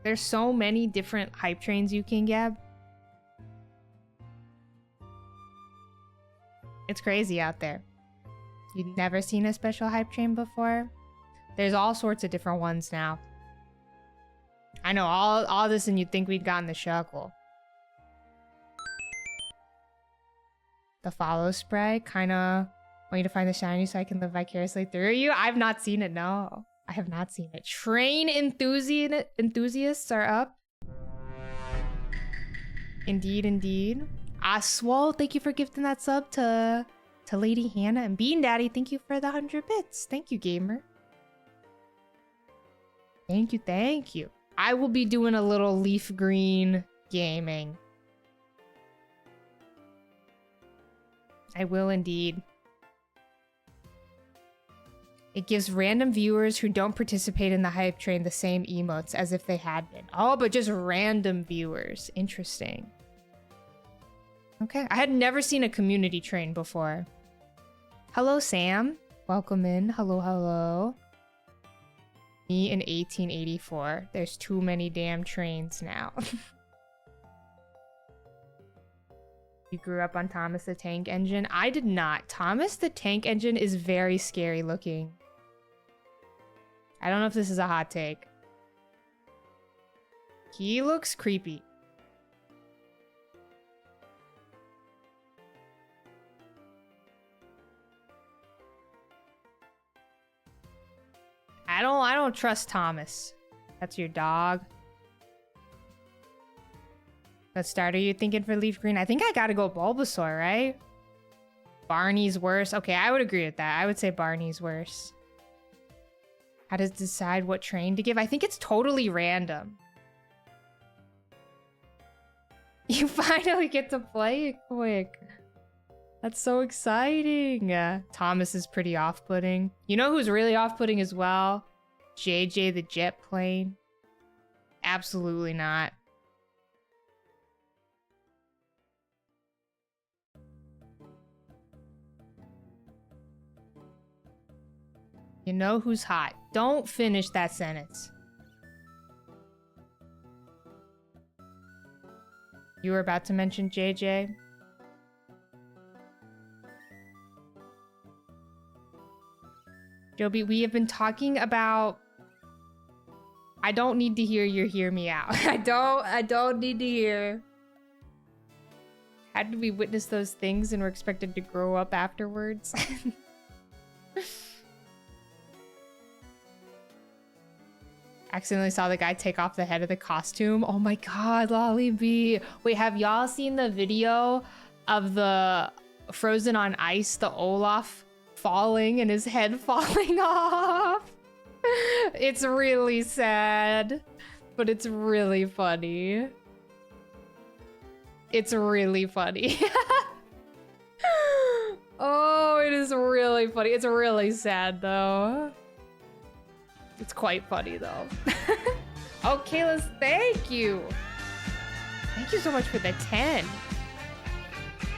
There's so many different hype trains you can get. It's crazy out there. You've never seen a special hype train before? There's all sorts of different ones now. I know all this and you'd think we'd gotten the Shuckle. The follow spray, kinda want you to find the shiny so I can live vicariously through you. I've not seen it, no. I have not seen it. Train enthusiasts are up. Indeed. Swole, thank you for gifting that sub to Lady Hannah. And Bean Daddy, thank you for the 100 bits. Thank you, gamer. Thank you. I will be doing a little leaf green gaming. I will indeed. It gives random viewers who don't participate in the hype train the same emotes as if they had been. Oh, but just random viewers. Interesting. Okay, I had never seen a community train before. Hello, Sam. Welcome in. Hello. Me in 1884. There's too many damn trains now. You grew up on Thomas the Tank Engine? I did not. Thomas the Tank Engine is very scary looking. I don't know if this is a hot take. He looks creepy. I don't trust Thomas. That's your dog. What starter are you thinking for Leaf Green? I think I gotta go Bulbasaur, right? Barney's worse. Okay, I would agree with that. I would say Barney's worse. How to decide what train to give? I think it's totally random. You finally get to play it quick. That's so exciting. Thomas is pretty off-putting. You know who's really off-putting as well? JJ the jet plane. Absolutely not. You know who's hot. Don't finish that sentence. You were about to mention JJ. Joby, we have been talking about... I don't need to hear your hear me out. I don't need to hear. How did we witness those things and we're expected to grow up afterwards? Accidentally saw the guy take off the head of the costume. Oh my god, Lolly B. Wait, have y'all seen the video of the Frozen on Ice, the Olaf falling and his head falling off? It's really sad, but it's really funny. It's really funny. Oh, it is really funny. It's really sad though. It's quite funny though. Oh, Kayla's, thank you. Thank you so much for the 10.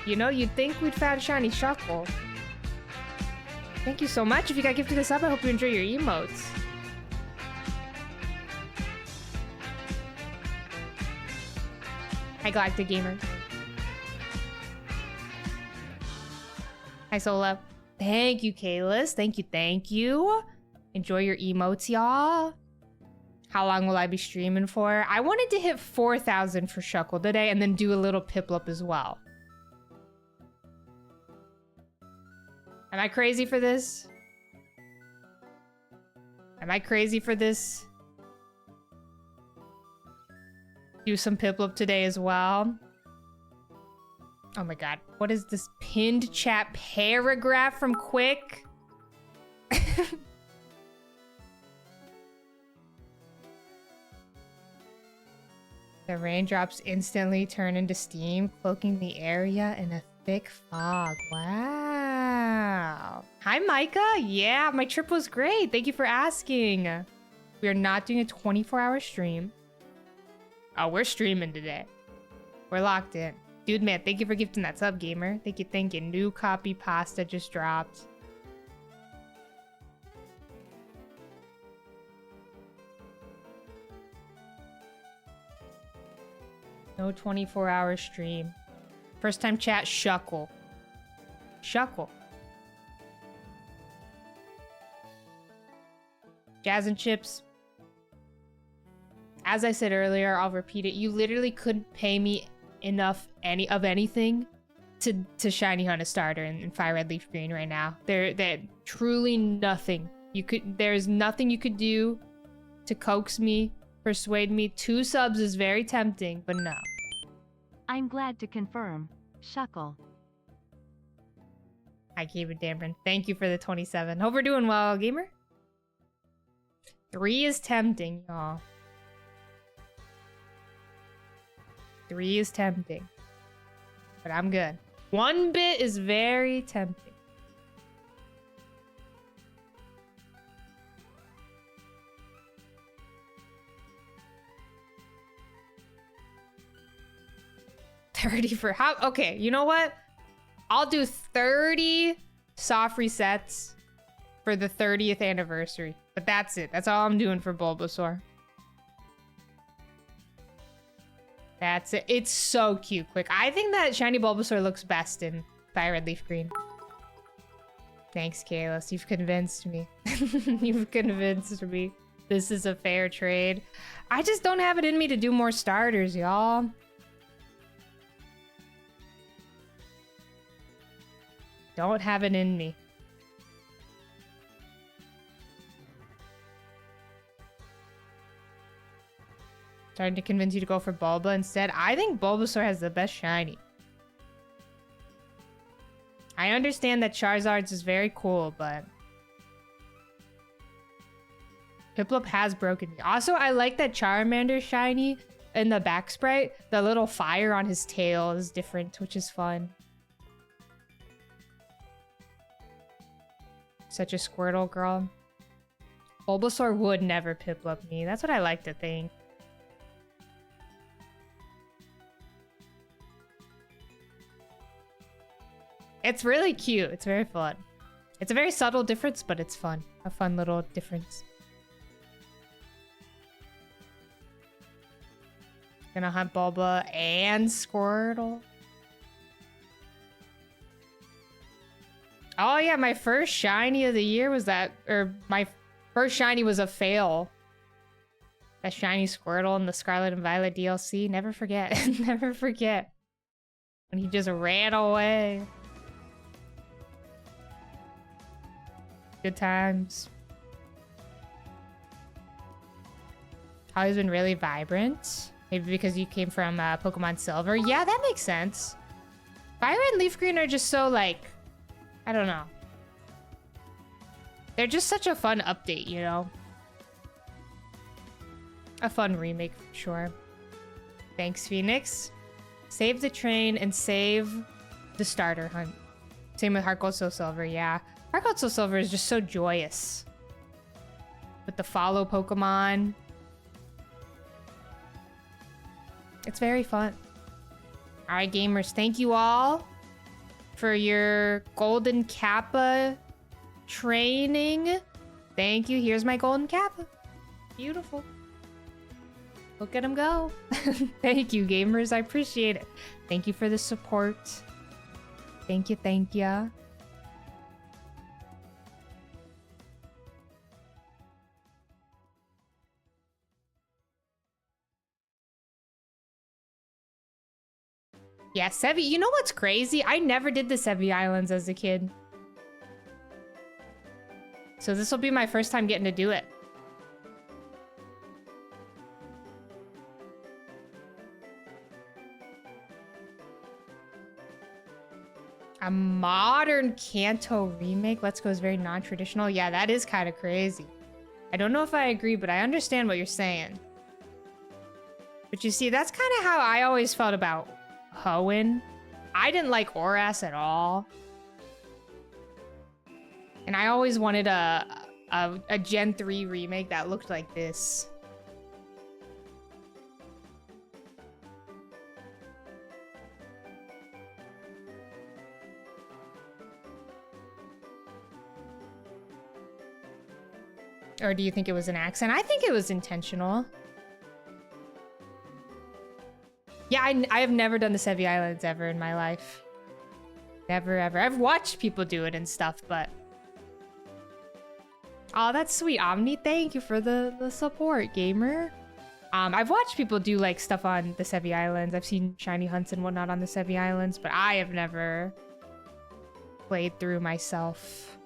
You know, you'd think we'd found shiny Shuckle. Thank you so much. If you got gifted a sub, I hope you enjoy your emotes. Hi, Galactic Gamer. Hi, Sola. Thank you, Kalis. Thank you, thank you. Enjoy your emotes, y'all. How long will I be streaming for? I wanted to hit 4,000 for Shuckle today and then do a little Piplup as well. Am I crazy for this? Am I crazy for this? Do some Piplup today as well. Oh my god. What is this pinned chat paragraph from Quick? The raindrops instantly turn into steam, cloaking the area in a thick fog. Wow. Hi, Micah. Yeah, my trip was great. Thank you for asking. We are not doing a 24-hour stream. Oh, we're streaming today. We're locked in. Dude, man, thank you for gifting that sub, gamer. Thank you, thank you. New copy pasta just dropped. No 24-hour stream. First time chat, Shuckle. Shuckle. Jazz and Chips. As I said earlier, I'll repeat it. You literally couldn't pay me enough of anything to shiny hunt a starter in Fire Red Leaf Green right now. There truly nothing. There's nothing you could do to coax me, persuade me. 2 subs is very tempting, but no. I'm glad to confirm. Shuckle. Hi, Gabe Dameron. Thank you for the 27. Hope we're doing well, gamer. 3 is tempting, y'all. 3 is tempting. But I'm good. 1 bit is very tempting. $30 for how? Okay, you know what? I'll do 30 soft resets for the 30th anniversary. But that's it. That's all I'm doing for Bulbasaur. That's it. It's so cute, Quick. I think that shiny Bulbasaur looks best in Fire Red Leaf Green. Thanks, Kalis. You've convinced me. You've convinced me. This is a fair trade. I just don't have it in me to do more starters, y'all. Don't have it in me. Trying to convince you to go for Bulba instead. I think Bulbasaur has the best shiny. I understand that Charizard's is very cool, but Piplup has broken me. Also, I like that Charmander's shiny in the back sprite. The little fire on his tail is different, which is fun. Such a Squirtle girl. Bulbasaur would never Piplup me. That's what I like to think. It's really cute. It's very fun. It's a very subtle difference, but it's fun. A fun little difference. Gonna hunt Bulba and Squirtle. Oh yeah, my first shiny of the year was that, or my first shiny was a fail. That shiny Squirtle in the Scarlet and Violet DLC. Never forget. Never forget. When he just ran away. Good times. Holly's been really vibrant. Maybe because you came from Pokemon Silver. Yeah, that makes sense. Violet and Leaf Green are just so like, I don't know. They're just such a fun update, you know? A fun remake for sure. Thanks, Phoenix. Save the train and save the starter hunt. Same with Heart Gold Soul Silver, yeah. Heart Gold Soul Silver is just so joyous. With the follow Pokemon. It's very fun. Alright, gamers, thank you all for your Golden Kappa training. Thank you. Here's my Golden Kappa. Beautiful. Look at him go. Thank you, gamers. I appreciate it. Thank you for the support. Thank you, thank you. Yeah, Sevi. You know what's crazy? I never did the Sevi Islands as a kid. So this will be my first time getting to do it. A modern Kanto remake? Let's Go is very non-traditional. Yeah, that is kind of crazy. I don't know if I agree, but I understand what you're saying. But you see, that's kind of how I always felt about Hoenn. I didn't like Oras at all. And I always wanted a Gen 3 remake that looked like this. Or do you think it was an accident? I think it was intentional. Yeah, I have never done the Sevi Islands ever in my life. Never, ever. I've watched people do it and stuff, but... Oh, that's sweet, Omni. Thank you for the support, gamer. I've watched people do, like, stuff on the Sevi Islands. I've seen shiny hunts and whatnot on the Sevi Islands, but I have never played through myself.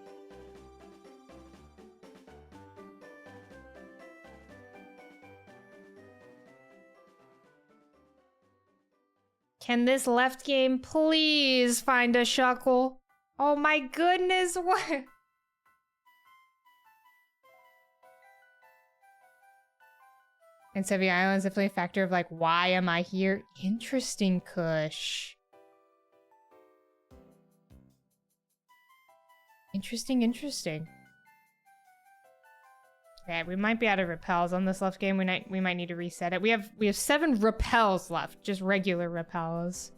Can this left game please find a Shuckle? Oh my goodness, what? And Sevi Islands definitely a factor of like, why am I here? Interesting, Kush. Interesting, interesting. Yeah, we might be out of repels on this left game. We might need to reset it. We have 7 repels left, just regular repels.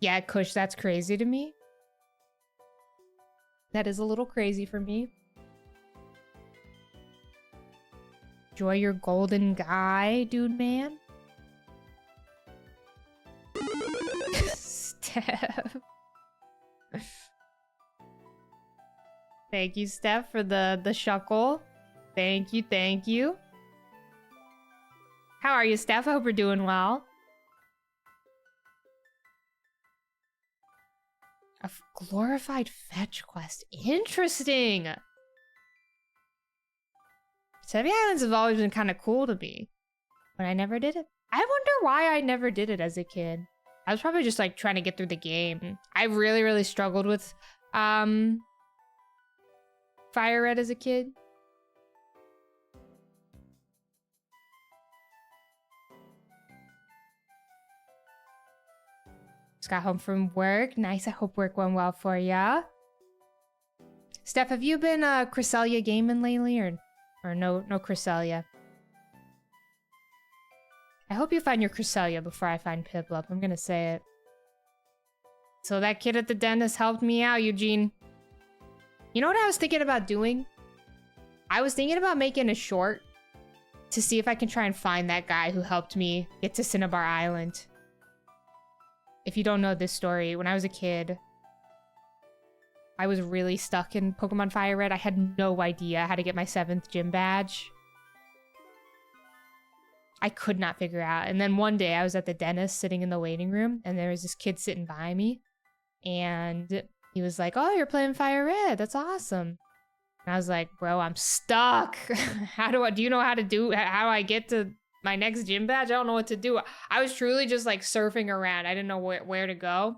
Yeah, Kush, that's crazy to me. That is a little crazy for me. Enjoy your golden guy, dude man. Steph. Thank you, Steph, for the Shuckle. Thank you, thank you. How are you, Steph? I hope you're doing well. glorified fetch quest. Interesting. Sevi Islands have always been kind of cool to me, but I never did it. I wonder why I never did it as a kid. I was probably just like trying to get through the game. I really, really struggled with Fire Red as a kid. Just got home from work. Nice. I hope work went well for ya. Steph, have you been Cresselia gaming lately, or no Cresselia? I hope you find your Cresselia before I find Piplup. I'm gonna say it. So that kid at the dentist helped me out, Eugene. You know what I was thinking about doing? I was thinking about making a short to see if I can try and find that guy who helped me get to Cinnabar Island. If you don't know this story, when I was a kid, I was really stuck in Pokemon Fire Red. I had no idea how to get my 7th gym badge. I could not figure out. And then one day I was at the dentist sitting in the waiting room, and there was this kid sitting by me, and he was like, "Oh, you're playing Fire Red. That's awesome." And I was like, "Bro, I'm stuck. Do you know how I get to my next gym badge? I don't know what to do." I was truly just like surfing around. I didn't know where to go.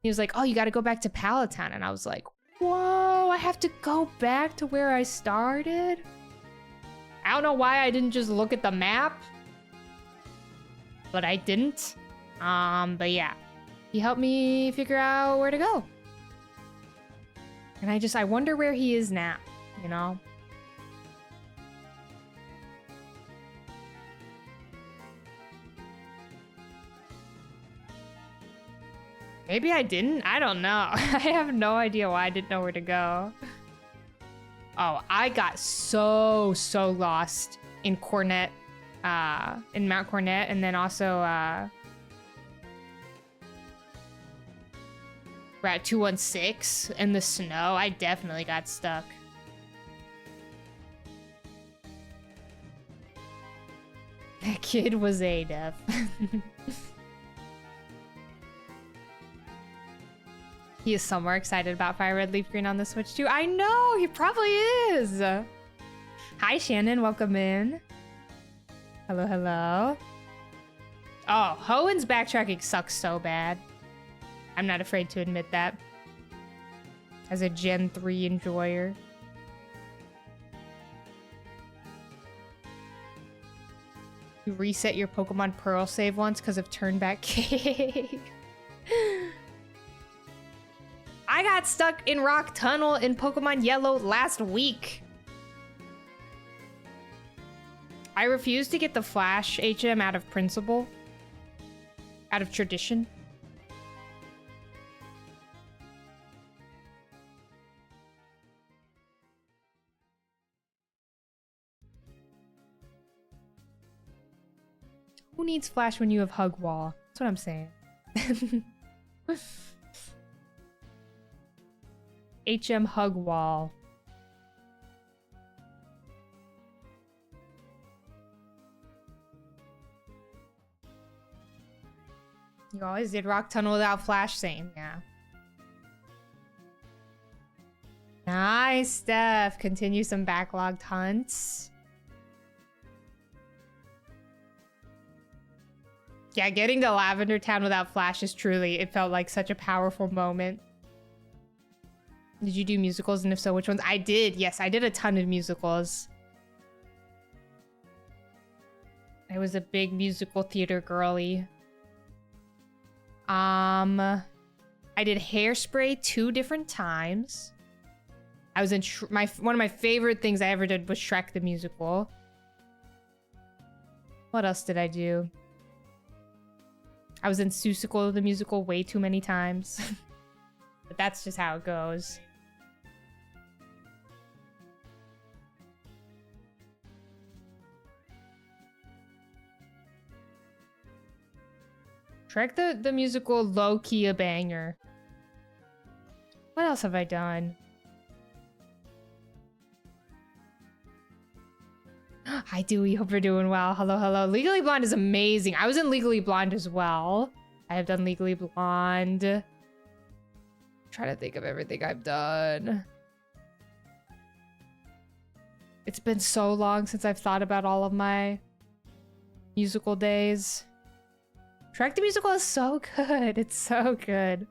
He was like, "Oh, you got to go back to Palatine." And I was like, "Whoa, I have to go back to where I started?" I don't know why I didn't just look at the map, but I didn't. But yeah, he helped me figure out where to go. And I wonder where he is now, you know? Maybe I didn't. I don't know. I have no idea why I didn't know where to go. Oh, I got so lost in Cornet, in Mount Cornet, and then also Route 216 in the snow. I definitely got stuck. That kid was A-Def. He is somewhere excited about Fire Red Leaf Green on the Switch too. I know, he probably is. Hi, Shannon, welcome in. Hello, hello. Oh, Hoenn's backtracking sucks so bad. I'm not afraid to admit that. As a Gen 3 enjoyer. You reset your Pokemon Pearl save once because of turnback cake. I got stuck in Rock Tunnel in Pokemon Yellow last week. I refused to get the Flash HM out of principle. Out of tradition. Who needs Flash when you have Hug Wall? That's what I'm saying. HM Hug Wall. You always did Rock Tunnel without Flash, same, yeah. Nice, Steph. Continue some backlogged hunts. Yeah, getting to Lavender Town without Flash is truly, it felt like such a powerful moment. Did you do musicals, and if so, which ones? I did, yes, I did a ton of musicals. I was a big musical theater girly. I did Hairspray 2 different times. I was in one of my favorite things I ever did was Shrek the Musical. What else did I do? I was in Seussical the Musical way too many times. But that's just how it goes. Shrek the Musical, low-key a banger. What else have I done? Hi, Dewey. Hope you're doing well. Hello, hello. Legally Blonde is amazing. I was in Legally Blonde as well. I have done Legally Blonde. trying to think of everything I've done. It's been so long since I've thought about all of my musical days. Shrek the Musical is so good. It's so good.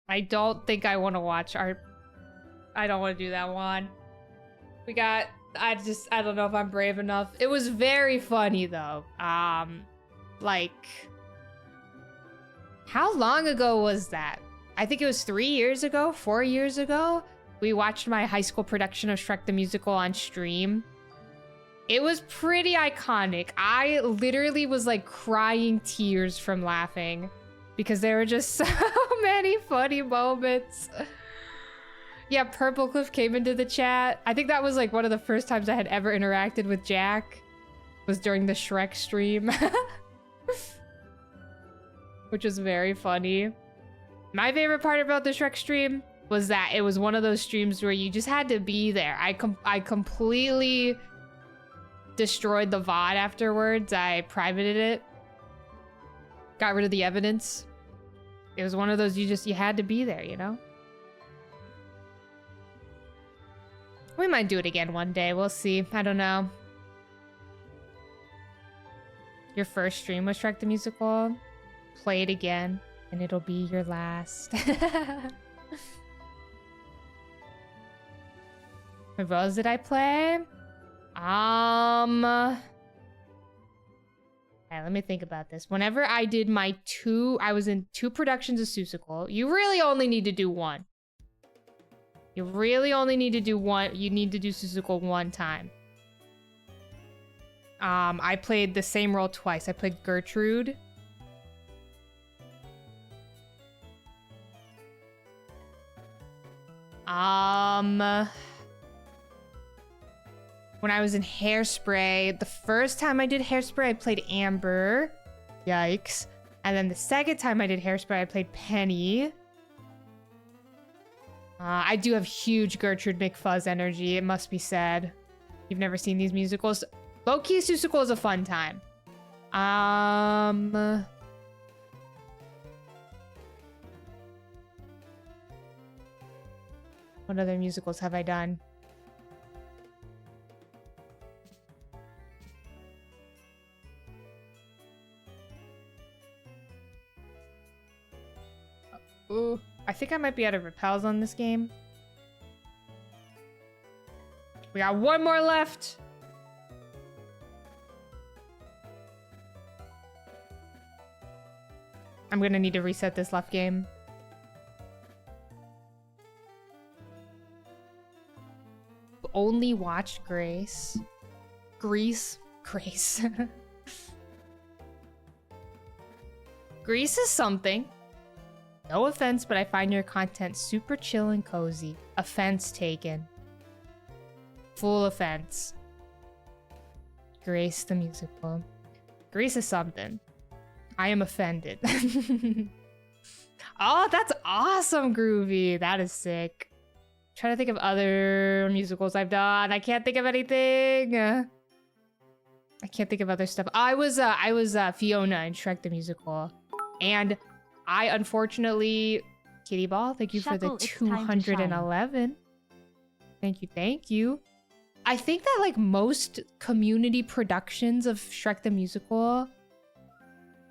I don't think I want to watch our... I don't want to do that one. We got... I don't know if I'm brave enough. It was very funny, though. Like... How long ago was that? I think it was 3 years ago, 4 years ago. We watched my high school production of Shrek the Musical on stream. It was pretty iconic. I literally was like crying tears from laughing because there were just so many funny moments. Yeah, Purple Cliff came into the chat. I think that was like one of the first times I had ever interacted with Jack. Was during the Shrek stream. Which was very funny. My favorite part about the Shrek stream was that it was one of those streams where you just had to be there. I completely destroyed the VOD afterwards. I privated it. Got rid of the evidence. It was one of those you had to be there, you know? We might do it again one day. We'll see. I don't know. Your first stream was Shrek the Musical? Play it again, and it'll be your last. What roles did I play? Alright, let me think about this. Whenever I did my I was in 2 productions of Seussical. You really only need to do 1. You really only need to do 1. You need to do Seussical 1 time. I played the same role twice. I played Gertrude. When I was in Hairspray, the first time I did Hairspray, I played Amber. Yikes. And then the second time I did Hairspray, I played Penny. I do have huge Gertrude McFuzz energy, it must be said. You've never seen these musicals? Low-key Seussical is a fun time. What other musicals have I done? Ooh, I think I might be out of repels on this game. We got 1 more left. I'm gonna need to reset this left game. Only watched Grace. Grease. Grace. Grease is something. No offense, but I find your content super chill and cozy. Offense taken. Full offense. Grace the musical. Grease is something. I am offended. Oh, that's awesome, Groovy. That is sick. Trying to think of other musicals I've done. I can't think of anything. I can't think of other stuff. I was Fiona in Shrek the Musical, and I unfortunately, Kitty Ball, thank you Shuckle, for the 211. Thank you. I think that like most community productions of Shrek the Musical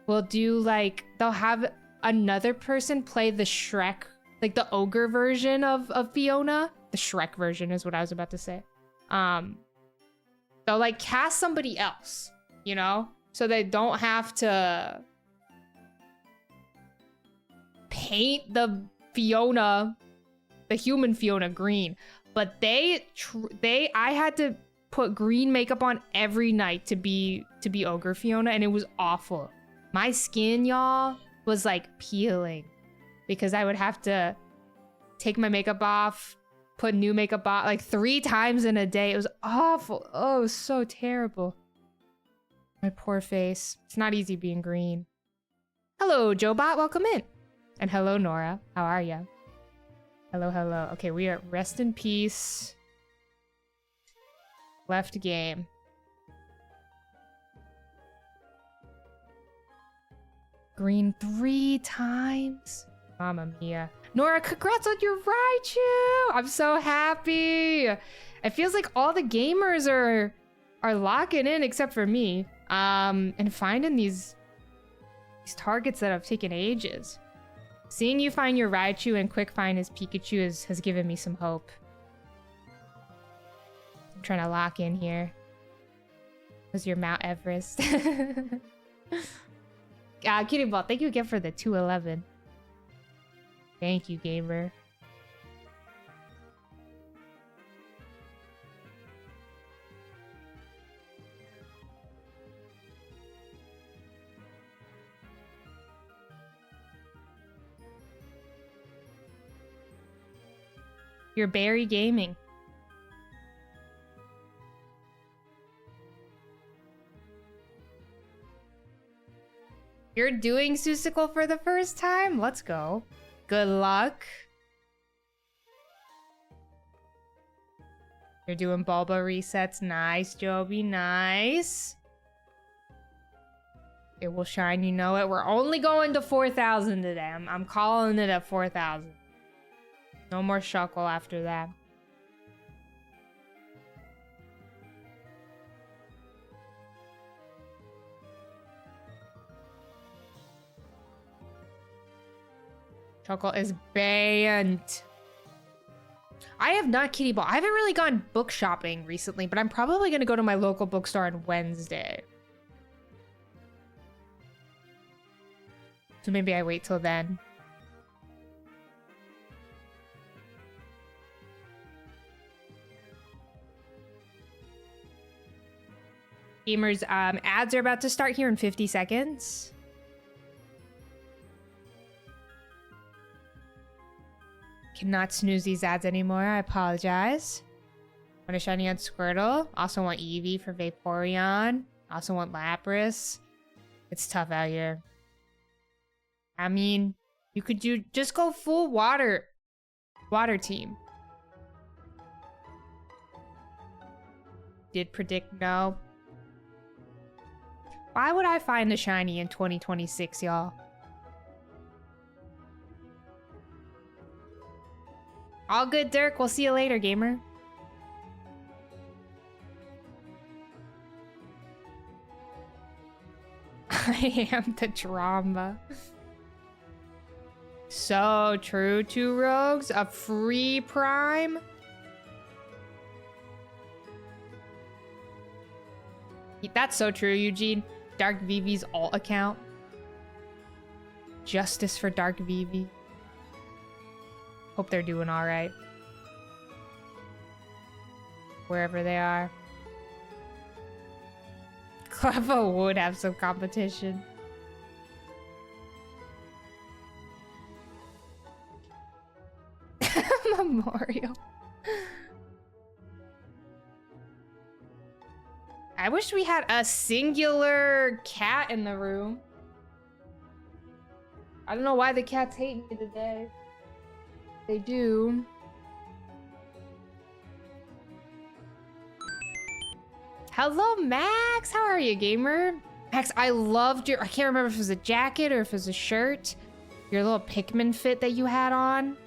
will do like, they'll have another person play the Shrek, like the ogre version of Fiona. The Shrek version is what I was about to say. They'll like cast somebody else, you know? So they don't have to paint the Fiona, the human Fiona green. But I had to put green makeup on every night to be ogre Fiona, and it was awful. My skin, y'all, was like peeling because I would have to take my makeup off, put new makeup on like 3 times in a day. It was awful. Oh, it was so terrible. My poor face. It's not easy being green. Hello, Jobot. Welcome in. And hello, Nora. How are ya? Hello, hello. Okay, we are rest in peace. Left game. Green 3 times. Mamma mia. Nora, congrats on your Raichu! I'm so happy. It feels like all the gamers are locking in except for me. And finding these targets that have taken ages. Seeing you find your Raichu and quick find his Pikachu has given me some hope. I'm trying to lock in here. Was your Mount Everest? Kitty Ball, thank you again for the 211. Thank you, gamer. You're Berry Gaming. You're doing Susicle for the first time? Let's go. Good luck. You're doing Bulba resets. Nice, Joby. Nice. It will shine, you know it. We're only going to 4,000 today. I'm calling it at 4,000. No more Shuckle after that. Shuckle is banned. I have not Kitty Ball. I haven't really gone book shopping recently, but I'm probably going to go to my local bookstore on Wednesday. So maybe I wait till then. Gamers, ads are about to start here in 50 seconds. Cannot snooze these ads anymore. I apologize. Want a shiny on Squirtle. Also want Eevee for Vaporeon. Also want Lapras. It's tough out here. I mean, you could just go full water team. Did predict no. Why would I find a shiny in 2026, y'all? All good, Dirk. We'll see you later, gamer. I am the drama. So true, two rogues. A free prime. That's so true, Eugene. Dark Vivi's alt account. Justice for Dark Vivi. Hope they're doing all right. Wherever they are. Cleffa would have some competition. Memorial. I wish we had a singular cat in the room. I don't know why the cats hate me today. They do. Hello, Max. How are you, gamer? Max, I loved your... I can't remember if it was a jacket or if it was a shirt. Your little Pikmin fit that you had on.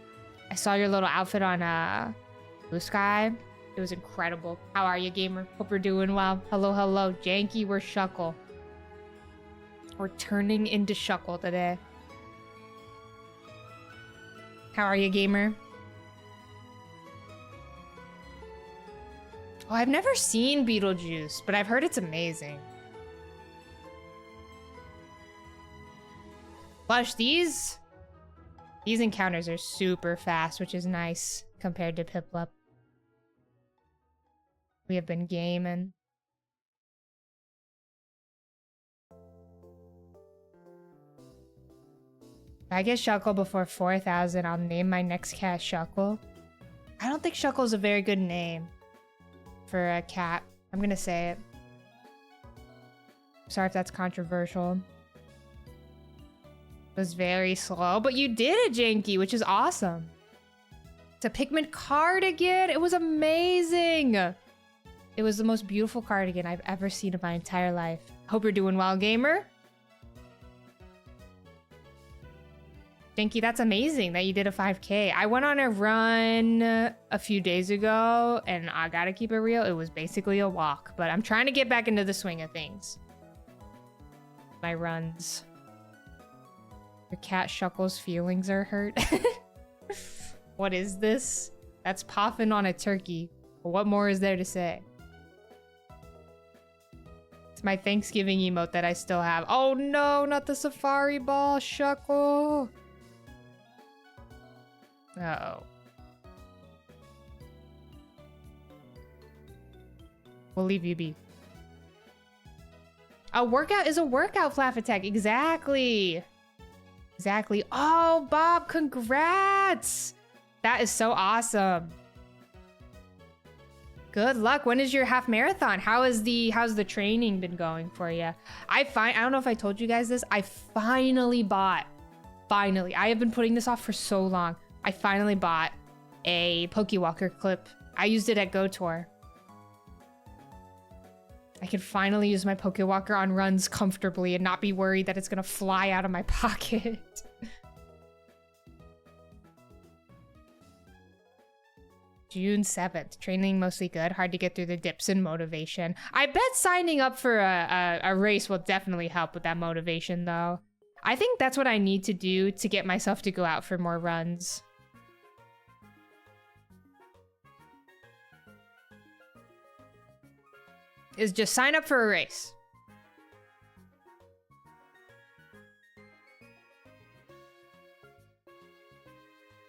I saw your little outfit on Blue Sky. It was incredible. How are you, gamer? Hope you're doing well. Hello, hello. Janky, we're Shuckle. We're turning into Shuckle today. How are you, gamer? Oh, I've never seen Beetlejuice, but I've heard it's amazing. Plus, these encounters are super fast, which is nice compared to Piplup. We have been gaming. If I get Shuckle before 4,000, I'll name my next cat Shuckle. I don't think Shuckle is a very good name for a cat. I'm gonna say it. Sorry if that's controversial. It was very slow, but you did it, Janky, which is awesome. It's a pigment cardigan. It was amazing. It was the most beautiful cardigan I've ever seen in my entire life. Hope you're doing well, gamer. Dinky, that's amazing that you did a 5K. I went on a run a few days ago, and I gotta keep it real, it was basically a walk. But I'm trying to get back into the swing of things. My runs. Your cat Shuckle's feelings are hurt. What is this? That's Poffin on a turkey. What more is there to say? It's my Thanksgiving emote that I still have. Oh no, not the safari ball, Shuckle. Uh-oh. We'll leave you be. A workout is a workout, Flap Attack. Exactly. Exactly. Oh, Bob, congrats. That is so awesome. Good luck. When is your half marathon? How's the training been going for you? I don't know if I told you guys this. I finally, I have been putting this off for so long. I finally bought a Pokewalker clip. I used it at Go Tour. I can finally use my Pokewalker on runs comfortably and not be worried that it's gonna fly out of my pocket. June 7th. Training mostly good. Hard to get through the dips in motivation. I bet signing up for a race will definitely help with that motivation, though. I think that's what I need to do to get myself to go out for more runs. Is just sign up for a race.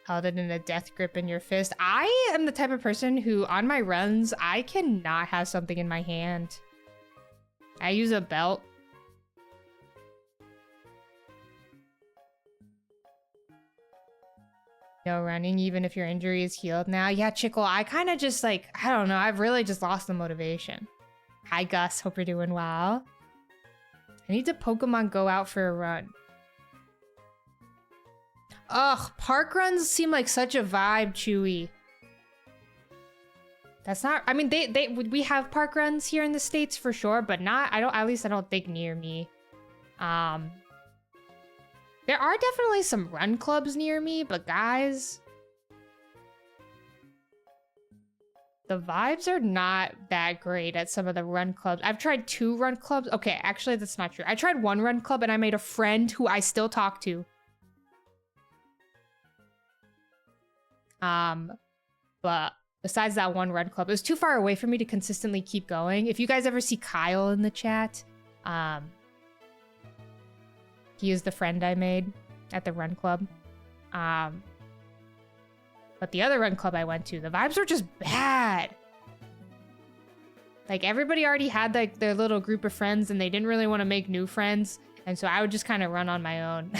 Held it in a death grip in your fist. I am the type of person who, on my runs, I cannot have something in my hand. I use a belt. No running, even if your injury is healed now. Yeah, Chickle, I kind of just like, I don't know. I've really just lost the motivation. Hi, Gus. Hope you're doing well. I need to Pokemon Go out for a run. Ugh, park runs seem like such a vibe, Chewy. That's not, I mean, we have park runs here in the States for sure, but not, at least I don't think near me. There are definitely some run clubs near me, but guys, the vibes are not that great at some of the run clubs. I've tried 2 run clubs. Okay, actually, that's not true. I tried 1 run club and I made a friend who I still talk to. But besides that 1 run club, it was too far away for me to consistently keep going. If you guys ever see Kyle in the chat, he is the friend I made at the run club. But the other run club I went to, the vibes were just bad. Like, everybody already had like their little group of friends and they didn't really want to make new friends. And so I would just kind of run on my own.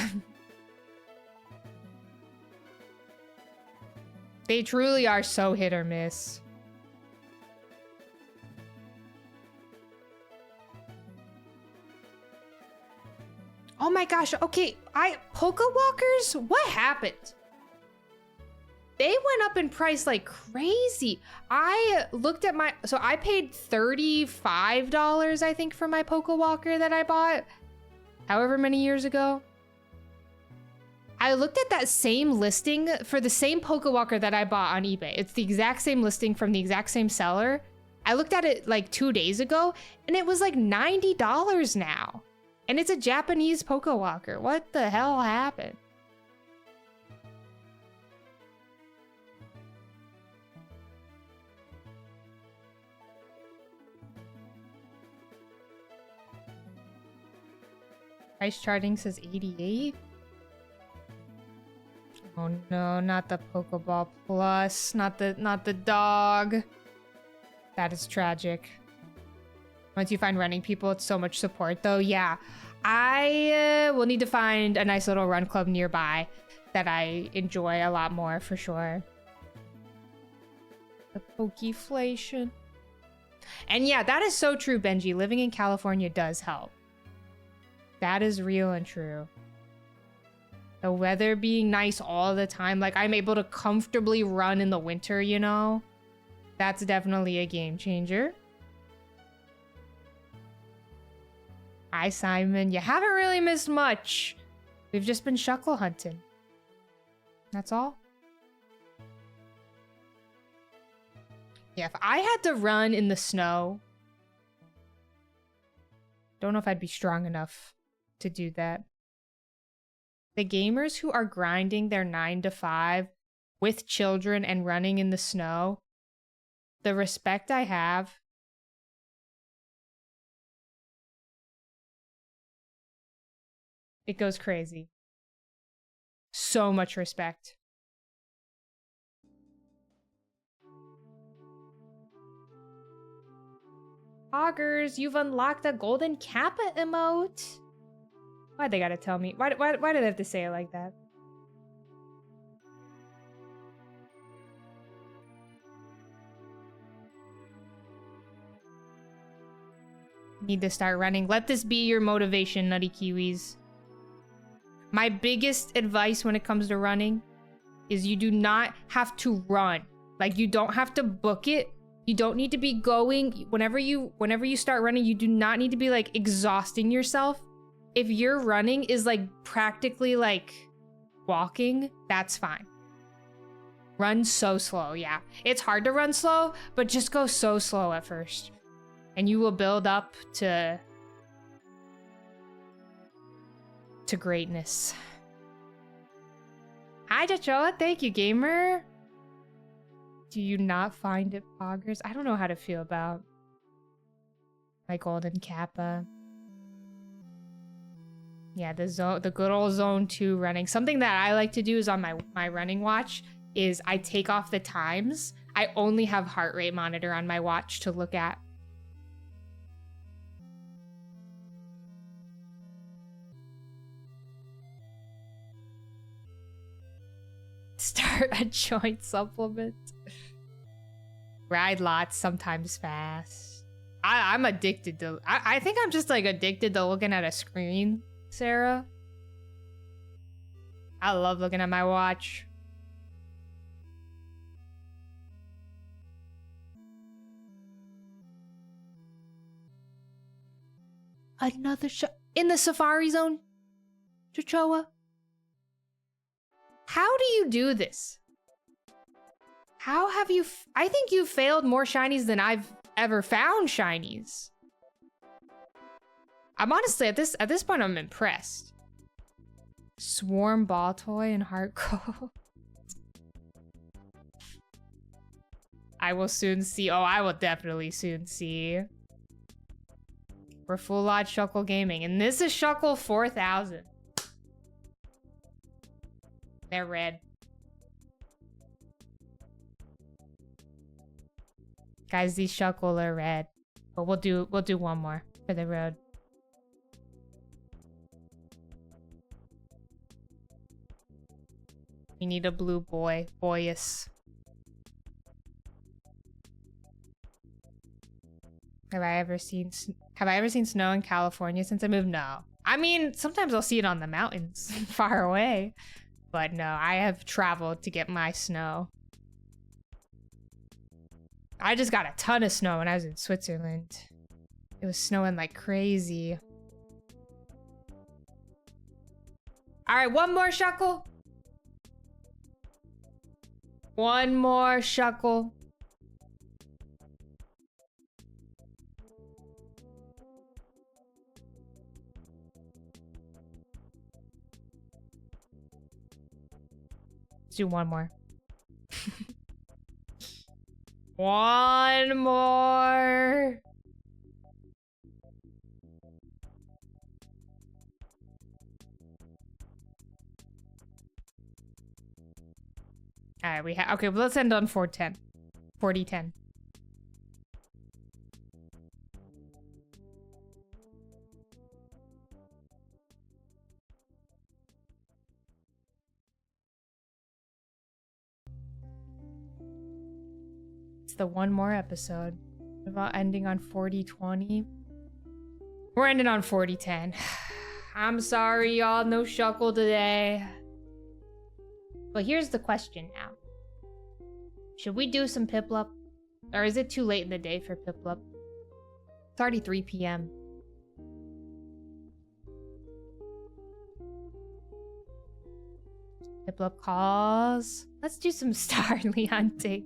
They truly are so hit or miss. Oh my gosh, okay, Pokewalkers? What happened? They went up in price like crazy. I looked at so I paid $35, I think, for my Pokewalker that I bought however many years ago. I looked at that same listing for the same Pokewalker that I bought on eBay. It's the exact same listing from the exact same seller. I looked at it like 2 days ago and it was like $90 now. And it's a Japanese Pokewalker. What the hell happened? Price charting says 88. Oh no, not the Pokeball Plus, not the dog. That is tragic. Once you find running people, it's so much support though. Yeah, I will need to find a nice little run club nearby that I enjoy a lot more for sure. The Pokeflation. And yeah, that is so true, Benji. Living in California does help. That is real and true. The weather being nice all the time. Like, I'm able to comfortably run in the winter, you know? That's definitely a game changer. Hi, Simon. You haven't really missed much. We've just been Shuckle hunting. That's all. Yeah, if I had to run in the snow, don't know if I'd be strong enough to do that. The gamers who are grinding their 9 to 5 with children and running in the snow, the respect I have. It goes crazy. So much respect. Poggers, you've unlocked a golden Kappa emote. Why'd they gotta tell me? Why do they have to say it like that? Need to start running. Let this be your motivation, Nutty Kiwis. My biggest advice when it comes to running is you do not have to run. Like, you don't have to book it. You don't need to be going. Whenever you start running, you do not need to be like exhausting yourself. If your running is like practically like walking, that's fine. Run so slow, yeah. It's hard to run slow, but just go so slow at first. And you will build up to greatness. Hi, Jachoa. Thank you, gamer. Do you not find it poggers? I don't know how to feel about my golden Kappa. Yeah, the good old zone 2 running. Something that I like to do is on my running watch is I take off the times. I only have heart rate monitor on my watch to look at. Start a joint supplement. Ride lots, sometimes fast. I'm addicted to... I think I'm just like addicted to looking at a screen, Sarah. I love looking at my watch. Another shot in the Safari Zone, Chachoa. How do you do this? How have you... I think you've failed more shinies than I've ever found shinies. I'm honestly, at this point, I'm impressed. Swarm Ball Toy and Heart Gold. I will soon see. Oh, I will definitely soon see. We're full lot Shuckle Gaming. And this is Shuckle 4000. They're red. Guys, these Shuckle are red. But we'll do one more for the road. We need a blue boy. Boyus. Have I ever seen snow in California since I moved? No. I mean, sometimes I'll see it on the mountains far away. But no, I have traveled to get my snow. I just got a ton of snow when I was in Switzerland. It was snowing like crazy. All right, one more Shuckle. One more Shuckle. Let's do one more. One more. All right, we have... Okay, well, let's end on 410. 4010. It's the one more episode. What about ending on 4020? We're ending on 4010. I'm sorry, y'all. No Shuckle today. But here's the question now. Should we do some Piplup? Or is it too late in the day for Piplup? It's already 3 p.m. Piplup calls. Let's do some Stardew hunting.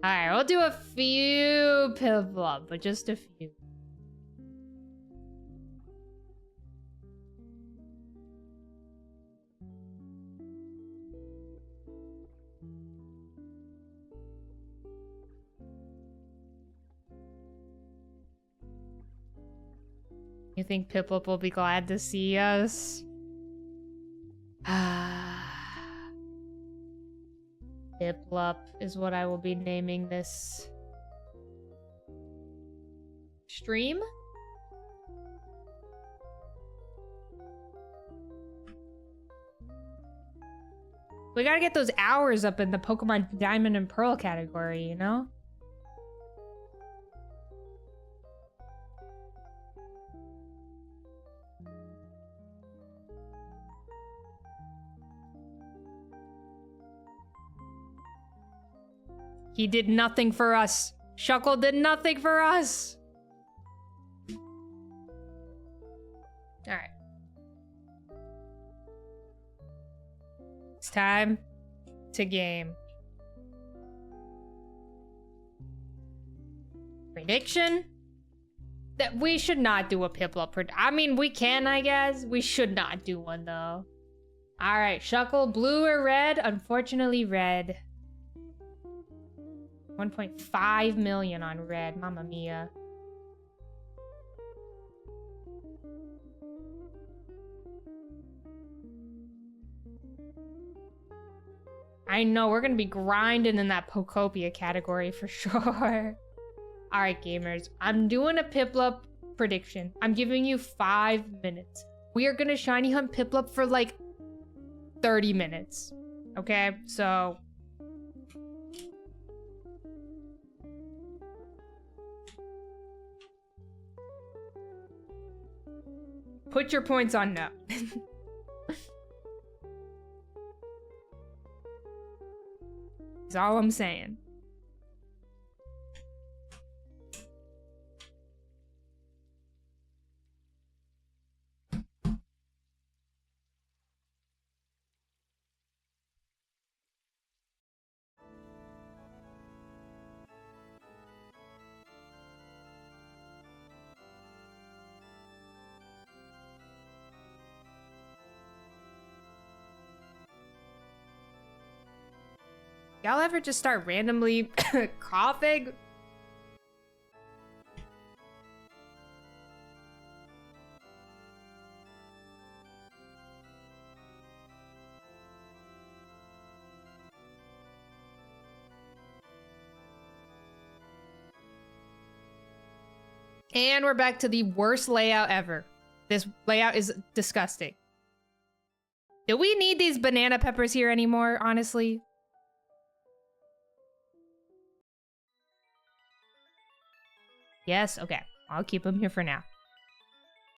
Alright, we'll do a few Piplup, but just a few. You think Piplup will be glad to see us? Piplup is what I will be naming this stream. We gotta get those hours up in the Pokemon Diamond and Pearl category, you know? He did nothing for us. Shuckle did nothing for us. All right. It's time to game. Prediction? That we should not do a Piplup. I mean, we can, I guess. We should not do one, though. All right, Shuckle, blue or red? Unfortunately, red. 1.5 million on red, mamma mia. I know, we're gonna be grinding in that Pokopia category for sure. Alright, gamers, I'm doing a Piplup prediction. I'm giving you 5 minutes. We are gonna shiny hunt Piplup for like 30 minutes. Okay, so put your points on no. That's all I'm saying. Y'all ever just start randomly coughing? And we're back to the worst layout ever. This layout is disgusting. Do we need these banana peppers here anymore, honestly? Yes? Okay. I'll keep them here for now.